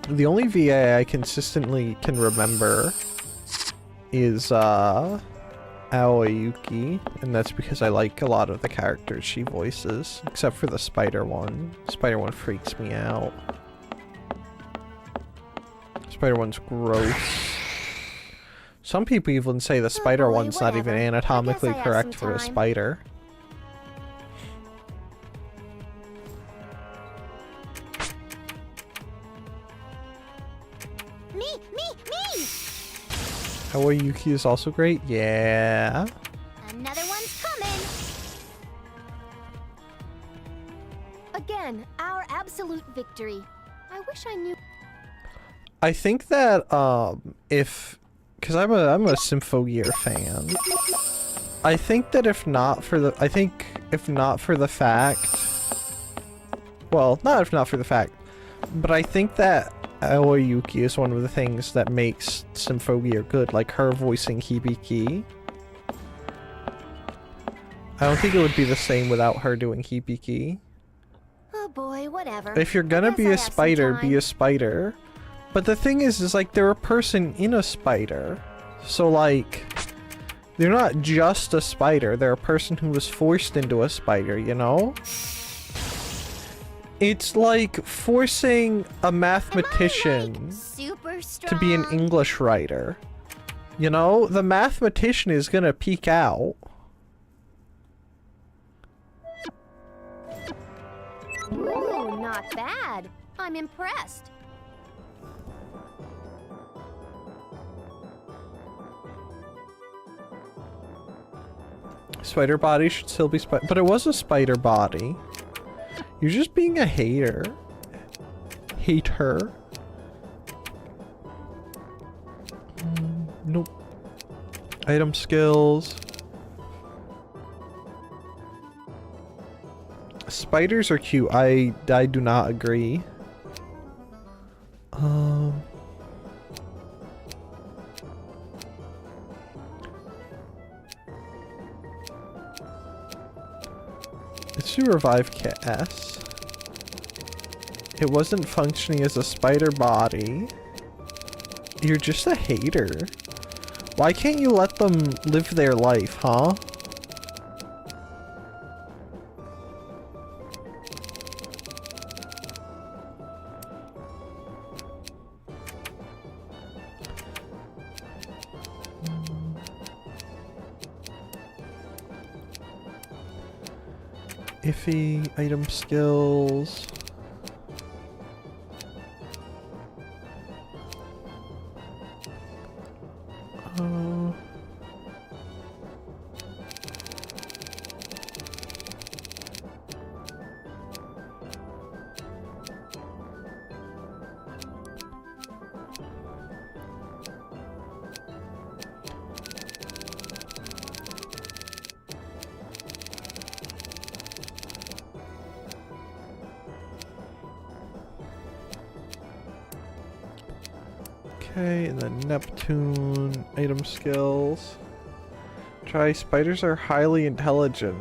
the only VA I consistently can remember is Aoyuki, and that's because I like a lot of the characters she voices, except for the spider one. Spider one freaks me out. Spider one's gross. Some people even say the spider
boy,
one's not even
whatever.
anatomically
I guess I have
correct
some
for a
time.
spider.
Me!
Aoyuki is also great? Yeah.
Another one's coming. Again, our absolute victory. I wish I knew.
I think that if, because I'm a Symphogear fan, I think that if not for the fact, well, not if not for the fact, but I think that Aoyuki is one of the things that makes Symphogear good, like her voicing Hibike. I don't think it would be the same without her doing Hibike.
Whatever.
If you're gonna
Guess
be
I
a
have some
spider, be
time.
a spider. But the thing is like they're a person in a spider. So like, they're not just a spider, they're a person who was forced into a spider, you know? It's like forcing a mathematician
Am I, like, super
to be an
strong?
English writer. You know, the mathematician is gonna peek out.
Ooh, not bad. I'm impressed.
Spider body should still be but it was a spider body. You're just being a hater. Hater. Nope. Item skills. Spiders are cute. I do not agree. Let's do revive kit S. It wasn't functioning as a spider body. You're just a hater. Why can't you let them live their life, huh? Iffy item skills. Okay, and then Neptune item skills. Try spiders are highly intelligent.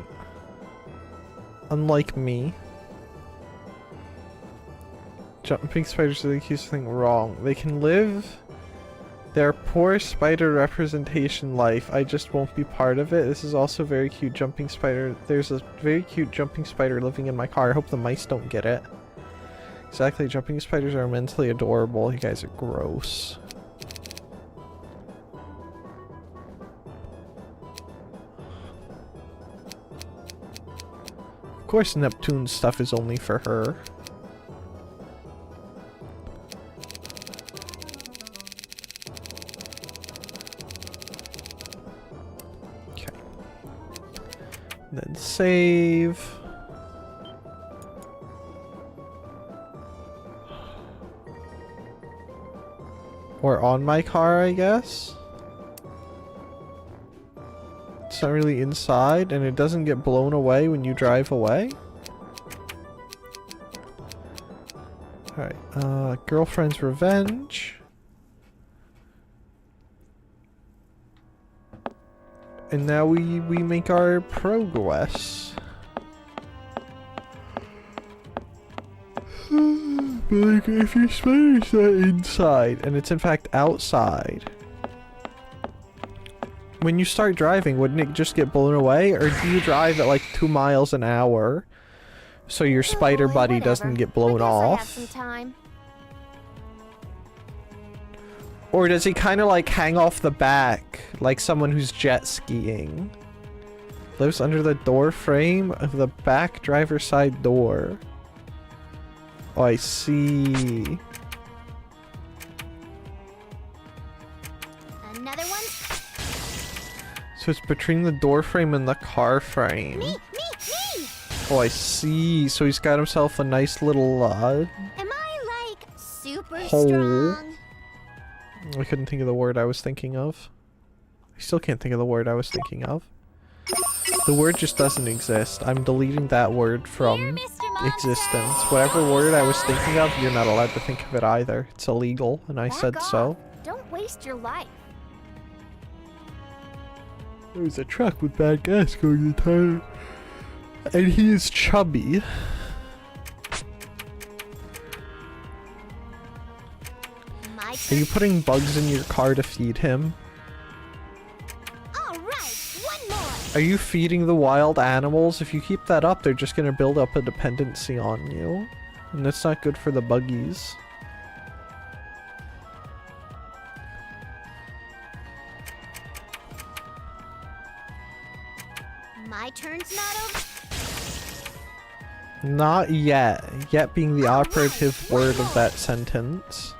Unlike me. Jumping spiders are the accused thing wrong. They can live their poor spider representation life. I just won't be part of it. This is also very cute jumping spider. There's a very cute jumping spider living in my car. I hope the mice don't get it. Exactly, jumping spiders are immensely adorable. You guys are gross. Of course Neptune's stuff is only for her. Okay. Then save. Or on my car, I guess. It's not really inside, and it doesn't get blown away when you drive away. Alright, girlfriend's revenge. And now we make our progress. But like, if your spider's not inside, and it's in fact outside, when you start driving, wouldn't it just get blown away? Or do you drive at like 2 miles an hour so your spider buddy
Whatever.
doesn't get blown
I guess I have
off?
some time.
Or does he kind of like hang off the back like someone who's jet skiing? Lives under the door frame of the back driver's side door. Oh, I see.
Another one?
So it's between the door frame and the car frame.
Me!
Oh, I see. So he's got himself a nice little,
Am I, like, super
hole.
strong?
I couldn't think of the word I was thinking of. I still can't think of the word I was thinking of. The word just doesn't exist. I'm deleting that word from
Here, Mr. Monster.
existence. Whatever word I was thinking of, you're not allowed to think of it either. It's illegal, and I
Back
said
off.
so.
Don't waste your life.
There's a truck with bad gas going the tire. And he is chubby. Are you putting bugs in your car to feed him?
All right, one more.
Are you feeding the wild animals? If you keep that up, they're just gonna build up a dependency on you. And that's not good for the buggies.
My turn's not over.
Not yet. Yet being the operative word of that sentence.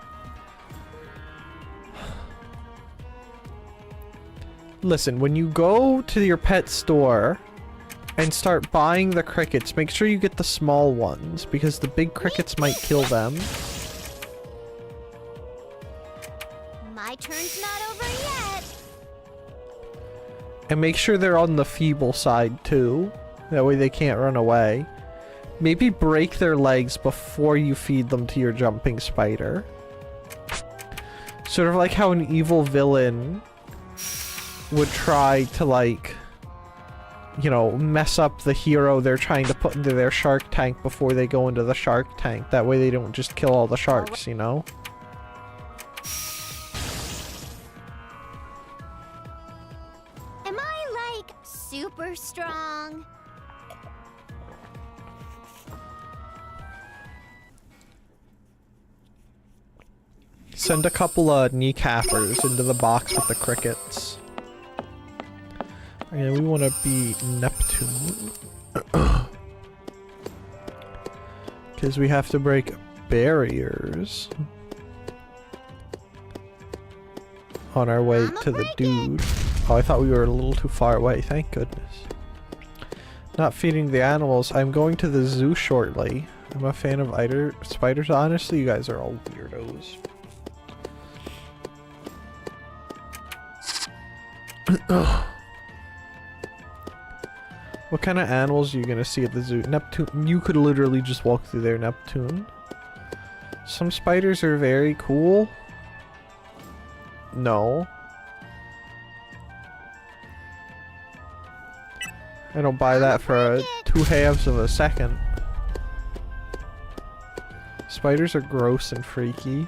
Listen, when you go to your pet store and start buying the crickets, make sure you get the small ones, because the big crickets might kill them.
My turn's not over yet.
And make sure they're on the feeble side too. That way they can't run away. Maybe break their legs before you feed them to your jumping spider. Sort of like how an evil villain would try to, like, you know, mess up the hero they're trying to put into their shark tank before they go into the shark tank. That way they don't just kill all the sharks, you know?
Am I, like, super strong?
Send a couple of kneecappers into the box with the crickets. Okay, we want to be Neptune. Because we have to break barriers on our way to the dude. Oh, I thought we were a little too far away. Thank goodness. Not feeding the animals. I'm going to the zoo shortly. I'm a fan of spiders. Honestly, you guys are all weirdos. What kind of animals are you gonna see at the zoo? Neptune. You could literally just walk through there, Neptune. Some spiders are very cool. No. I don't buy that for 2/2 of a second. Spiders are gross and freaky.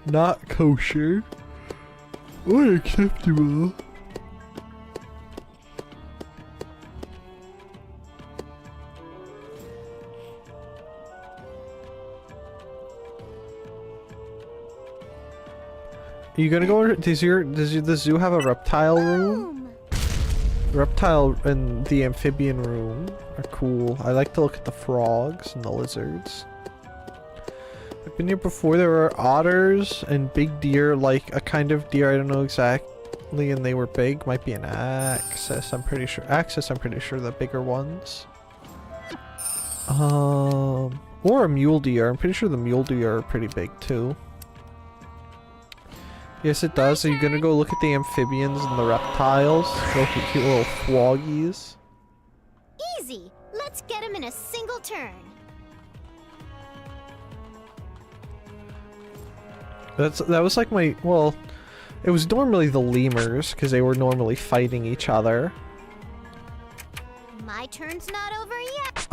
Not kosher. Unacceptable. Are you gonna go? Does the zoo have a reptile room? The reptile and the amphibian room are cool. I like to look at the frogs and the lizards. I've been here before. There were otters and big deer, like a kind of deer I don't know exactly, and they were big. Might be an axis, I'm pretty sure. Axis, I'm pretty sure, the bigger ones. Or a mule deer. I'm pretty sure the mule deer are pretty big too. Yes, it does. Are you gonna go look at the amphibians and the reptiles? Look at cute little floggies.
Easy. Let's get him in a single turn.
That was like my, well, it was normally the lemurs because they were normally fighting each other.
My turn's not over yet.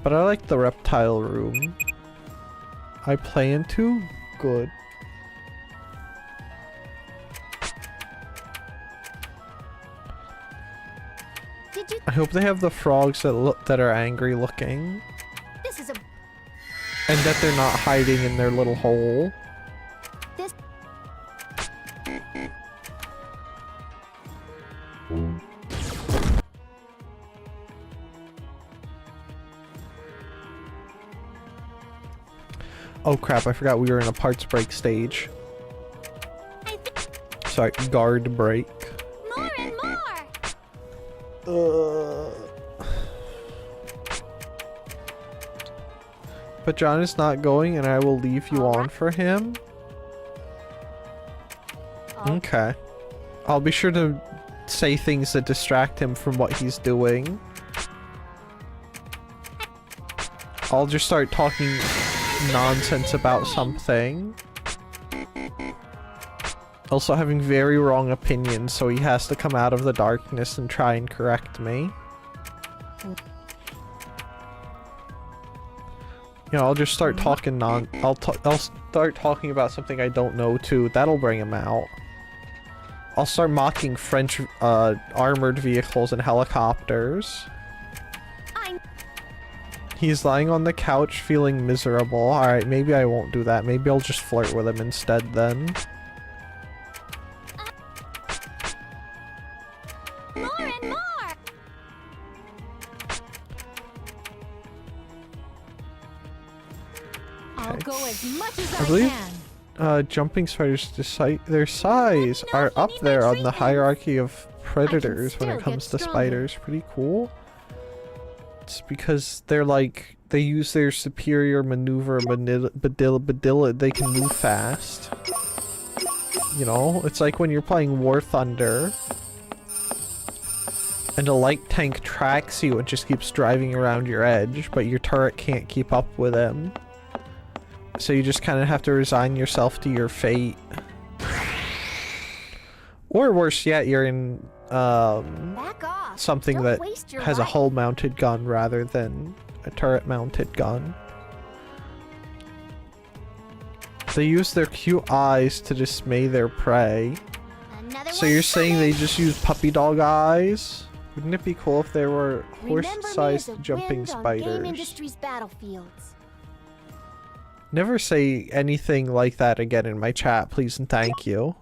But I like the reptile room. I plan to? Good.
Did you?
I hope they have the frogs that are angry looking.
This is a.
And that they're not hiding in their little hole.
This.
Oh crap, I forgot we were in a parts break stage. Sorry, guard break.
More and more.
But John is not going and I will leave you on for him. Okay. I'll be sure to say things that distract him from what he's doing. I'll just start talking nonsense about something. Also having very wrong opinions, so he has to come out of the darkness and try and correct me. You know, I'll just start talking I'll start talking about something I don't know too. That'll bring him out. I'll start mocking French armored vehicles and helicopters. He's lying on the couch feeling miserable. Alright, maybe I won't do that. Maybe I'll just flirt with him instead then.
More and more!
I'll go as much as
I
I
believe
can.
jumping spiders decide their size are up there on the hierarchy of predators when it
still
comes
get
to
stronger.
spiders. Pretty cool. It's because they're like, they use their superior maneuver they can move fast. You know, it's like when you're playing War Thunder and a light tank tracks you and just keeps driving around your edge, but your turret can't keep up with him. So you just kind of have to resign yourself to your fate. Or worse yet, you're in
Back off.
something
Don't
that
waste your
has a
life.
hull-mounted gun rather than a turret-mounted gun. They use their cute eyes to dismay their prey.
Another
So
one
you're saying
coming.
they just use puppy dog eyes? Wouldn't it be cool if there were
Remember me as
horse-sized
a
jumping
wind on Game
spiders?
Industries battlefields.
Never say anything like that again in my chat, please and thank you.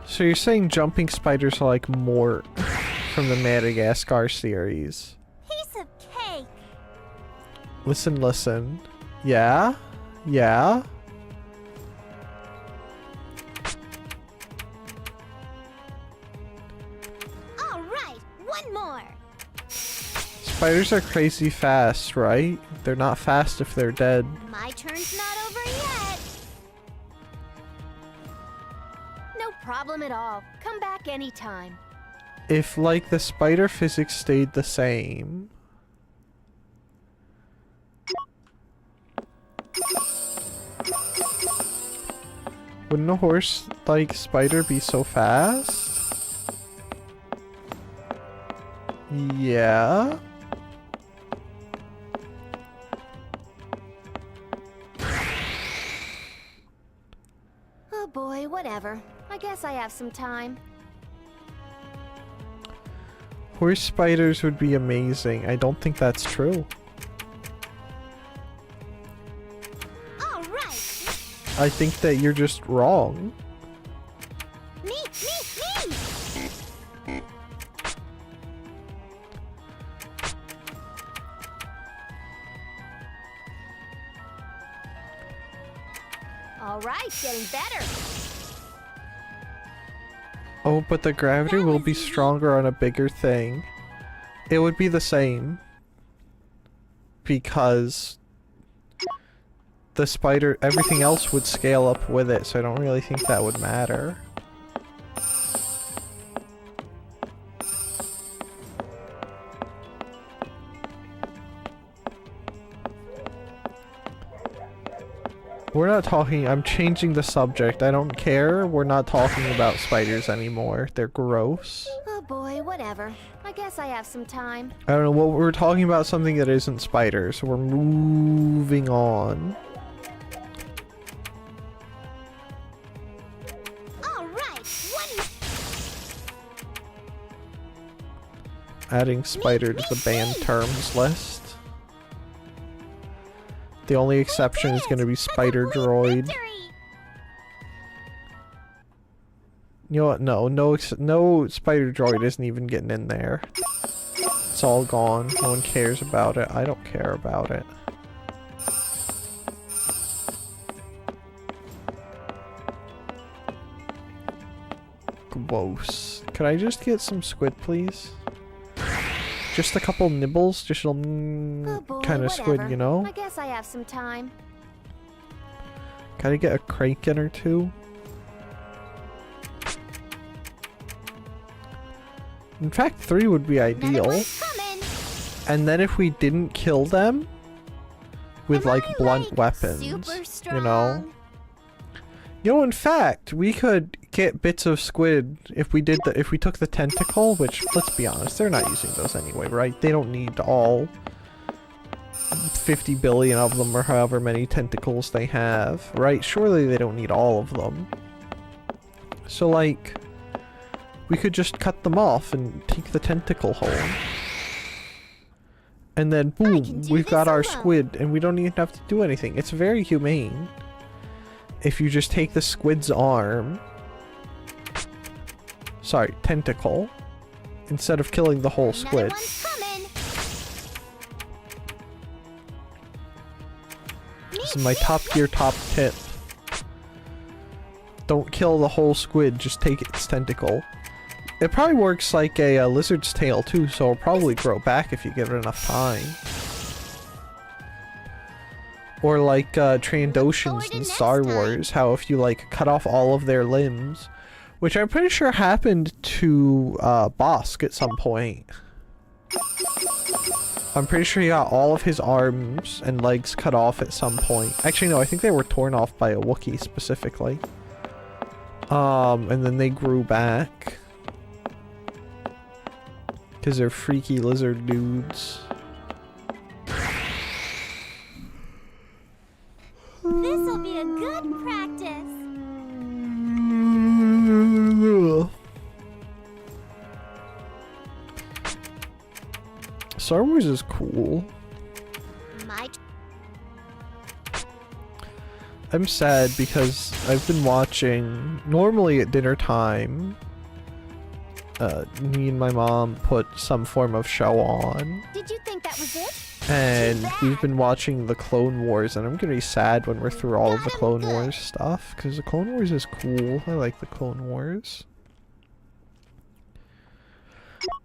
So you're saying jumping spiders are like Mort from the Madagascar series.
Piece of cake!
Listen, listen. Yeah? Yeah?
All right, one more.
Spiders are crazy fast, right? They're not fast if they're dead.
My turn's not over yet. No problem at all. Come back anytime.
If, like, the spider physics stayed the same... Wouldn't a horse, like, spider be so fast? Yeah?
Oh boy, whatever. I guess I have some time.
Horse spiders would be amazing. I don't think that's true.
All right.
I think that you're just wrong.
Me. All right, getting better.
Oh, but the gravity
That
will
was
be
easy.
stronger on a bigger thing. It would be the same. Because the spider, everything else would scale up with it, so I don't really think that would matter. We're not talking, I'm changing the subject. I don't care. We're not talking about spiders anymore. They're gross.
Oh boy, whatever. I guess I have some time.
I don't know, what we're talking about something that isn't spiders, so we're moving on.
All right, one.
Adding spider to the banned terms list. The only exception is going to be spider droid.
Victory!
You know what? No spider droid isn't even getting in there. It's all gone. No one cares about it. I don't care about it. Gross. Could I just get some squid, please? Just a couple nibbles? Just a
Oh boy,
kind of squid,
whatever.
you know?
I guess I have some time.
Gotta get a kraken or two. In fact, 3 would be ideal. And then if we didn't kill them with like blunt weapons, you know. You know, in fact, we could get bits of squid if we did if we took the tentacle, which, let's be honest, they're not using those anyway, right? They don't need all 50 billion of them or however many tentacles they have, right? Surely they don't need all of them. So, like, we could just cut them off and take the tentacle home. And then, boom, we've got our squid, and we don't even have to do anything. It's very humane. If you just take the squid's arm... Sorry, tentacle. Instead of killing the whole squid. This is my top tier top tip. Don't kill the whole squid, just take its tentacle. It probably works like a lizard's tail too, so it'll probably grow back if you give it enough time. Or like Trandoshans in Star Wars, how if you like cut off all of their limbs, which I'm pretty sure happened to Bosk at some point. I'm pretty sure he got all of his arms and legs cut off at some point. Actually no, I think they were torn off by a Wookiee specifically. And then they grew back. Because they're freaky lizard dudes.
This'll be a good practice.
Star Wars is cool. I'm sad because I've been watching, normally at dinner time, me and my mom put some form of show on.
Did you think that was it?
And we've been watching the Clone Wars, and I'm gonna be sad when we're through all of the Clone Wars stuff, because the Clone Wars is cool. I like the Clone Wars.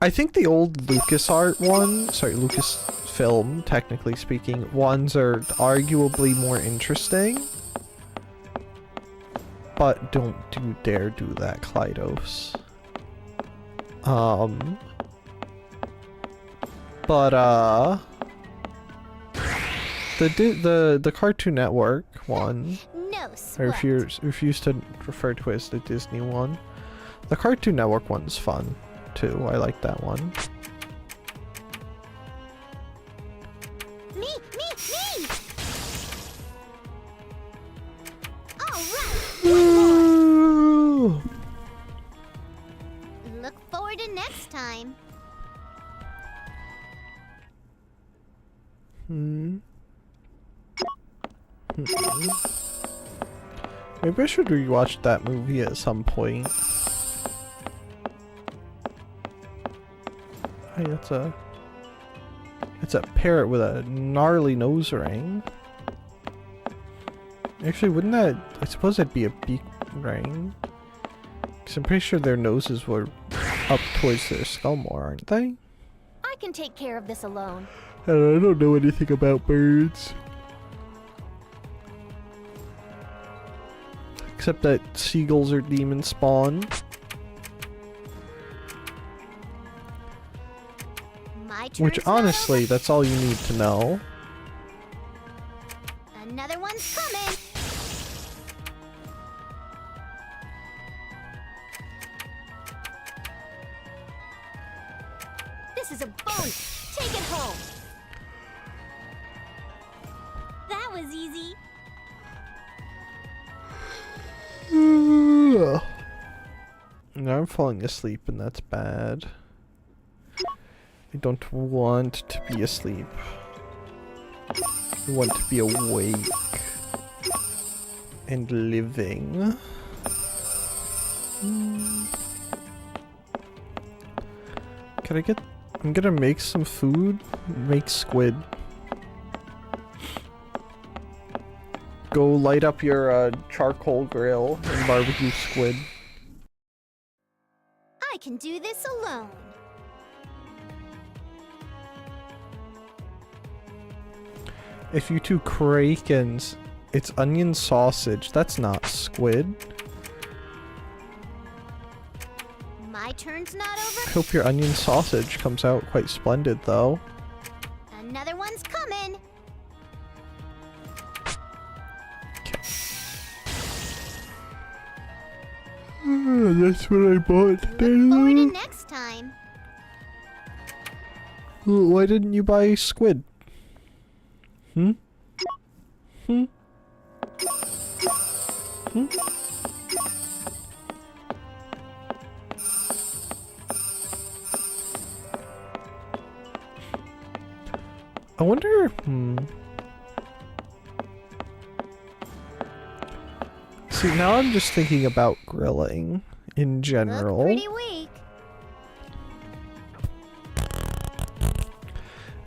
I think the old LucasArt Lucasfilm, technically speaking, ones are arguably more interesting. But don't dare do that, Klydos. The Cartoon Network one,
No
I
sweat.
refuse to refer to it as the Disney one. The Cartoon Network one's fun too. I like that one.
Me! Alright! Look forward to next time.
Maybe I should rewatch that movie at some point. Hey, it's a parrot with a gnarly nose ring. Actually, wouldn't that... I suppose that'd be a beak ring. Because I'm pretty sure their noses were up towards their skull more, aren't they?
I can take care of this alone.
I don't know anything about birds. Except that seagulls are demon spawn.
My turn.
Which, honestly, that's all you need to know.
Another one's coming. This is a bonus. Take it home.
That was easy.
Now I'm falling asleep and that's bad. I don't want to be asleep. I want to be awake and living. Can I get... I'm gonna make some food. Make squid. Go light up your charcoal grill and barbecue squid.
I can do this alone.
If you two krakens It's onion sausage. That's not squid.
My turn's not
I
over.
hope your onion sausage comes out quite splendid, though.
Another one's coming.
That's what I bought today.
Look forward to next time.
Why didn't you buy squid? Hmm? Hmm? Hmm? I wonder, See, now I'm just thinking about grilling in
Look
general.
pretty weak.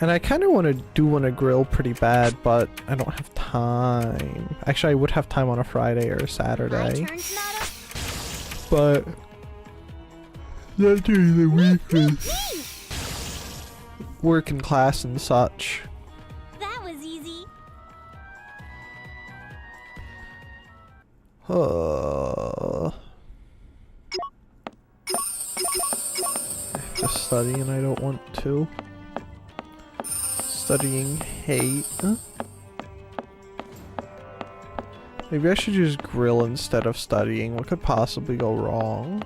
And I kind of want to grill pretty bad, but I don't have time. Actually, I would have time on a Friday or a
My
Saturday,
turn's not over.
but not during the week with work and class and such.
That was easy.
Just studying and I don't want to. Studying hate. Maybe I should just grill instead of studying. What could possibly go wrong?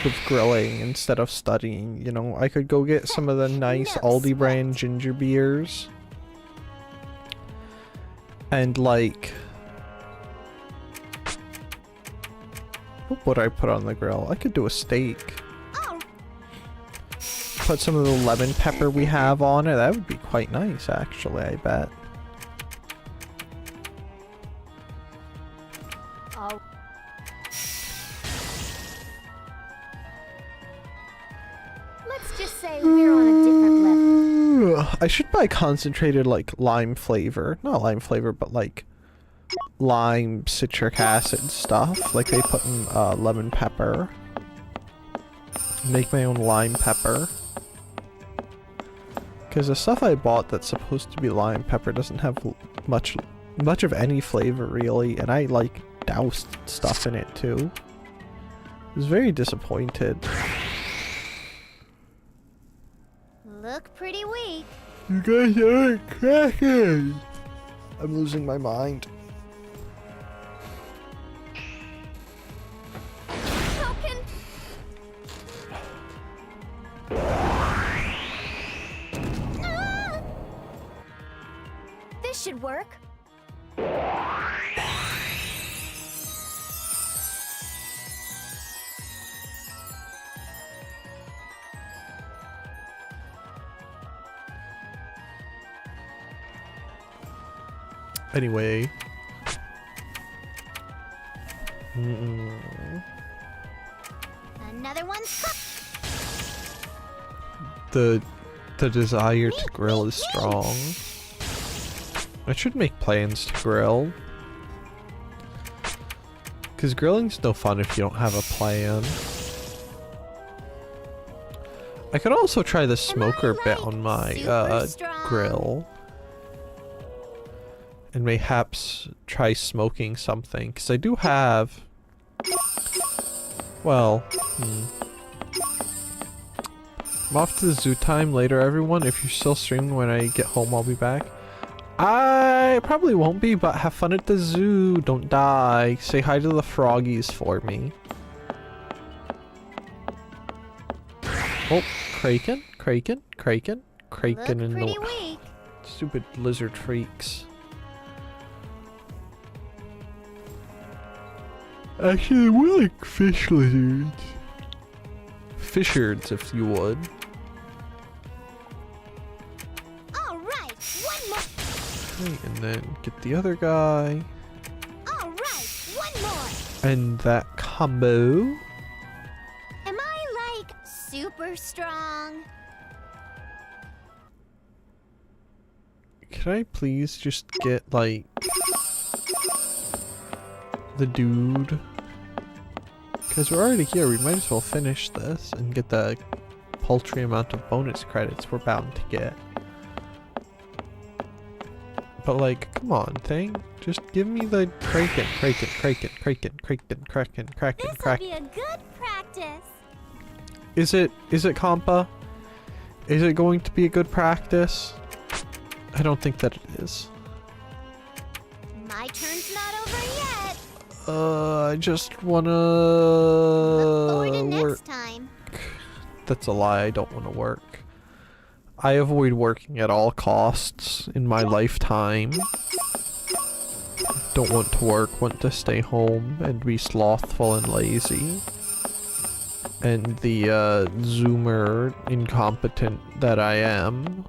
With grilling instead of studying, you know, I could go get some of the nice
No
Aldi
sweat.
brand ginger beers. And like... what would I put on the grill? I could do a steak.
Oh,
Put some of the lemon pepper we have on it. That would be quite nice, actually, I bet.
oh. Let's just say we're on a different level.
I should buy concentrated, like, lime flavor. Not lime flavor, but, like, lime citric acid stuff. Like they put in lemon pepper. Make my own lime pepper. Because the stuff I bought that's supposed to be lime pepper doesn't have much of any flavor, really. And I, like, doused stuff in it, too. I was very disappointed.
Look pretty weak.
You guys aren't cracking! I'm losing my mind.
How can... Ah! This should work.
Anyway.
Another one's cooked.
The desire to grill is strong. I should make plans to grill. Because grilling's no fun if you don't have a plan. I could also try the smoker bit on my
super strong?
grill. And mayhaps try smoking something. Because I do have... well, I'm off to the zoo time later, everyone. If you're still streaming when I get home, I'll be back. I probably won't be, but have fun at the zoo. Don't die. Say hi to the froggies for me. Oh, Kraken
Look
in
pretty
the
weak.
stupid lizard freaks. Actually, we're like fish lizards. Fishards, if you would.
All right, one more.
Okay, and then get the other guy.
All right, one more.
And that combo.
Am I like super strong?
Can I please just get, like, the dude? Because we're already here, we might as well finish this and get the paltry amount of bonus credits we're bound to get. But like, come on, thing. Just give me the Kraken.
This will be a good practice.
Is it, Compa? Is it going to be a good practice? I don't think that it is.
My turn's not over yet.
I just wanna
Look forward to
work.
next time.
That's a lie, I don't wanna work. I avoid working at all costs in my lifetime. Don't want to work, want to stay home and be slothful and lazy. And the zoomer incompetent that I am.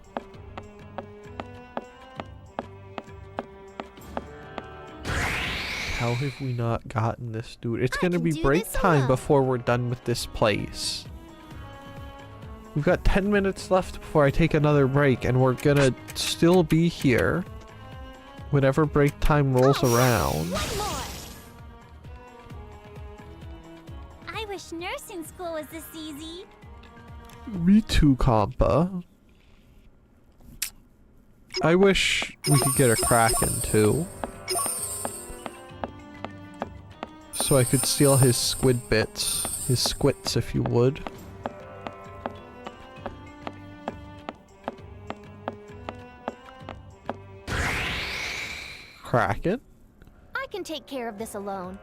How have we not gotten this dude? It's gonna be break time before we're done with this place. We've got 10 minutes left before I take another break, and we're gonna still be here whenever break time rolls around.
One more. I wish nursing school was this easy.
Me too, Compa. I wish we could get a Kraken too. So I could steal his squid bits. His squits, if you would. Kraken?
I can take care of this alone.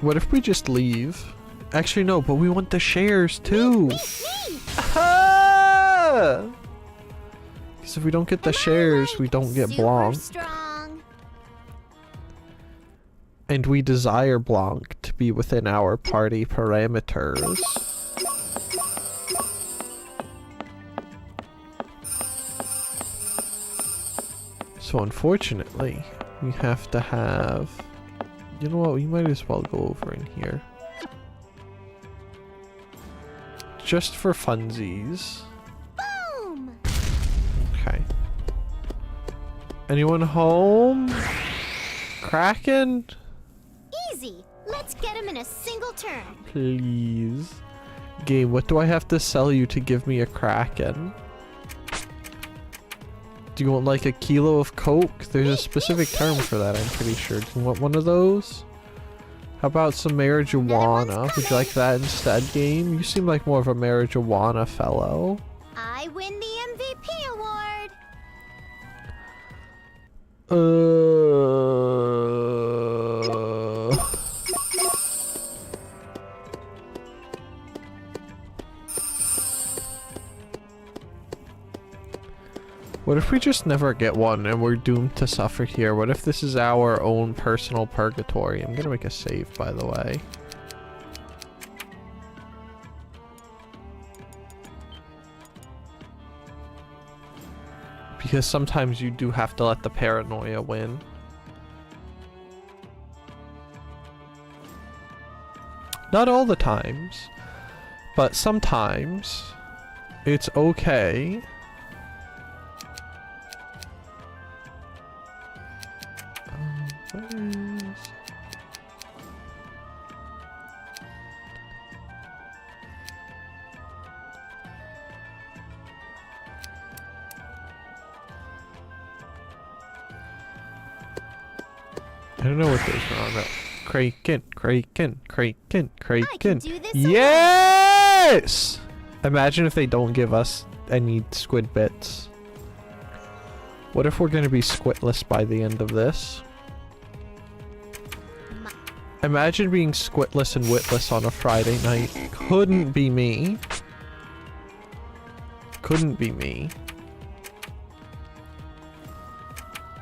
What if we just leave? Actually, no, but we want the shares too. Because if we don't get the shares, we don't get Blanc.
Strong.
And we desire Blanc to be within our party parameters. So unfortunately, we have to have... You know what, we might as well go over in here. Just for funsies.
Boom!
Okay. Anyone home? Kraken?
Easy. Let's get him in a single turn.
Please. Game, what do I have to sell you to give me a Kraken? Do you want like a kilo of Coke? There's a specific term for that, I'm pretty sure. Do you want one of those? How about some marijuana? Would you like that instead, game? You seem like more of a marijuana fellow.
I win the MVP award.
What if we just never get one and we're doomed to suffer here? What if this is our own personal purgatory? I'm gonna make a save, by the way. Because sometimes you do have to let the paranoia win. Not all the times, but sometimes it's okay. I don't know what those are on that. Kraken.
do this
Yes! Imagine if they don't give us any squid bits. What if we're gonna be squitless by the end of this? Imagine being squitless and witless on a Friday night. Couldn't be me. Couldn't be me.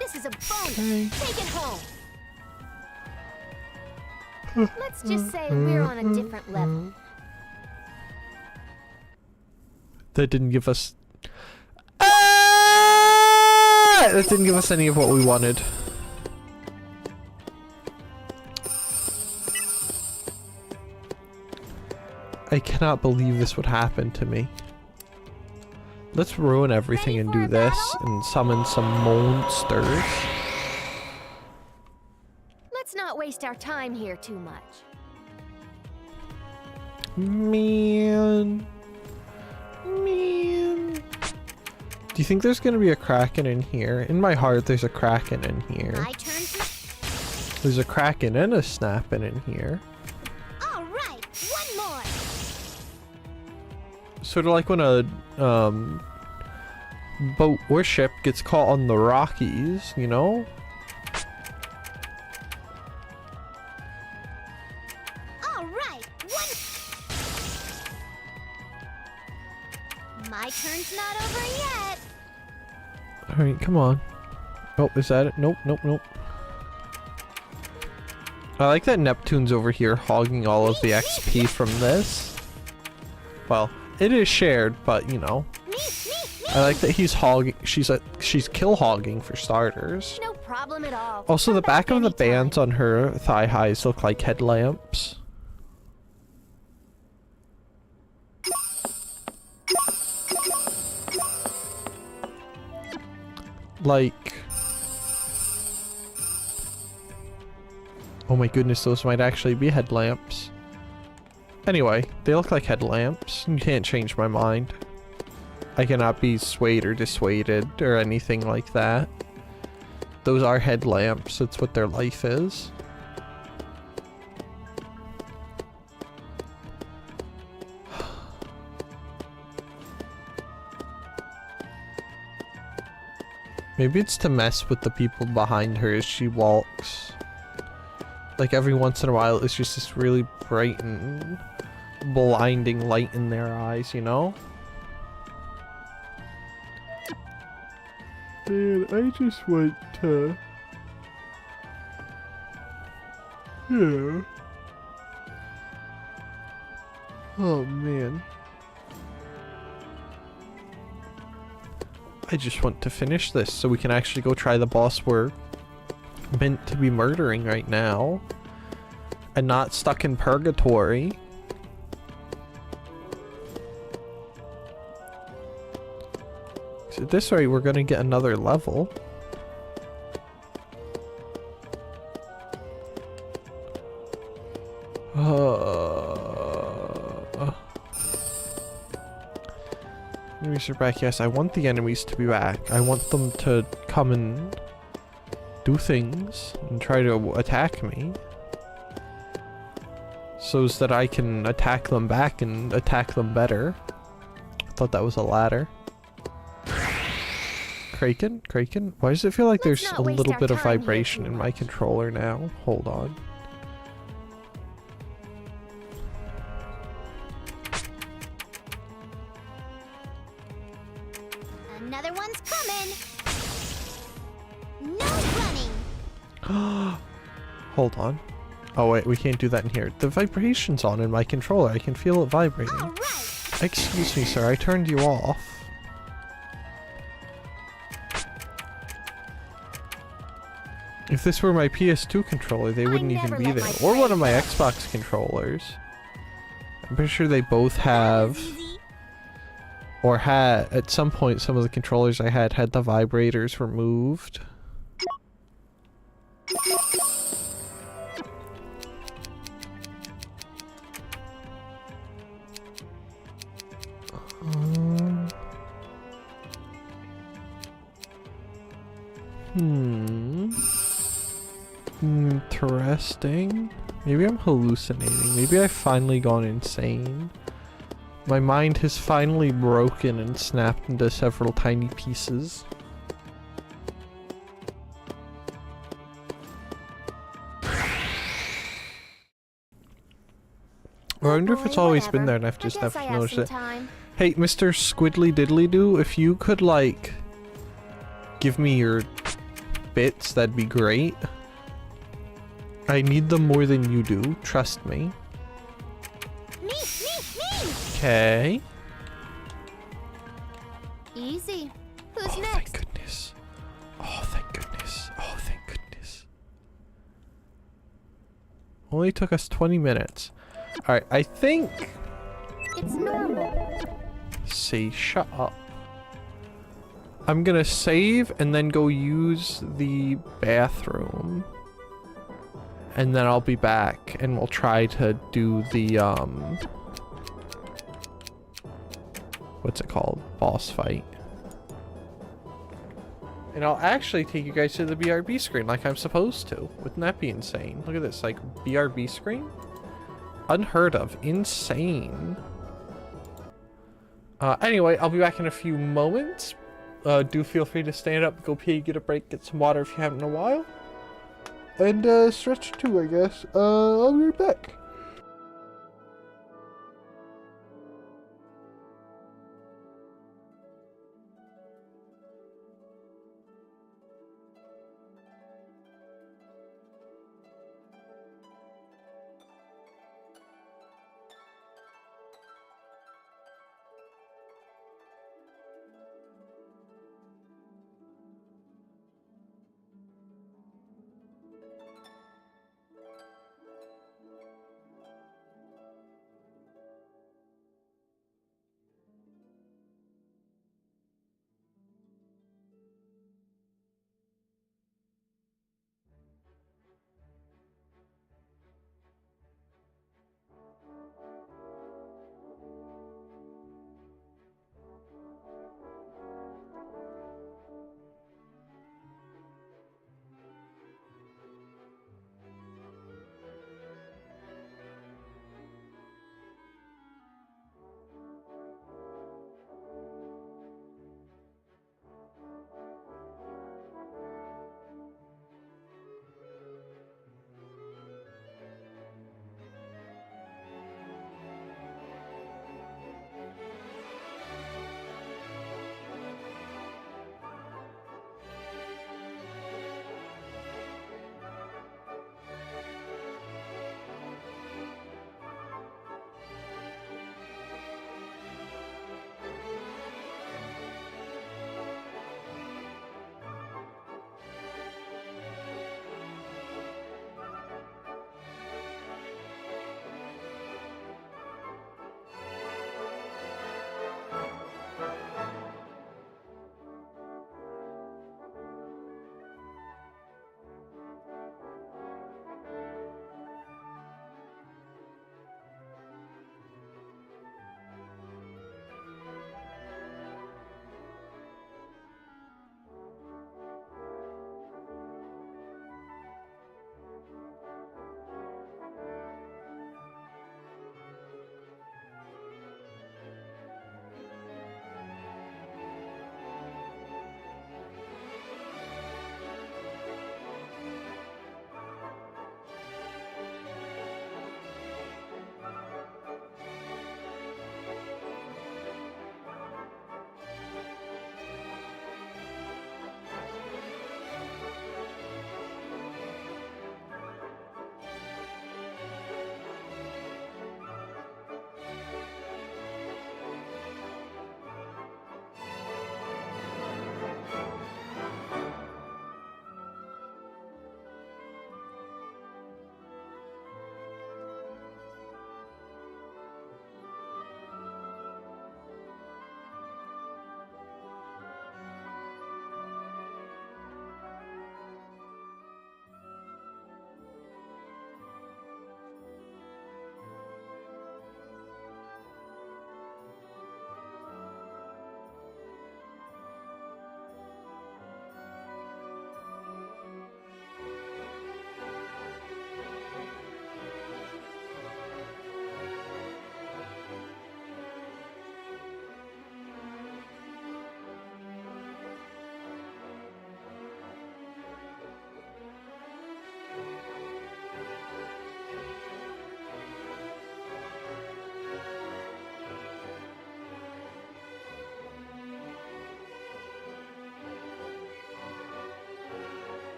This is a bonus.
Okay.
Take it home. Let's just say we're on a different level.
That didn't give us... That didn't give us any of what we wanted. I cannot believe this would happen to me. Let's ruin everything and do this and summon some monsters.
Let's not waste our time here too much.
Man. Man. Do you think there's gonna be a kraken in here? In my heart, there's a kraken in here.
My turn to...
There's a kraken and a snapping in here.
All right, one more.
Sort of like when a boat or ship gets caught on the Rockies, you know?
All right, one. My turn's not over yet.
Alright, come on. Oh, is that it? Nope, nope, nope. I like that Neptune's over here hogging all of the XP from this. Well, it is shared, but you know. I like that he's hogging. She's kill hogging for starters.
No problem at all.
Also,
Come
the back of the
anytime.
bands on her thigh highs look like headlamps. Like, oh my goodness, those might actually be headlamps. Anyway, they look like headlamps. You can't change my mind. I cannot be swayed or dissuaded or anything like that. Those are headlamps. That's what their life is. Maybe it's to mess with the people behind her as she walks. Like every once in a while, it's just this really bright and blinding light in their eyes, you know? Man, I just want to... Yeah. Oh, man. I just want to finish this so we can actually go try the boss we're meant to be murdering right now. And not stuck in purgatory. So at this rate, we're gonna get another level. Enemies are back. Yes, I want the enemies to be back. I want them to come and do things and try to attack me. So that I can attack them back and attack them better. I thought that was a ladder. Kraken? Kraken? Why does it feel like
Let's
there's
not
a
waste
little
our
bit of
time here
vibration
too
in my
much.
controller now? Hold on.
Another one's coming. No running.
Hold on. Oh wait, we can't do that in here. The vibration's on in my controller. I can feel it vibrating.
All right.
Excuse me, sir. I turned you off. If this were my PS2 controller, they wouldn't even
never
be
let
there.
my
Or one of my
pride
Xbox controllers. I'm pretty sure they both have... Or had... At some point, some of the controllers I had the vibrators removed. Interesting. Maybe I'm hallucinating. Maybe I've finally gone insane. My mind has finally broken and snapped into several tiny pieces. I wonder if it's always been there and I've just never noticed it. Hey, Mr. Squiddly Diddly Doo, if you could, like, give me your bits, that'd be great. I need them more than you do, trust me.
Me.
Okay.
Easy. Who's
Oh,
next?
thank goodness. Oh, thank goodness. Oh, thank goodness. Only took us 20 minutes. Alright, I think...
It's normal.
See, shut up. I'm gonna save and then go use the bathroom. And then I'll be back and we'll try to do the, what's it called? Boss fight. And I'll actually take you guys to the BRB screen like I'm supposed to. Wouldn't that be insane? Look at this, like, BRB screen? Unheard of. Insane. Anyway, I'll be back in a few moments. Do feel free to stand up, go pee, get a break, get some water if you haven't in a while. And, stretch too, I guess. I'll be right back.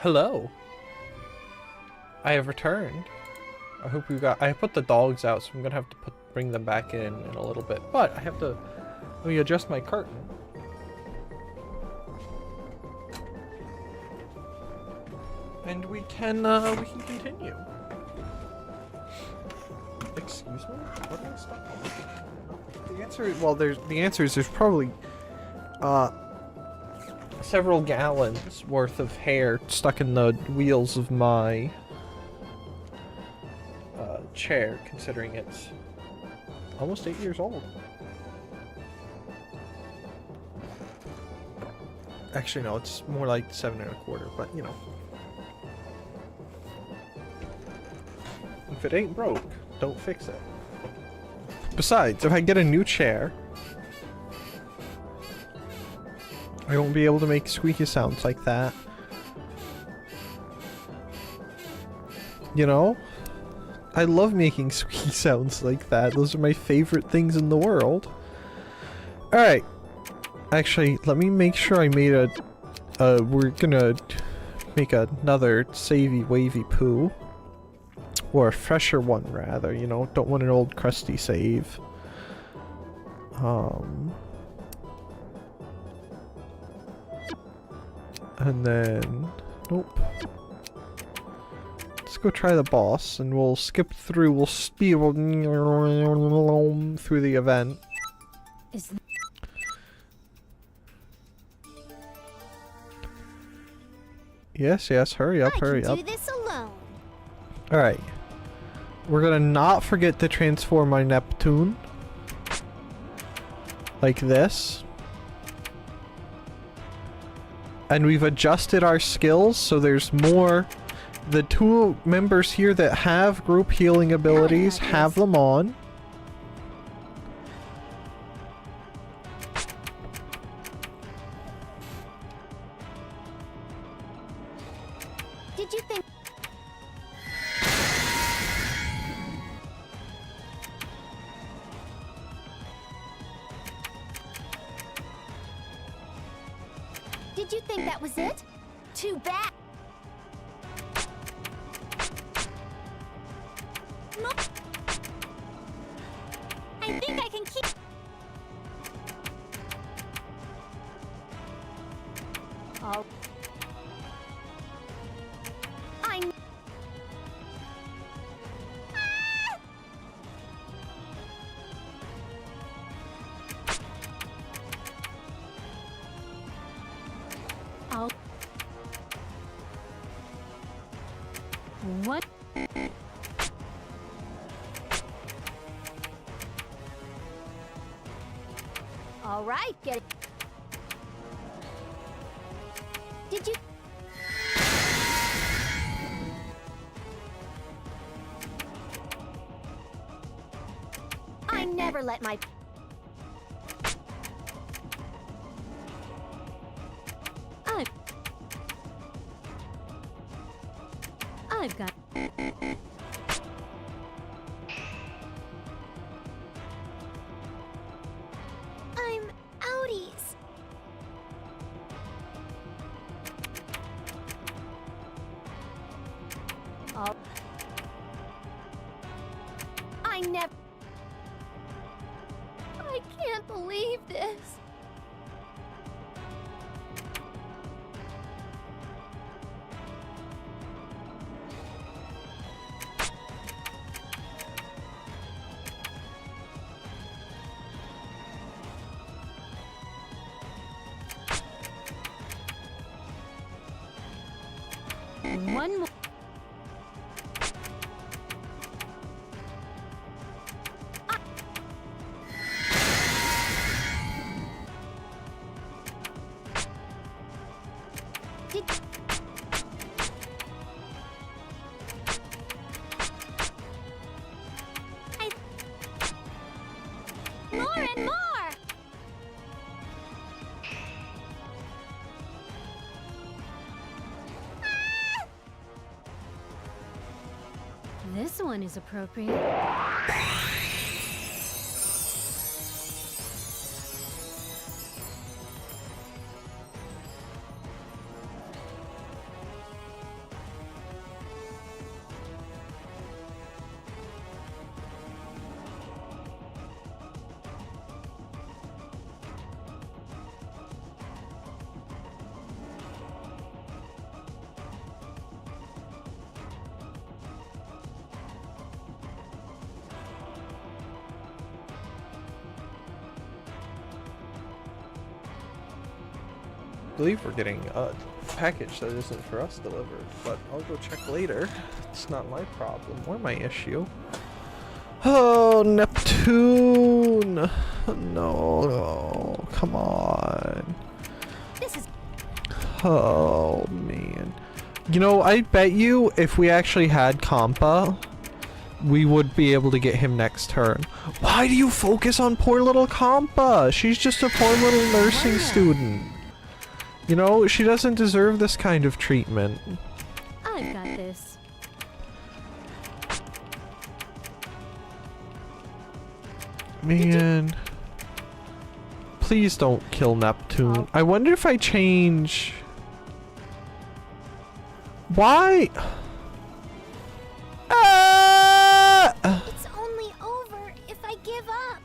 Hello. I have returned. I hope you got. I put the dogs out, so I'm gonna have to bring them back in a little bit. But I have to. Let me adjust my curtain. And we can continue. Excuse me? What am I stuck on? The answer, well, the answer is there's probably several gallons worth of hair stuck in the wheels of my chair, considering it's Almost 8 years old. Actually, no, it's more like 7 1/4, but you know. If it ain't broke, don't fix it. Besides, if I get a new chair, I won't be able to make squeaky sounds like that. You know? I love making squeaky sounds like that. Those are my favorite things in the world. Alright. Actually, let me make sure I made a... we're gonna make another savey wavy poo. Or a fresher one, rather, you know? Don't want an old crusty save. And then... Nope. Let's go try the boss, and we'll skip through, we'll speed through the event.
Is
Yes, yes, hurry up, hurry
I
up.
can do this alone.
Alright. We're gonna not forget to transform my Neptune. Like this. And we've adjusted our skills, so there's more. The 2 members here that have group healing abilities have them on.
Did you think... Did you think that was it? Too bad. No. I think I can keep... Oh. I...
I'll... What?
All right, get it. Did you... I never let my...
I've got...
I'm outies. Oh. I never... I can't believe this.
One more...
Did... More and more!
This one is appropriate.
I believe we're getting a package that isn't for us delivered, but I'll go check later. It's not my problem or my issue. Oh, Neptune. No, come on.
This is
Oh, man. You know, I bet you if we actually had Compa, we would be able to get him next turn. Why do you focus on poor little Compa? She's just a poor little nursing student. You know, she doesn't deserve this kind of treatment.
I've got this.
Man. Please don't kill Neptune. I wonder if I change... Why?
It's only over if I give up.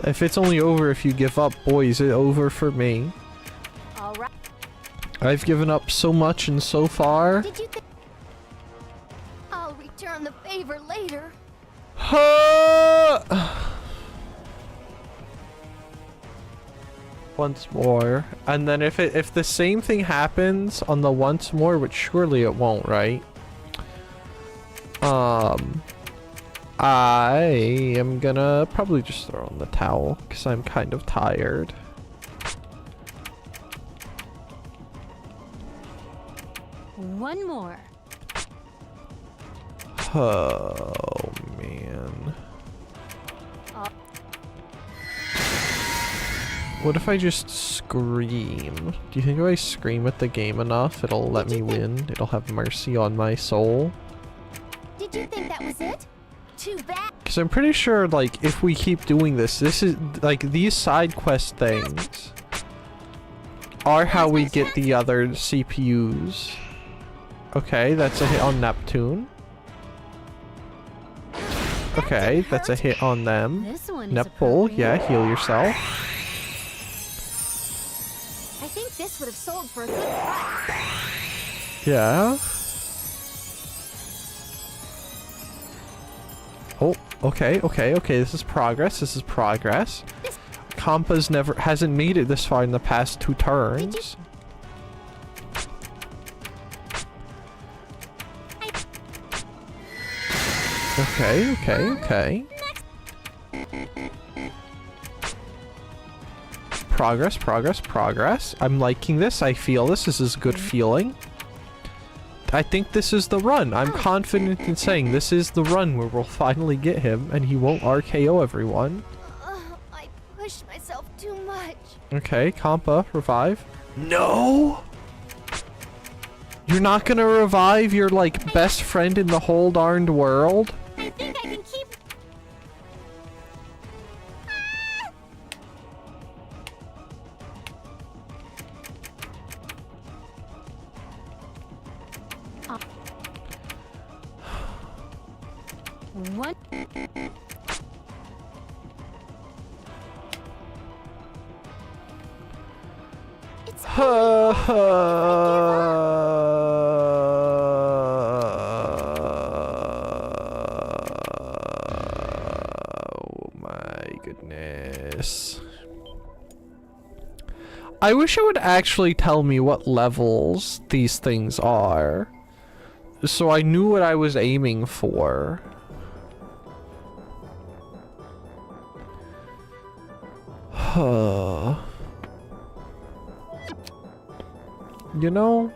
If it's only over if you give up, boy, is it over for me.
All right.
I've given up so much and so far.
Did you think I'll return the favor later?
Once more, and then if the same thing happens on the once more, which surely it won't, right? I am gonna probably just throw in the towel because I'm kind of tired.
One more.
Oh man. What if I just scream? Do you think if I scream at the game enough, it'll let me win? It'll have mercy on my soul?
Did you think that was it? Too bad.
Because I'm pretty sure, like, if we keep doing this, this is, like, these side quest things are how we get the other CPUs. Okay, that's a hit on Neptune. Okay, that's a hit on them.
This one is
Netball,
appropriate.
yeah, heal yourself.
I think this would have sold for a good price.
Yeah. Oh, okay, this is progress, Compa's hasn't made it this far in the past 2 turns. Okay. Progress. I'm liking this. I feel this. This is good feeling. I think this is the run. I'm confident in saying this is the run where we'll finally get him and he won't RKO everyone.
I pushed myself too much.
Okay, Compa, revive. No! You're not gonna revive your, like, best friend in the whole darned world?
I think I can keep...
One.
It's
Oh my goodness. I wish it would actually tell me what levels these things are, so I knew what I was aiming for. You know?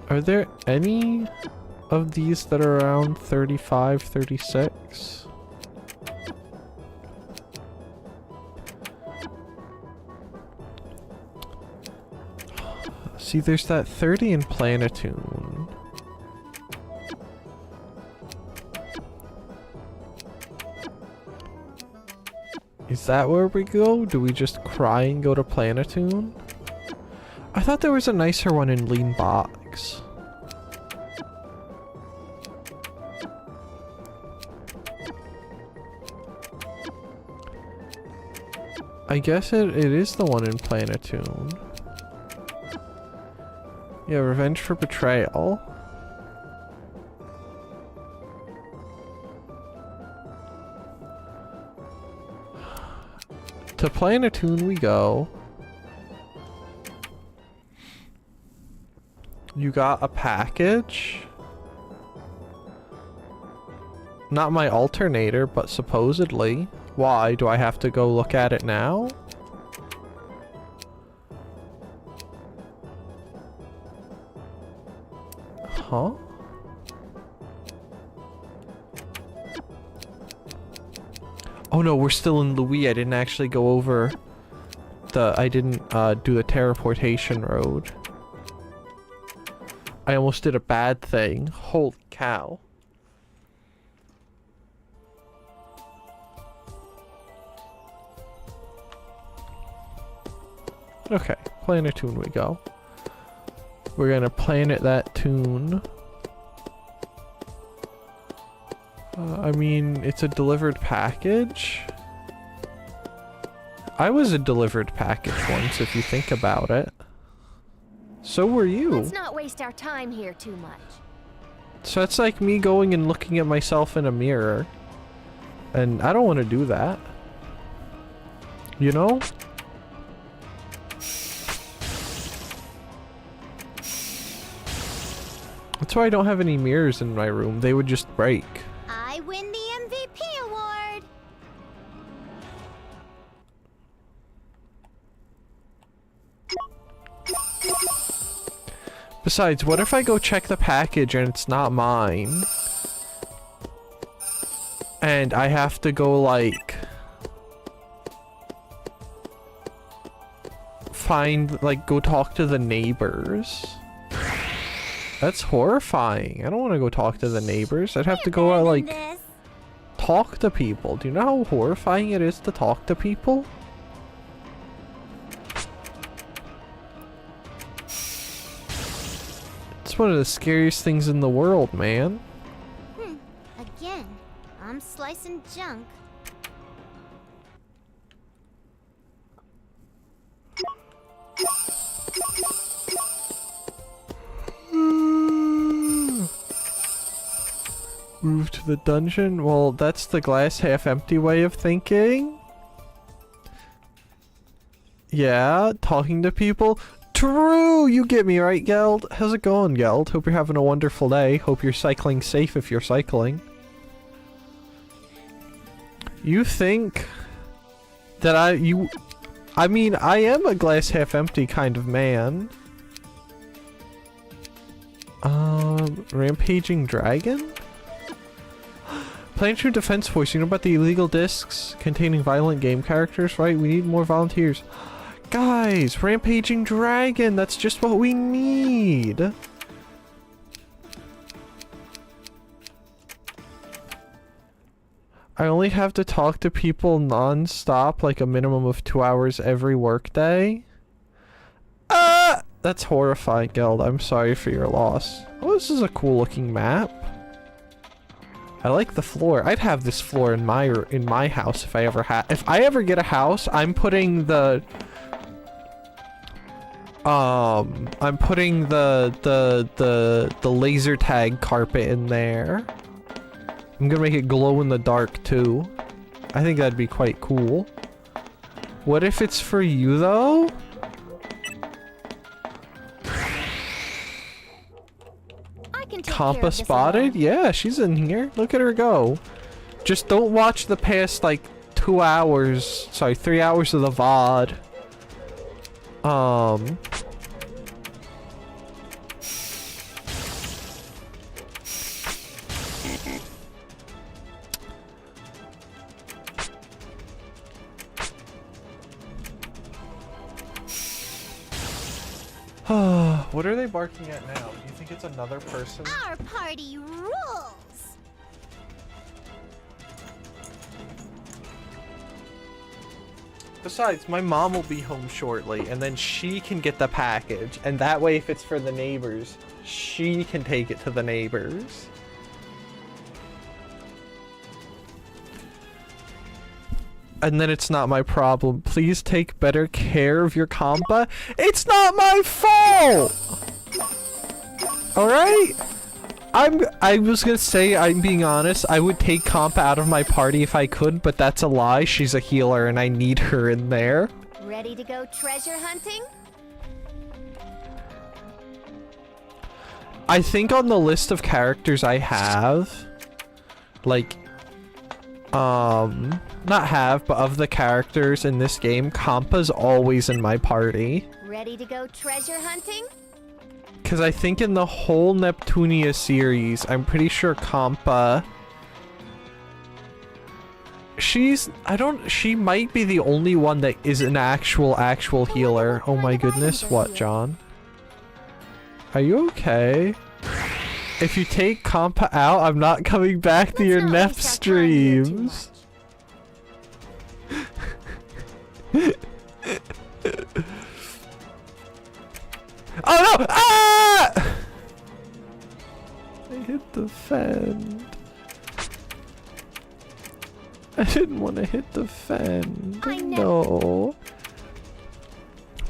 Are there any of these that are around 35, 36? See, there's that 30 in Planetoon. Is that where we go? Do we just cry and go to Planetoon? I thought there was a nicer one in Lean Box. I guess it is the one in Planetoon. Yeah, Revenge for Betrayal. to Planetoon we go. You got a package? Not my alternator, but supposedly. Why? Do I have to go look at it now? Huh? Oh no, we're still in Louis. I didn't actually go over the... I didn't do the teleportation road. I almost did a bad thing. Holy cow. Okay, Planetoon we go. We're gonna planet that tune. I mean, it's a delivered package. I was a delivered package once, if you think about it. So were you.
Let's not waste our time here too much.
So it's like me going and looking at myself in a mirror. And I don't want to do that. You know? That's why I don't have any mirrors in my room. They would just break.
I win the MVP award.
Besides, what if I go check the package and it's not mine? And I have to go, like... go talk to the neighbors. That's horrifying. I don't want to go talk to the neighbors. I'd have to go, like... talk to people. Do you know how horrifying it is to talk to people? It's one of the scariest things in the world, man.
Again, I'm slicing junk.
Move to the dungeon? Well, that's the glass half empty way of thinking. Yeah, talking to people. True! You get me, right, Geld? How's it going, Geld? Hope you're having a wonderful day. Hope you're cycling safe if you're cycling. You think that I mean, I am a glass half empty kind of man. Rampaging dragon? Planetary Defense Force, you know about the illegal discs containing violent game characters, right? We need more volunteers. Guys, Rampaging Dragon, that's just what we need. I only have to talk to people non-stop, like a minimum of 2 hours every workday. That's horrifying, Geld. I'm sorry for your loss. Oh, this is a cool looking map. I like the floor. I'd have this floor in my house if I ever get a house. I'm putting the laser tag carpet in there. I'm gonna make it glow in the dark too. I think that'd be quite cool. What if it's for you though? Compa spotted? Yeah, she's in here. Look at her go. Just don't watch the past, like, 3 hours of the VOD. What are they barking at now? Do you think it's another person?
Our party rules.
Besides, my mom will be home shortly, and then she can get the package. And that way, if it's for the neighbors, she can take it to the neighbors. And then it's not my problem. Please take better care of your compa. It's not my fault! Alright? I was gonna say, I'm being honest, I would take Compa out of my party if I could, but that's a lie. She's a healer and I need her in there.
Ready to go treasure hunting?
I think on the list of characters I have, like, not have, but of the characters in this game, Compa's always in my party.
Ready to go treasure hunting?
Because I think in the whole Neptunia series, I'm pretty sure Compa... she might be the only one that is an actual healer. Oh my goodness, what, John? Are you okay? If you take Compa out, I'm not coming back to your Nep streams. Oh no! Ah! I hit the fan. I didn't want to hit the fan.
I know.
No.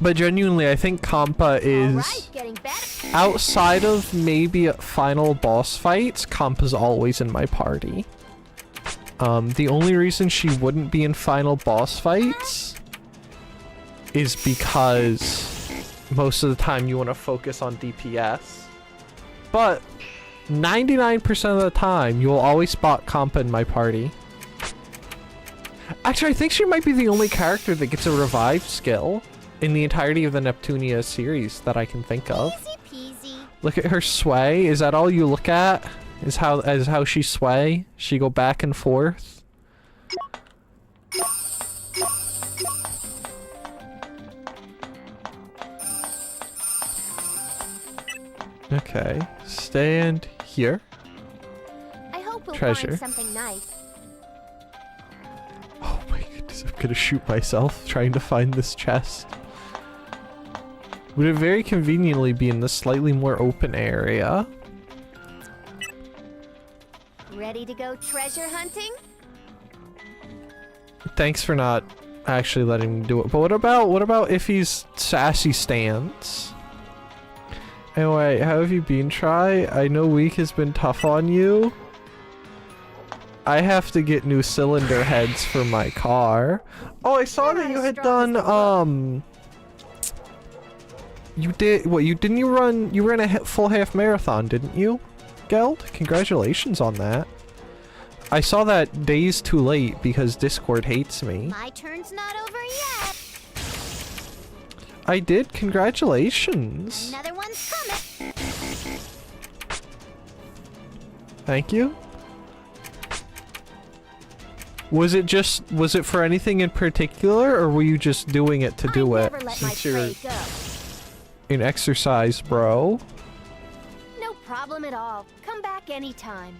But genuinely, I think Compa is...
Alright, getting better.
outside of maybe final boss fights, Compa's always in my party. The only reason she wouldn't be in final boss fights is because most of the time you want to focus on DPS. But 99% of the time, you will always spot Compa in my party. Actually, I think she might be the only character that gets a revive skill in the entirety of the Neptunia series that I can think of.
Easy peasy.
Look at her sway. Is that all you look at? Is how she sway? She go back and forth? Okay. Stand here.
I hope we'll
Treasure.
find something nice.
Oh my goodness, I'm gonna shoot myself trying to find this chest. Would it very conveniently be in this slightly more open area?
Ready to go treasure hunting?
Thanks for not actually letting me do it. But what about if he's sassy stance? Anyway, how have you been, Try? I know week has been tough on you. I have to get new cylinder heads for my car. Oh, I saw that you had done, you did, what, you ran a full half marathon, didn't you, Geld? Congratulations on that. I saw that days too late because Discord hates me.
My turn's not over yet.
I did, congratulations.
Another one's coming.
Thank you. Was it for anything in particular, or were you just doing it to do it?
Never let
Since
my
you're
prey go.
in exercise, bro.
No problem at all. Come back anytime.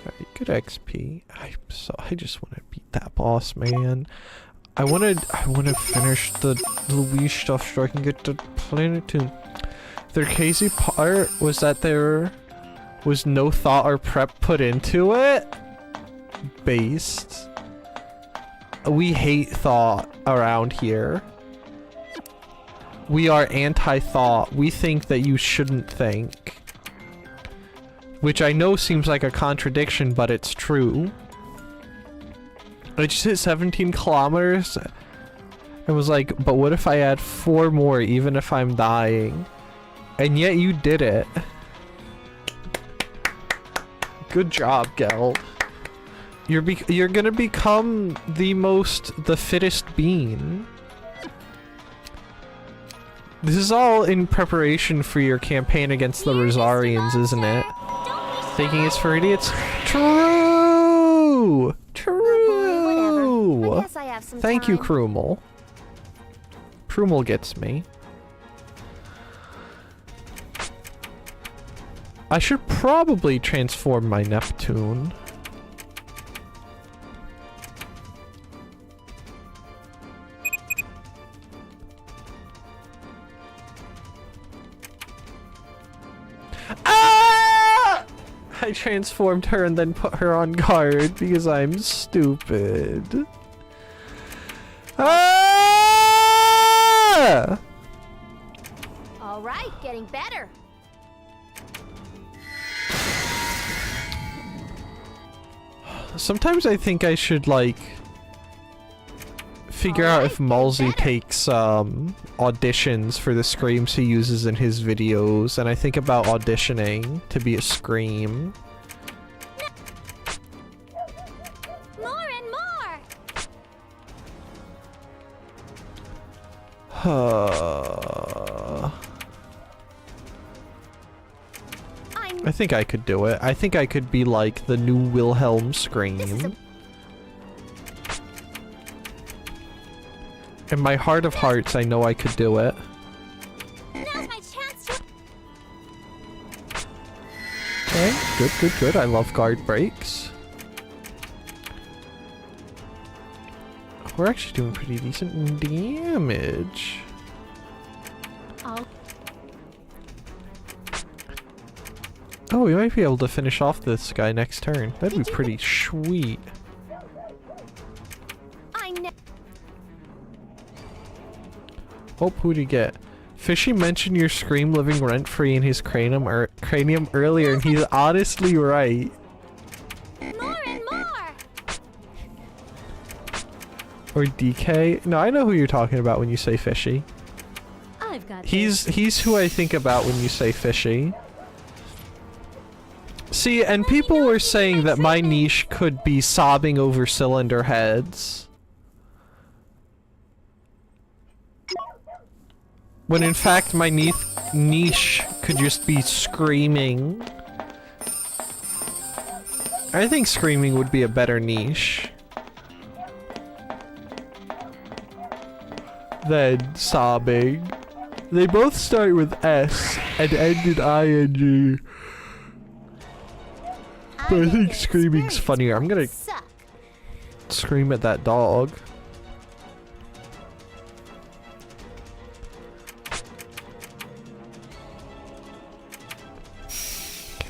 Alright, good XP. I just want to beat that boss, man. I want to finish the Louise stuff so I can get to Planet 2. Their crazy part was that there was no thought or prep put into it. Based. We hate thought around here. We are anti-thought. We think that you shouldn't think. Which I know seems like a contradiction, but it's true. I just hit 17 kilometers and was like, but what if I add 4 more even if I'm dying? And yet you did it. Good job, Geld. You're gonna become the fittest being. This is all in preparation for your campaign against the Rosarians, isn't it? Thinking it's for idiots? True! True!
I guess I have some
Thank you,
time.
Krumel. Krumel gets me. I should probably transform my Neptune. Ah! I transformed her and then put her on guard because I'm stupid. Ah!
All right, getting better.
Sometimes I think I should, like, figure out if Malsey takes, auditions for the screams he uses in his videos, and I think about auditioning to be a scream.
More and more!
I think I could do it. I think I could be like the new Wilhelm scream. In my heart of hearts, I know I could do it.
Now's my chance to...
Okay, good, good, good. I love guard breaks. We're actually doing pretty decent damage. Oh, we might be able to finish off this guy next turn. That'd be pretty sweet. Oh, who'd he get? Fishy mentioned your scream living rent-free in his cranium earlier, and he's honestly right.
More and more!
Or DK? No, I know who you're talking about when you say Fishy.
I've got
He's who I think about when you say Fishy. See, and people were saying that my niche could be sobbing over cylinder heads. When in fact my niche could just be screaming. I think screaming would be a better niche than sobbing. They both start with S and end in ING. But I think screaming's funnier. I'm gonna scream at that dog.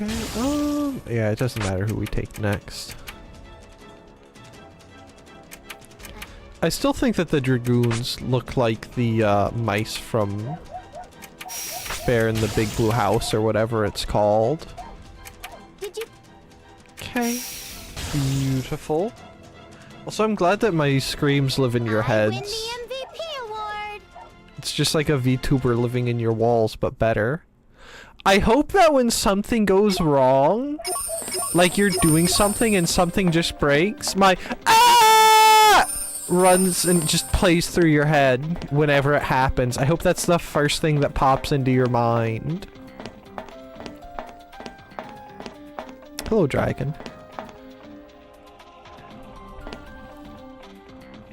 Okay, yeah, it doesn't matter who we take next. I still think that the Dragoons look like the mice from Bear in the Big Blue House or whatever it's called. Okay. Beautiful. Also, I'm glad that my screams live in your heads.
Win the MVP award.
It's just like a VTuber living in your walls, but better. I hope that when something goes wrong, like you're doing something and something just breaks, my runs and just plays through your head whenever it happens. I hope that's the first thing that pops into your mind. Hello, dragon.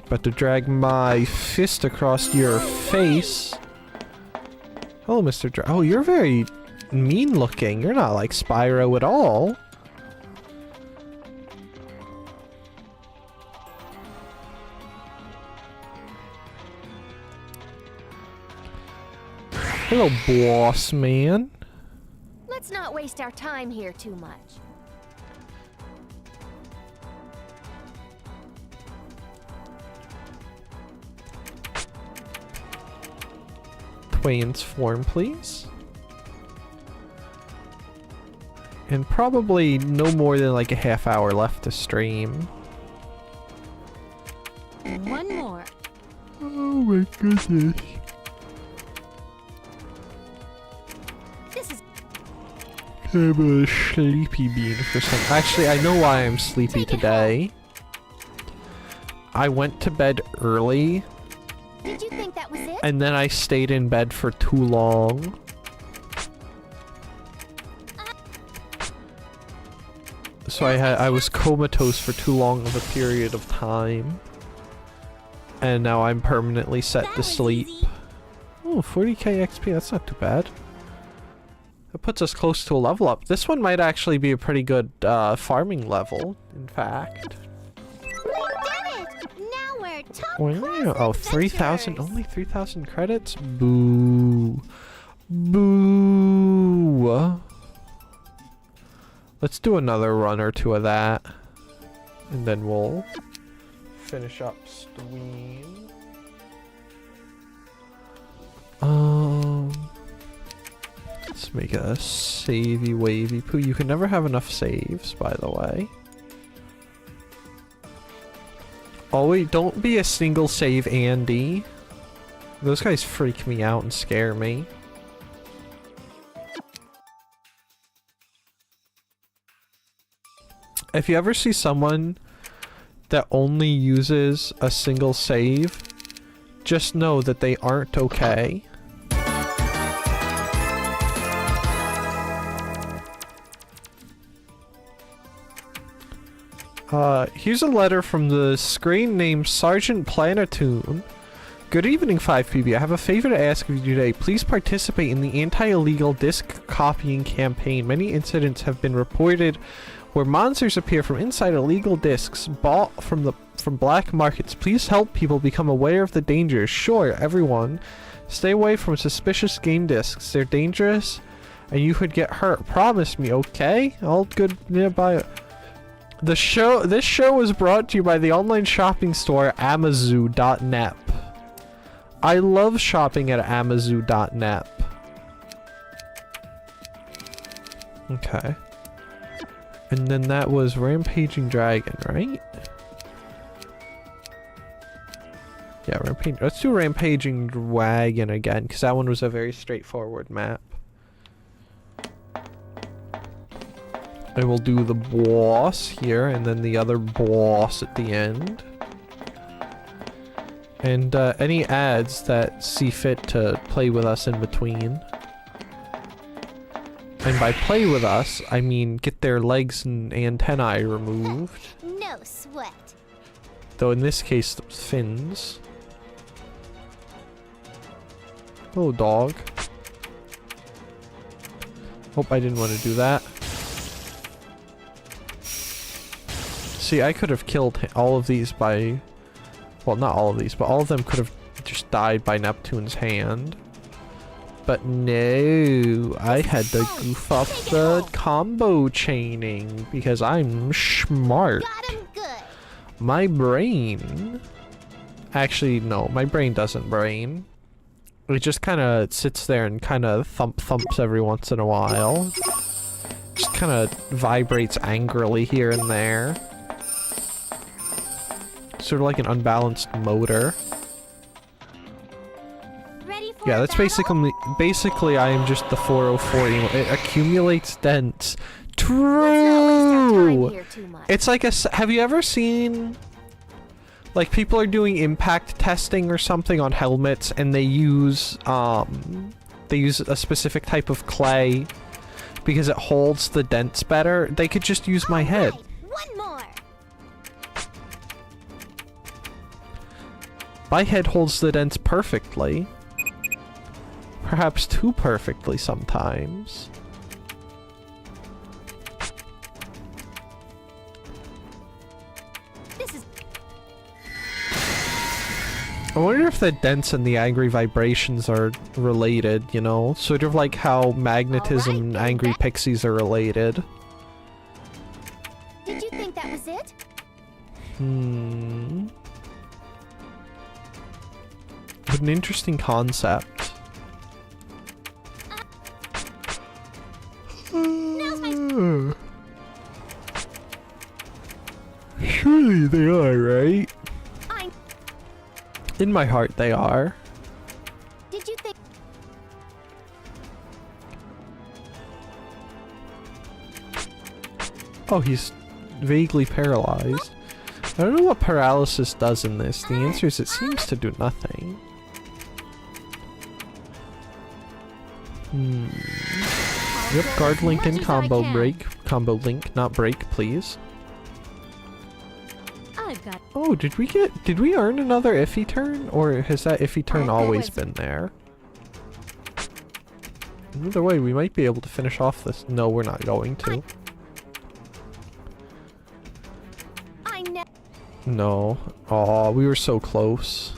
About to drag my fist across your face. Hello, Mr. Oh, you're very mean looking. You're not like Spyro at all. Hello, boss man.
Let's not waste our time here too much.
Transform, please. And probably no more than like a half hour left to stream.
one more.
Oh my goodness.
This is
I'm a sleepy bean for some. Actually, I know why I'm sleepy today. I went to bed early.
Did you think that was it?
And then I stayed in bed for too long. So I was comatose for too long of a period of time. And now I'm permanently set to sleep. Oh, 40k XP, that's not too bad. That puts us close to a level up. This one might actually be a pretty good farming level, in fact. Wow. Oh, 3,000, only 3,000 credits? Boo. Boo. Let's do another run or two of that. And then we'll finish up stream. Let's make a savey wavy poo. You can never have enough saves, by the way. Oh wait, don't be a single save Andy. Those guys freak me out and scare me. If you ever see someone that only uses a single save, just know that they aren't okay. Here's a letter from the screen named Sergeant Planetoon. Good evening, 5PB. I have a favor to ask of you today. Please participate in the anti-illegal disc copying campaign. Many incidents have been reported where monsters appear from inside illegal discs bought from black markets. Please help people become aware of the dangers. Sure, everyone, stay away from suspicious game discs. They're dangerous and you could get hurt. Promise me, okay? All good nearby. This show was brought to you by the online shopping store Amazoo.net. I love shopping at Amazoo.net. Okay. And then that was Rampaging Dragon, right? Yeah, let's do Rampaging Dragon again, because that one was a very straightforward map. I will do the boss here, and then the other boss at the end. And any ads that see fit to play with us in between. And by play with us, I mean get their legs and antennae removed.
No sweat.
Though in this case, the fins. Hello, dog. Hope I didn't want to do that. See, I could have killed all of these by... Well, not all of these, but all of them could have just died by Neptune's hand. But no, I had to goof up the combo chaining because I'm smart. My brain... Actually, no, my brain doesn't brain. It just kind of sits there and kind of thumps every once in a while. Just kind of vibrates angrily here and there. Sort of like an unbalanced motor. Yeah, that's basically I am just the 404 emo. It accumulates dents. True! It's like have you ever seen, like, people are doing impact testing or something on helmets and they use a specific type of clay because it holds the dents better? They could just use my head.
One more.
My head holds the dents perfectly. Perhaps too perfectly sometimes. I wonder if the dents and the angry vibrations are related, you know? Sort of like how magnetism and angry pixies are related.
Did you think that was it?
What an interesting concept. Surely they are, right? In my heart, they are.
Did you think?
Oh, he's vaguely paralyzed. I don't know what paralysis does in this. The answer is it seems to do nothing. Yep, guard link and combo break. Combo link, not break, please. Oh, did we earn another iffy turn? Or has that iffy turn always been there? Either way, we might be able to finish off this. No, we're not going to. No. Aw, we were so close.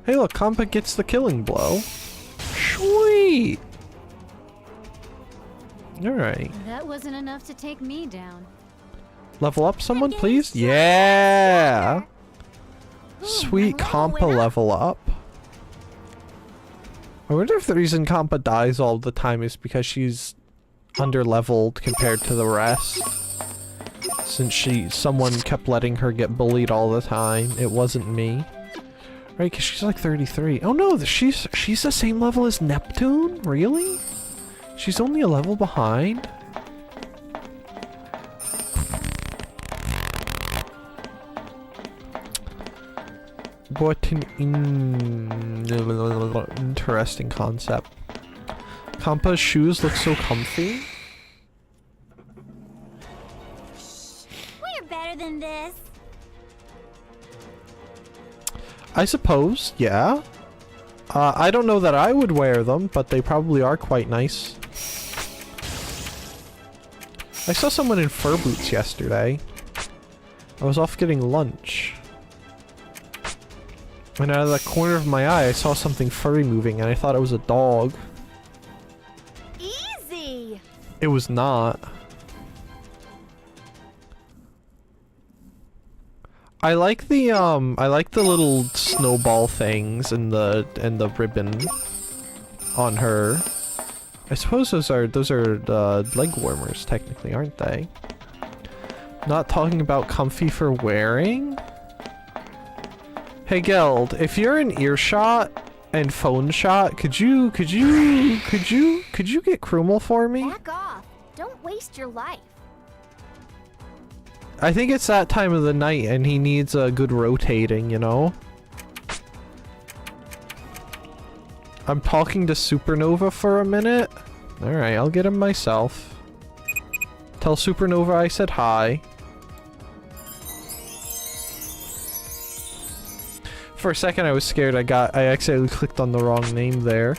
Hey look, Compa gets the killing blow. Sweet! Alright.
That wasn't enough to take me down.
Level up someone, please? Yeah! Sweet Compa level up. I wonder if the reason Compa dies all the time is because she's under-leveled compared to the rest. Since someone kept letting her get bullied all the time. It wasn't me. Right, because she's like 33. Oh no, she's the same level as Neptune? Really? She's only a level behind? What an interesting concept. Kampa's shoes look so comfy.
We're better than this.
I suppose, yeah. I don't know that I would wear them, but they probably are quite nice. I saw someone in fur boots yesterday. I was off getting lunch. And out of the corner of my eye, I saw something furry moving, and I thought it was a dog.
Easy!
It was not. I like the little snowball things and the ribbon on her. I suppose those are leg warmers technically, aren't they? Not talking about comfy for wearing? Hey Geld, if you're in earshot and phone shot, could you get Krumel for me?
Back off. Don't waste your life.
I think it's that time of the night and he needs a good rotating, you know? I'm talking to Supernova for a minute. Alright, I'll get him myself. Tell Supernova I said hi. For a second I was scared I accidentally clicked on the wrong name there.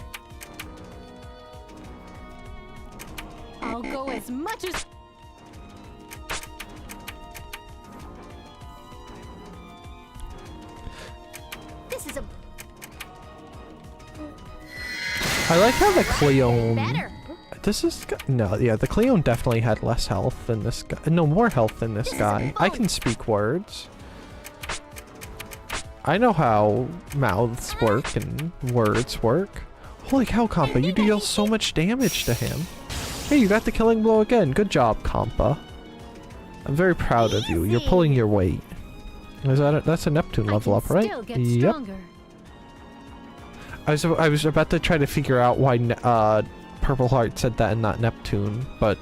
I'll go as much as...
This is a
I like how the Cleone...
better.
This is... No, yeah, the Cleone definitely had less health than this guy. No, more health than this guy. I can speak words. I know how mouths work and words work. Holy cow, Kampa, you deal so much damage to him. Hey, you got the killing blow again. Good job, Kampa. I'm very proud of you. You're pulling your weight. That's a Neptune level up, right? Yep. I was about to try to figure out why Purple Heart said that and not Neptune, but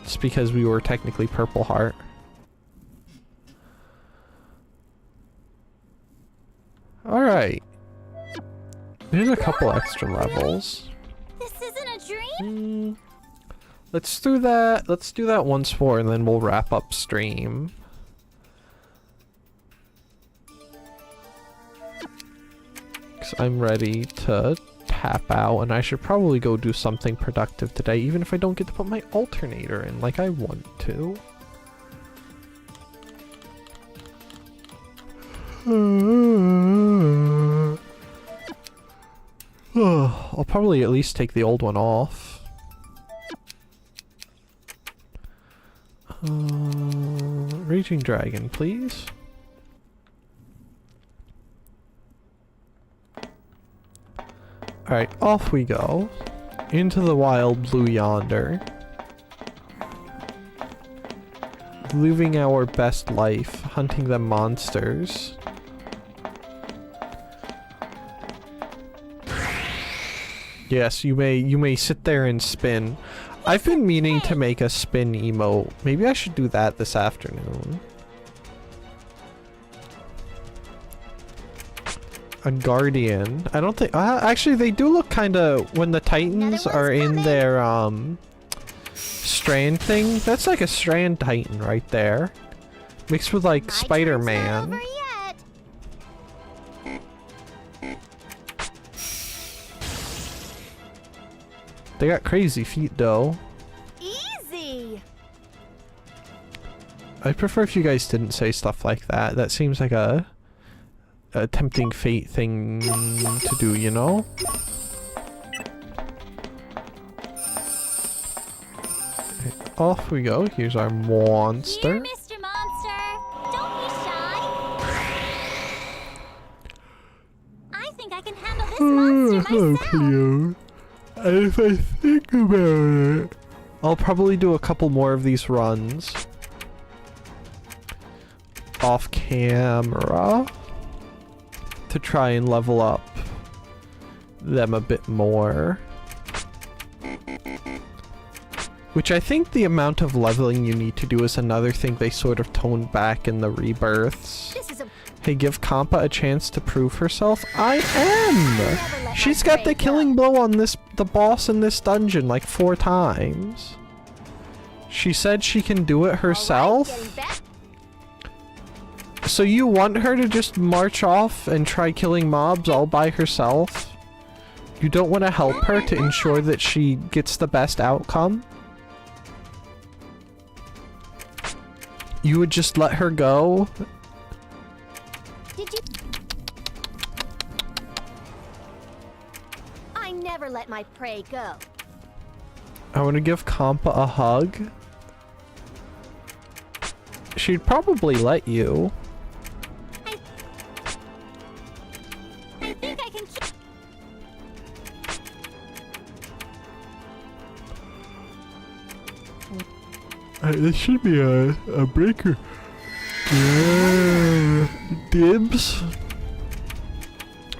it's because we were technically Purple Heart. Alright. There's a couple extra levels.
This isn't a dream?
Let's do that once more and then we'll wrap up stream. Cause I'm ready to tap out and I should probably go do something productive today even if I don't get to put my alternator in like I want to. I'll probably at least take the old one off. Raging Dragon, please. Alright, off we go. Into the wild blue yonder. Living our best life, hunting the monsters. Yes, you may sit there and spin. I've been meaning to make a spin emote. Maybe I should do that this afternoon. A guardian. I don't think actually they do look kind of when the Titans are in their strand thing. That's like a strand Titan right there. Mixed with like Spider-Man. They got crazy feet though.
Easy.
I'd prefer if you guys didn't say stuff like that. That seems like a tempting fate thing to do, you know? Off we go. Here's our monster.
Here, Mr. Monster. Don't be shy. I think I can handle this monster myself.
Cleo. And if I think about it, I'll probably do a couple more of these runs. off camera to try and level up them a bit more. Which I think the amount of leveling you need to do is another thing they sort of toned back in the rebirths. Hey, give Kampa a chance to prove herself. I am! She's got the killing blow on the boss in this dungeon like 4 times. She said she can do it herself. So you want her to just march off and try killing mobs all by herself? You don't want to help her to ensure that she gets the best outcome? You would just let her go?
Did you? I never let my prey go.
I want to give Kampa a hug. She'd probably let you.
I think I can keep...
This should be a breaker. Yeah. Dibs?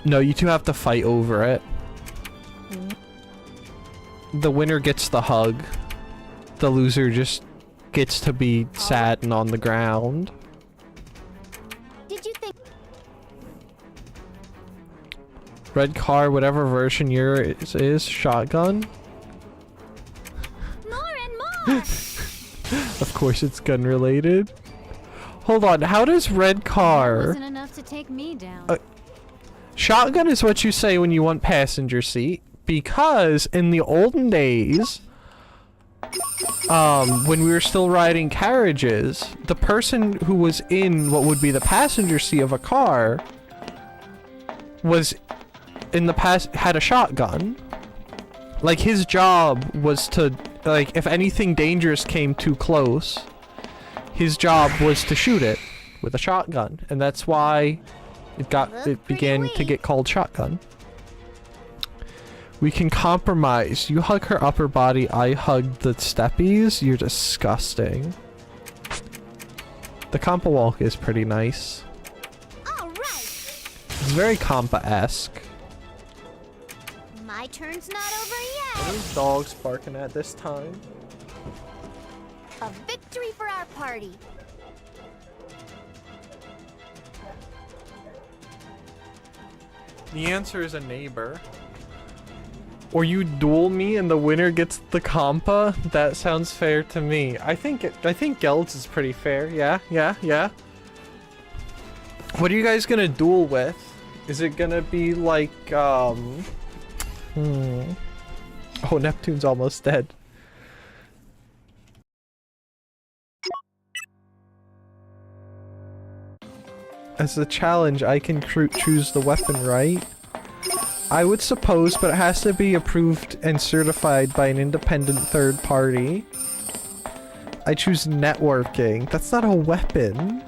No, you two have to fight over it. The winner gets the hug. The loser just gets to be sad and on the ground.
Did you think?
Red car, whatever version yours is, shotgun.
More and more!
Of course it's gun related. Hold on, how does red car...
Wasn't enough to take me down.
Shotgun is what you say when you want passenger seat, because in the olden days, when we were still riding carriages, the person who was in what would be the passenger seat of a car was in the had a shotgun. Like, his job was to, like, if anything dangerous came too close, his job was to shoot it with a shotgun, and that's why it began to get called shotgun. We can compromise. You hug her upper body, I hug the steppies. You're disgusting. The Kampa walk is pretty nice.
All right.
It's very Kampa-esque.
My turn's not over
What
yet.
are dogs barking at this time?
A victory for our party.
The answer is a neighbor. Or you duel me and the winner gets the Kampa? That sounds fair to me. I think Geld's is pretty fair. Yeah. What are you guys gonna duel with? Is it gonna be like, Oh, Neptune's almost dead. As a challenge, I can choose the weapon, right? I would suppose, but it has to be approved and certified by an independent third party. I choose networking. That's not a weapon.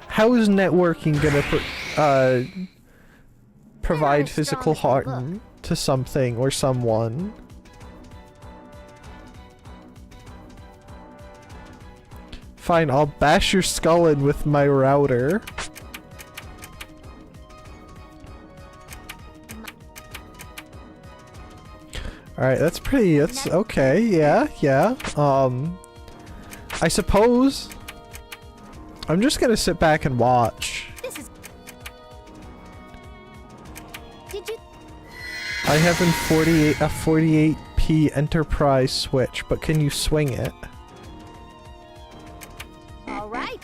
How is networking gonna provide physical harm to something or someone? Fine, I'll bash your skull in with my router. Alright, that's okay, yeah. I suppose I'm just gonna sit back and watch.
Did you?
I have a 48p Enterprise Switch, but can you swing it?
All right.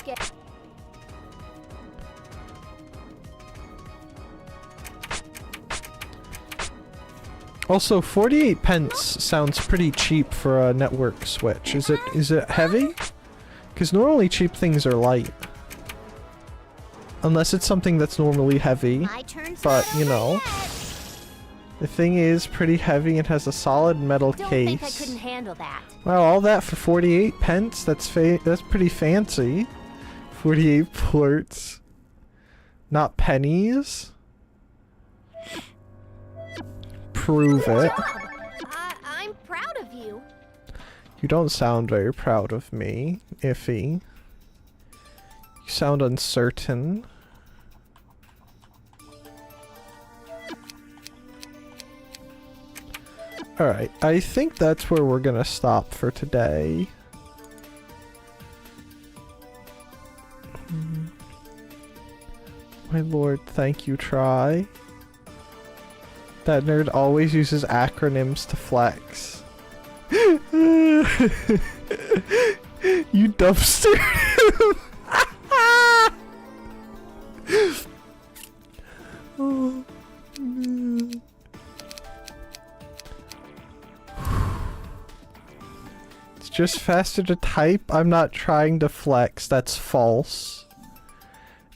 Also, 48 pence sounds pretty cheap for a network switch. Is it heavy? Because normally cheap things are light. Unless it's something that's normally heavy. But, you know. The thing is pretty heavy and has a solid metal
Don't
case.
think I couldn't handle that.
Wow, all that for 48 pence? That's pretty fancy. 48 ports. Not pennies. Prove it.
I'm proud of you.
You don't sound very proud of me, Iffy. You sound uncertain. Alright, I think that's where we're gonna stop for today. My lord, thank you, Try. That nerd always uses acronyms to flex. You dumpster him! Oh, man. It's just faster to type. I'm not trying to flex. That's false.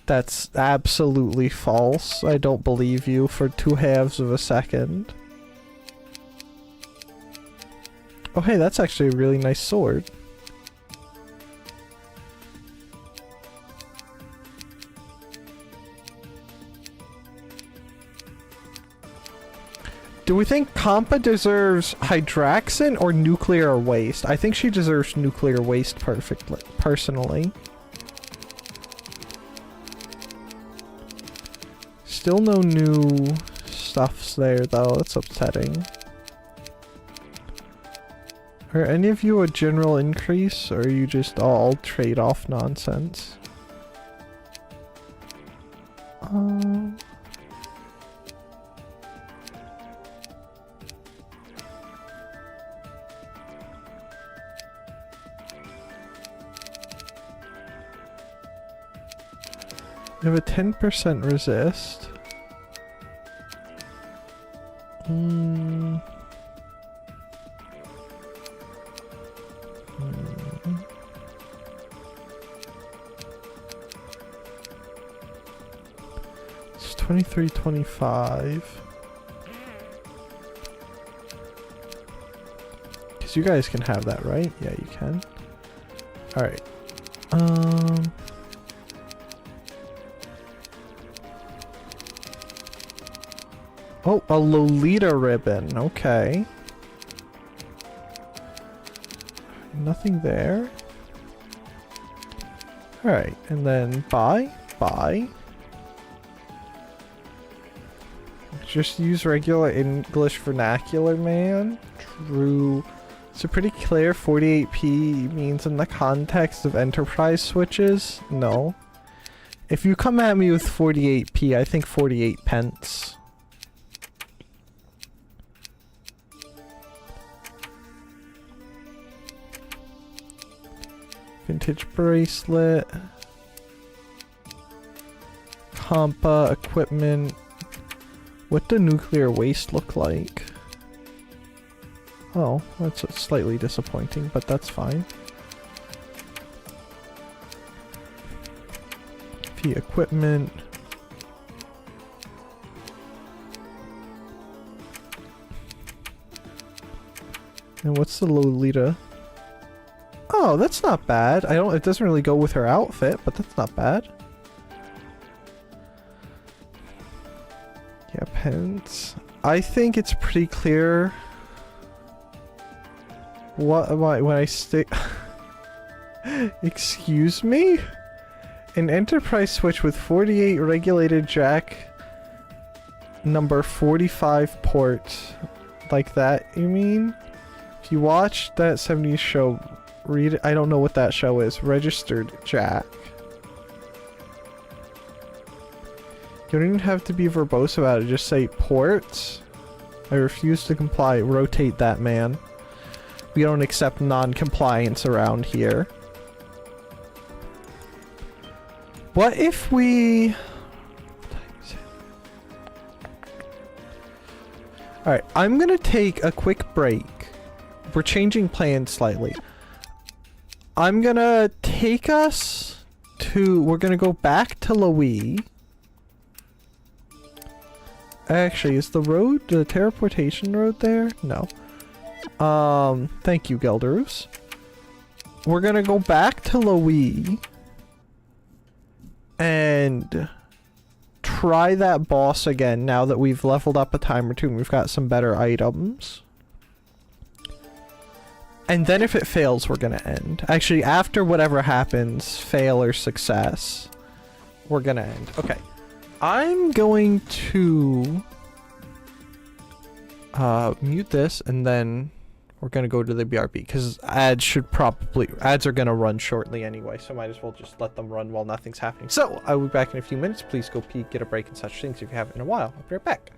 That's absolutely false. I don't believe you for 2/2 of a second. Oh hey, that's actually a really nice sword. Do we think Compa deserves Hydraxin or nuclear waste? I think she deserves nuclear waste perfectly, personally. Still no new stuffs there though, that's upsetting. Are any of you a general increase, or are you just all trade-off nonsense? We have a 10% resist. It's 23-25. Because you guys can have that, right? Yeah, you can. Alright. Oh, a Lolita ribbon. Okay. Nothing there. Alright, and then buy. Just use regular English vernacular, man. True. So pretty clear 48p means in the context of enterprise switches? No. If you come at me with 48p, I think 48 pence. Vintage bracelet. Compa, equipment. What do nuclear waste look like? Oh, that's slightly disappointing, but that's fine. P equipment. And what's the Lolita? Oh, that's not bad. It doesn't really go with her outfit, but that's not bad. Yeah, pants. I think it's pretty clear what am I when I stick. Excuse me? An enterprise switch with 48 regulated jack number 45 ports. Like that, you mean? If you watch that 70s show, read it. I don't know what that show is. Registered jack. You don't even have to be verbose about it. Just say ports. I refuse to comply. Rotate that, man. We don't accept non-compliance around here. What if we... Alright, I'm gonna take a quick break. We're changing plans slightly. I'm gonna take us to... We're gonna go back to Louis. Actually, is the road, the teleportation road there? No. Thank you, Gelderus. We're gonna go back to Louis and try that boss again now that we've leveled up a time or two and we've got some better items. And then if it fails, we're gonna end. Actually, after whatever happens, fail or success, we're gonna end. Okay. I'm going to mute this, and then we're gonna go to the BRB, because ads are gonna run shortly anyway, so might as well just let them run while nothing's happening. So, I will be back in a few minutes. Please go pee, get a break, and such things if you haven't in a while. I'll be right back.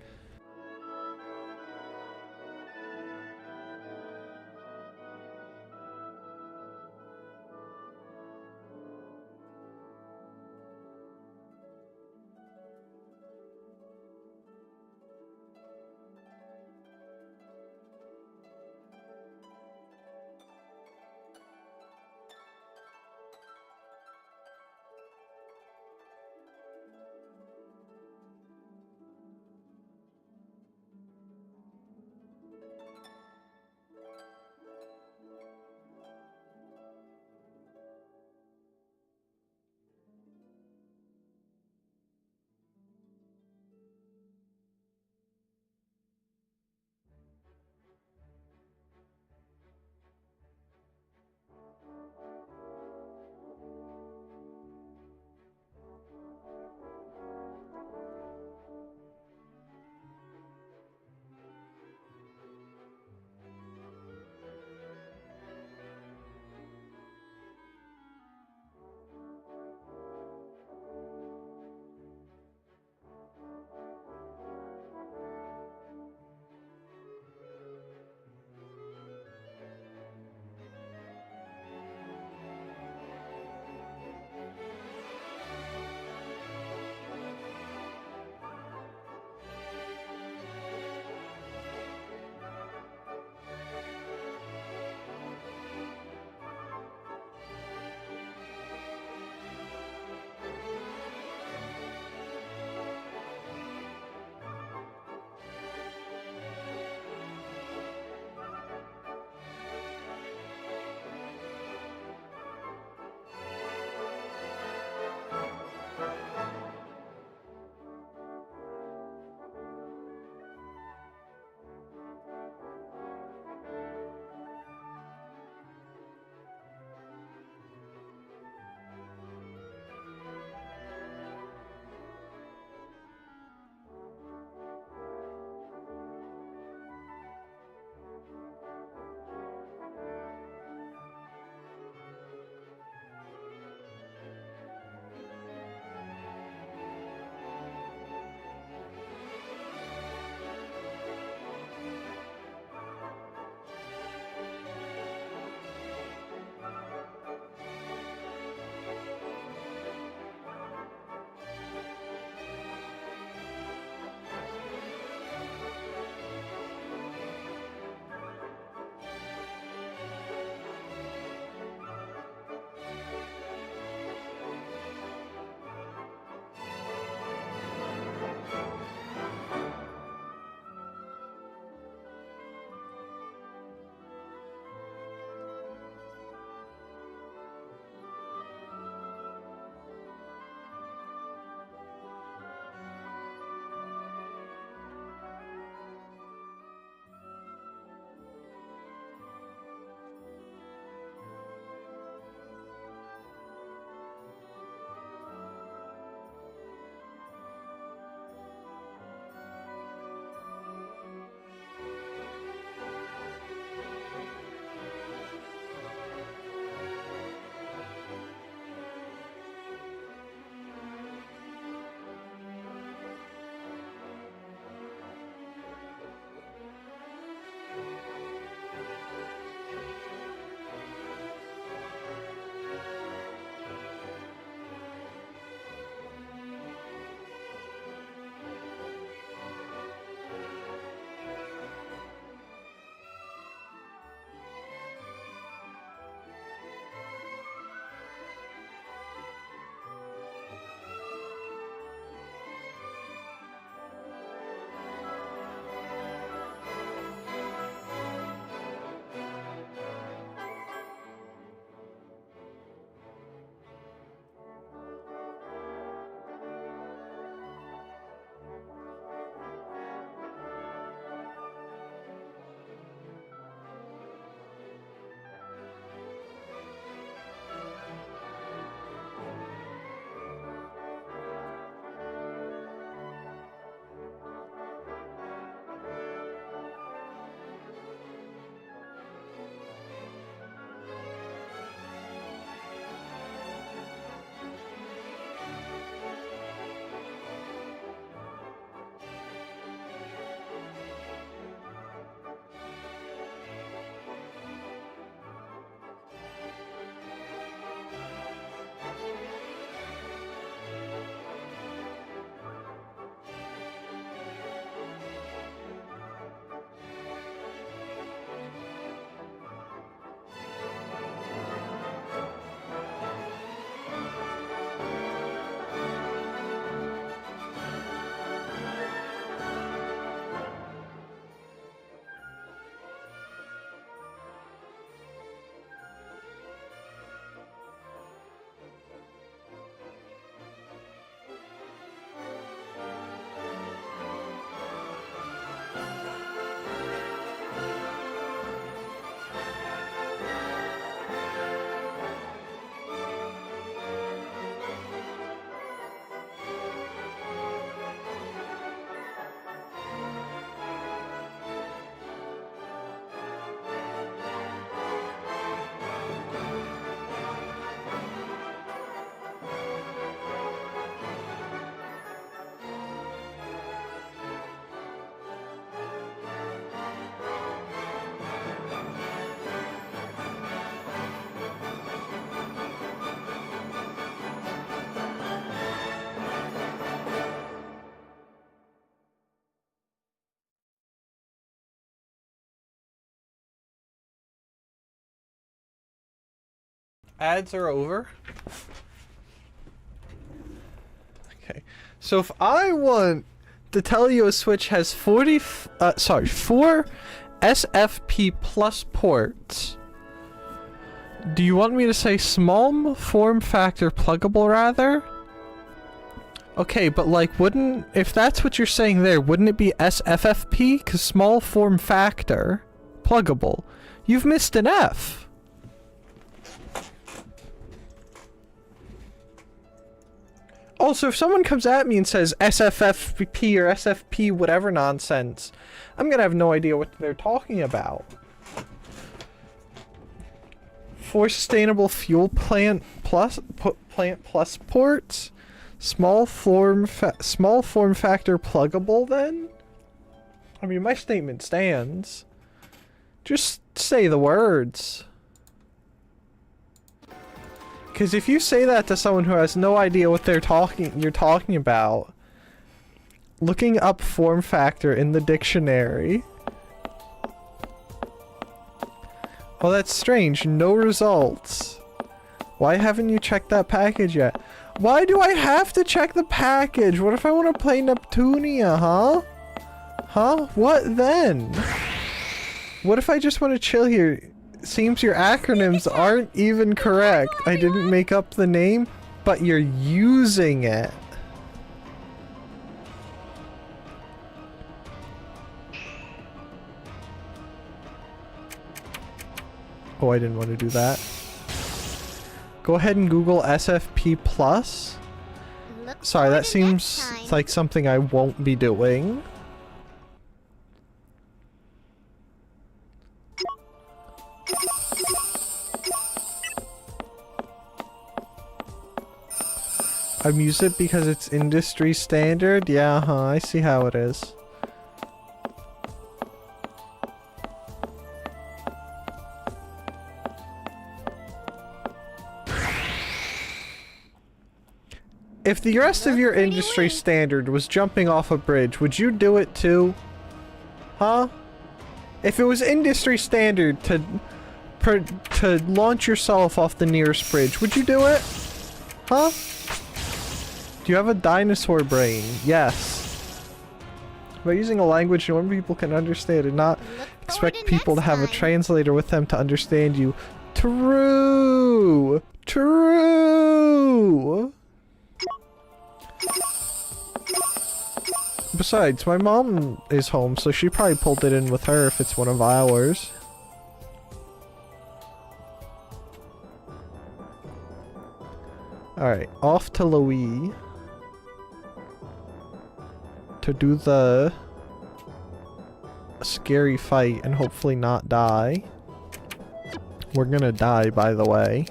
Ads are over. Okay. So if I want to tell you a Switch has 4 SFP plus ports, do you want me to say small form factor pluggable rather? Okay, but like if that's what you're saying there, wouldn't it be SFFP? Cause small form factor pluggable. You've missed an F. Also, if someone comes at me and says SFFP or SFP whatever nonsense, I'm gonna have no idea what they're talking about. 4 sustainable fuel plant plus ports? Small form factor pluggable then? I mean, my statement stands. Just say the words. Because if you say that to someone who has no idea what you're talking about, looking up form factor in the dictionary. Oh, that's strange. No results. Why haven't you checked that package yet? Why do I have to check the package? What if I want to play Neptunia, huh? Huh? What then? What if I just want to chill here? Seems your acronyms aren't even correct. I didn't make up the name, but you're using it. Oh, I didn't want to do that. Go ahead and Google SFP plus. Sorry, that seems like something I won't be doing. I'm using it because it's industry standard? Yeah, I see how it is. If the rest of your industry standard was jumping off a bridge, would you do it too? Huh? If it was industry standard to launch yourself off the nearest bridge, would you do it? Huh? Do you have a dinosaur brain? Yes. By using a language normal people can understand and not expect people to have a translator with them to understand you. True! True! Besides, my mom is home, so she probably pulled it in with her if it's one of ours. Alright, off to Louis. To do the scary fight and hopefully not die. We're gonna die, by the way.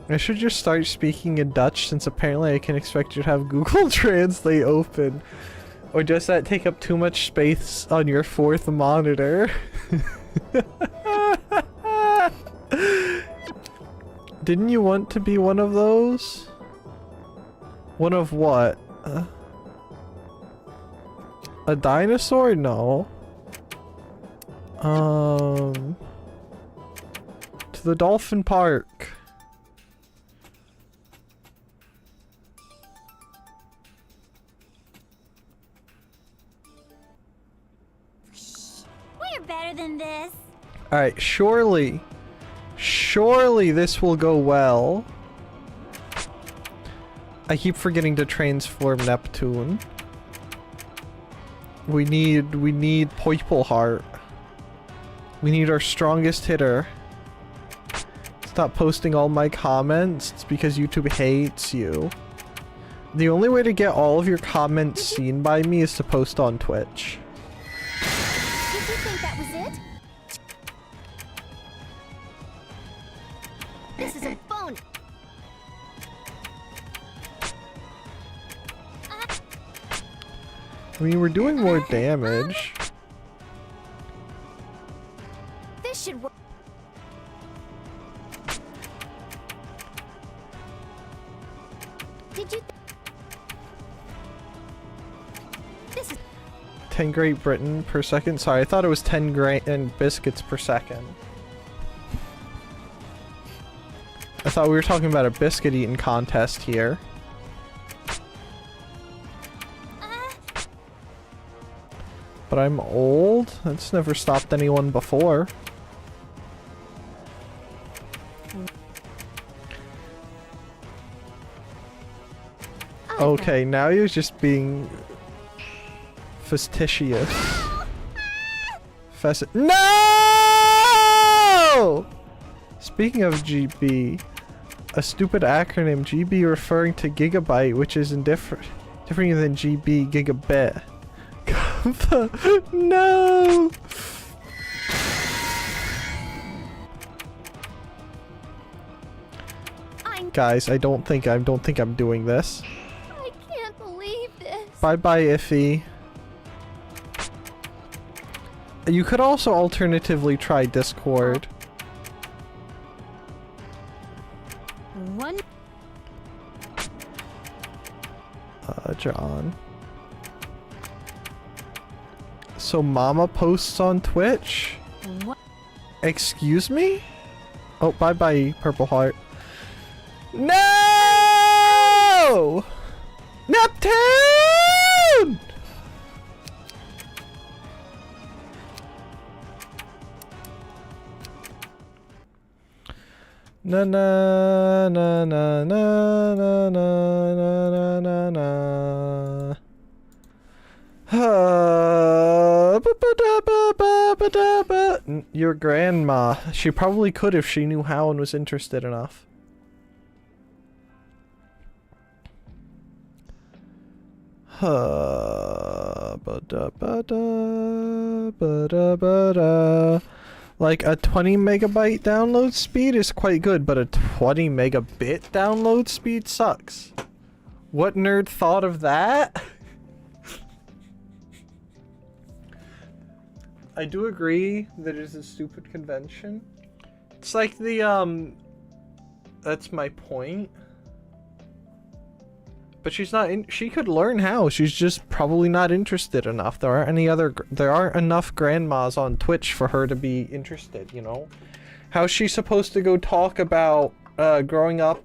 I should just start speaking in Dutch since apparently I can expect you to have Google Translate open. Or does that take up too much space on your 4th monitor? Didn't you want to be one of those? One of what? A dinosaur? No. To the dolphin park.
We're better than this.
Alright, surely this will go well. I keep forgetting to transform Neptune. We need Purple Heart. We need our strongest hitter. Stop posting all my comments. It's because YouTube hates you. The only way to get all of your comments seen by me is to post on Twitch.
Did you think that was it? This is a phone.
I mean, we're doing more damage.
This should work. Did you? This is.
10 Great Britain per second? Sorry, I thought it was 10 Grand Biscuits per second. I thought we were talking about a biscuit eating contest here. But I'm old. That's never stopped anyone before. Okay, now you're just being facetious. No! Speaking of GB, a stupid acronym, GB referring to gigabyte, which is different than GB gigabit. No! Guys, I don't think I'm doing this.
I can't believe this.
Bye-bye, Iffy. You could also alternatively try Discord.
One.
John. So Mama posts on Twitch?
What?
Excuse me? Oh, bye-bye, Purple Heart. No! Neptune! Na na na na na na na na na. Your grandma. She probably could if she knew how and was interested enough. Like a 20 megabyte download speed is quite good, but a 20 megabit download speed sucks. What nerd thought of that? I do agree that it is a stupid convention. It's like the, that's my point. But she's not in, she could learn how, she's just probably not interested enough. There aren't enough grandmas on Twitch for her to be interested, you know? How's she supposed to go talk about, growing up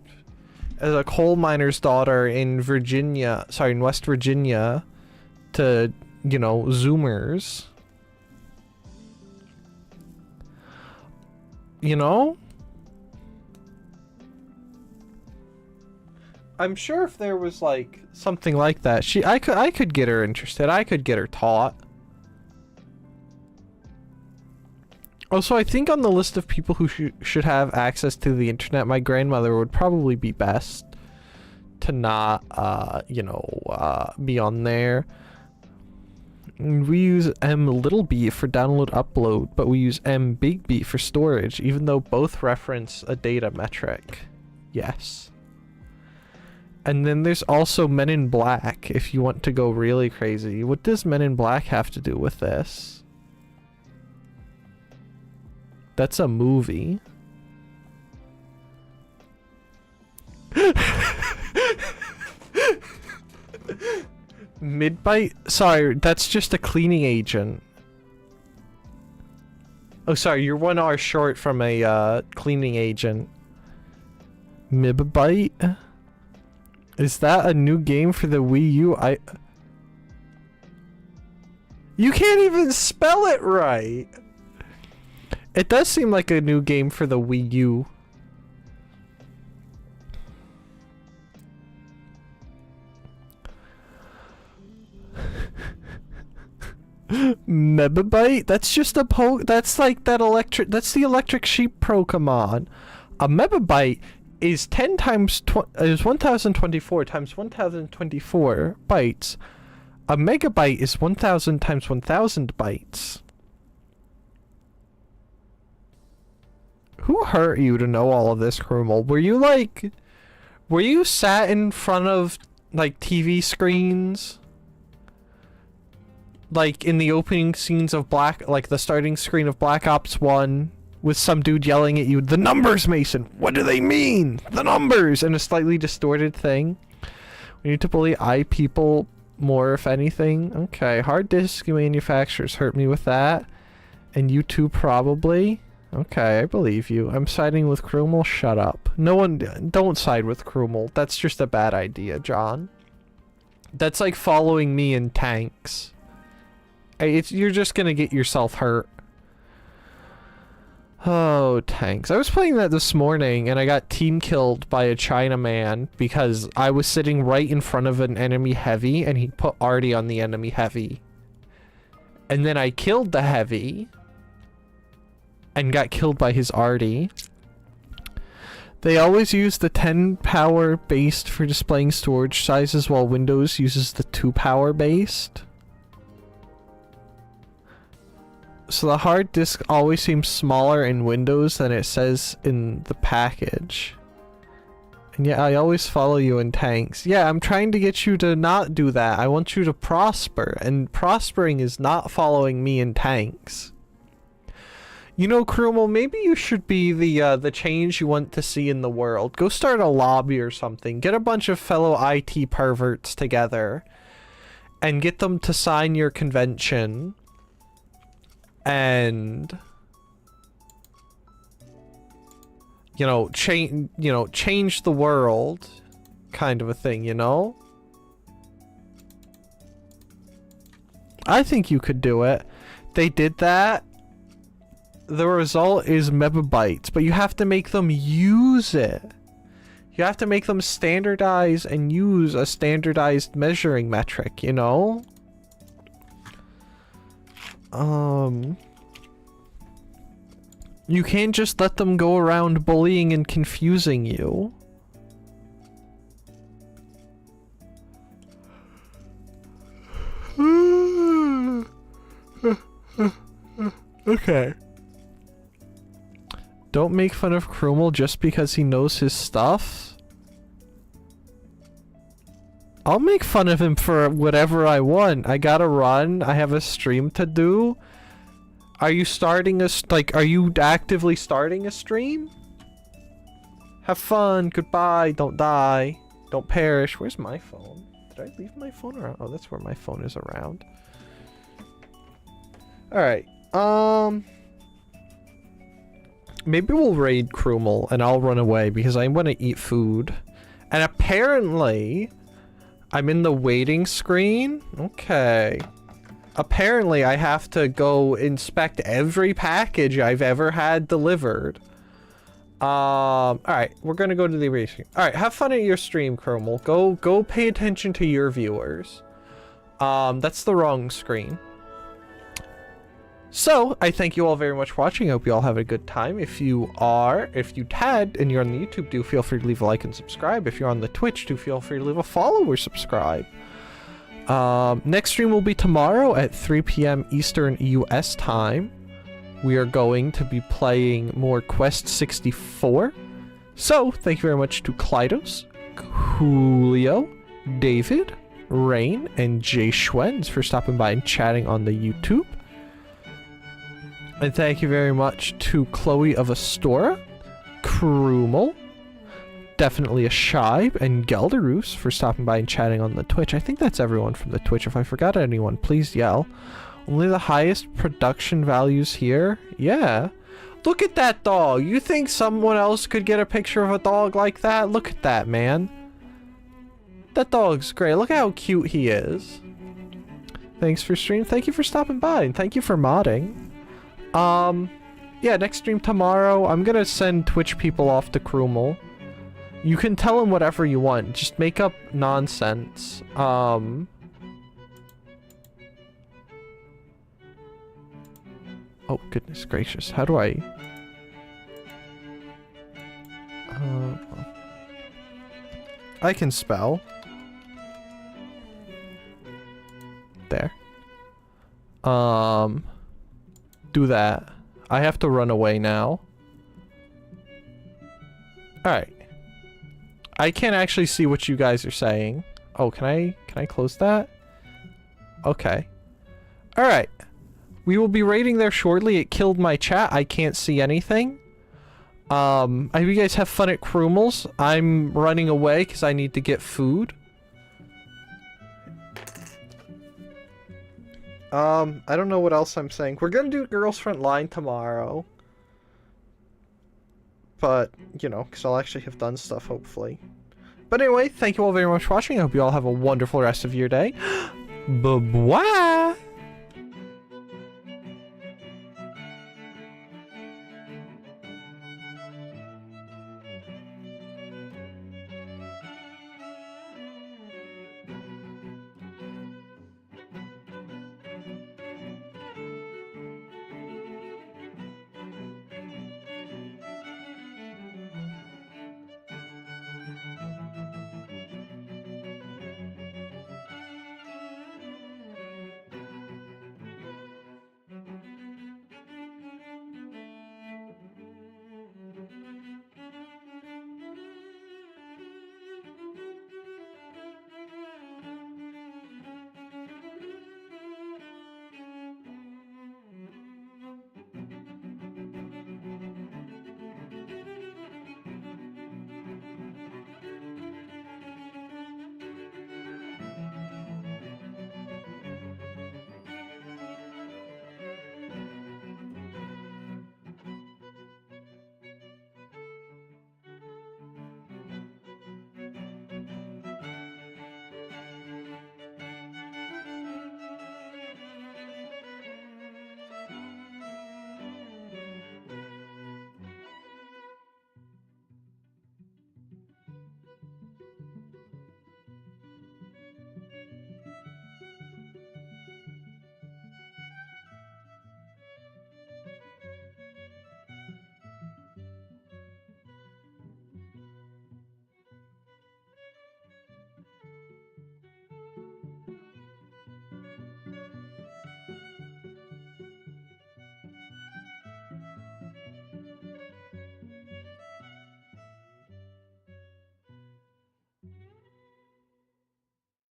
as a coal miner's daughter in in West Virginia to, you know, Zoomers? You know? I'm sure if there was like something like that, I could get her interested. I could get her taught. Also, I think on the list of people who should have access to the internet, my grandmother would probably be best to not, you know, be on there. We use m_b for download upload, but we use m_b for storage, even though both reference a data metric. Yes. And then there's also Men in Black, if you want to go really crazy. What does Men in Black have to do with this? That's a movie. Midbite? Sorry, that's just a cleaning agent. Oh, sorry, you're 1 hour short from a cleaning agent. Midbite? Is that a new game for the Wii U? You can't even spell it right! It does seem like a new game for the Wii U. Megabyte? That's just a that's like that that's the electric sheep Pokemon. A megabyte is 10 times is 1024 times 1024 bytes. A megabyte is 1000 times 1000 bytes. Who hurt you to know all of this, Krumel? Were you sat in front of like TV screens? Like in the opening scenes of like the starting screen of Black Ops 1 with some dude yelling at you, "The numbers, Mason! What do they mean? The numbers!" And a slightly distorted thing. We need to bully people more, if anything. Okay, hard disk manufacturers hurt me with that. And you too, probably. Okay, I believe you. I'm siding with Krumel. Shut up. No one... Don't side with Krumel. That's just a bad idea, John. That's like following me in tanks. You're just gonna get yourself hurt. Oh, tanks. I was playing that this morning and I got team killed by a Chinaman because I was sitting right in front of an enemy heavy and he put arty on the enemy heavy. And then I killed the heavy and got killed by his arty. They always use the 10 power based for displaying storage sizes while Windows uses the 2 power based. So the hard disk always seems smaller in Windows than it says in the package. And yeah, I always follow you in tanks. Yeah, I'm trying to get you to not do that. I want you to prosper, and prospering is not following me in tanks. You know, Krumel, maybe you should be the change you want to see in the world. Go start a lobby or something. Get a bunch of fellow IT perverts together and get them to sign your convention. And change the world, kind of a thing, you know? I think you could do it. They did that. The result is megabytes, but you have to make them use it. You have to make them standardize and use a standardized measuring metric, you know? You can't just let them go around bullying and confusing you. Okay. Don't make fun of Krumel just because he knows his stuff. I'll make fun of him for whatever I want. I gotta run. I have a stream to do. Are you starting are you actively starting a stream? Have fun. Goodbye. Don't die. Don't perish. Where's my phone? Did I leave my phone around? Oh, that's where my phone is around. Alright. Maybe we'll raid Krumel and I'll run away because I want to eat food. And apparently, I'm in the waiting screen. Okay. Apparently, I have to go inspect every package I've ever had delivered. Alright, we're gonna go to the erasing. Alright, have fun at your stream, Krumel. Go pay attention to your viewers. That's the wrong screen. So, I thank you all very much for watching. I hope you all have a good time. If you had, and you're on the YouTube, do feel free to leave a like and subscribe. If you're on the Twitch, do feel free to leave a follow or subscribe. Next stream will be tomorrow at 3 p.m. Eastern US time. We are going to be playing more Quest 64. So, thank you very much to Klydos, Julio, David, Rain, and Jay Schwens for stopping by and chatting on the YouTube. And thank you very much to Chloe of Astora, Krumel, definitely a Shibe, and Gelderus for stopping by and chatting on the Twitch. I think that's everyone from the Twitch. If I forgot anyone, please yell. Only the highest production values here? Yeah. Look at that dog. You think someone else could get a picture of a dog like that? Look at that, man. That dog's great. Look how cute he is. Thanks for stream. Thank you for stopping by, and thank you for modding. Yeah, next stream tomorrow. I'm gonna send Twitch people off to Krumel. You can tell them whatever you want. Just make up nonsense. Oh, goodness gracious. How do I... I can spell. There. Do that. I have to run away now. Alright. I can't actually see what you guys are saying. Oh, can I close that? Okay. Alright. We will be raiding there shortly. It killed my chat. I can't see anything. I hope you guys have fun at Krumel's. I'm running away because I need to get food. I don't know what else I'm saying. We're gonna do Girls Front Line tomorrow. But, you know, because I'll actually have done stuff, hopefully. But anyway, thank you all very much for watching. I hope you all have a wonderful rest of your day. Bye-bye!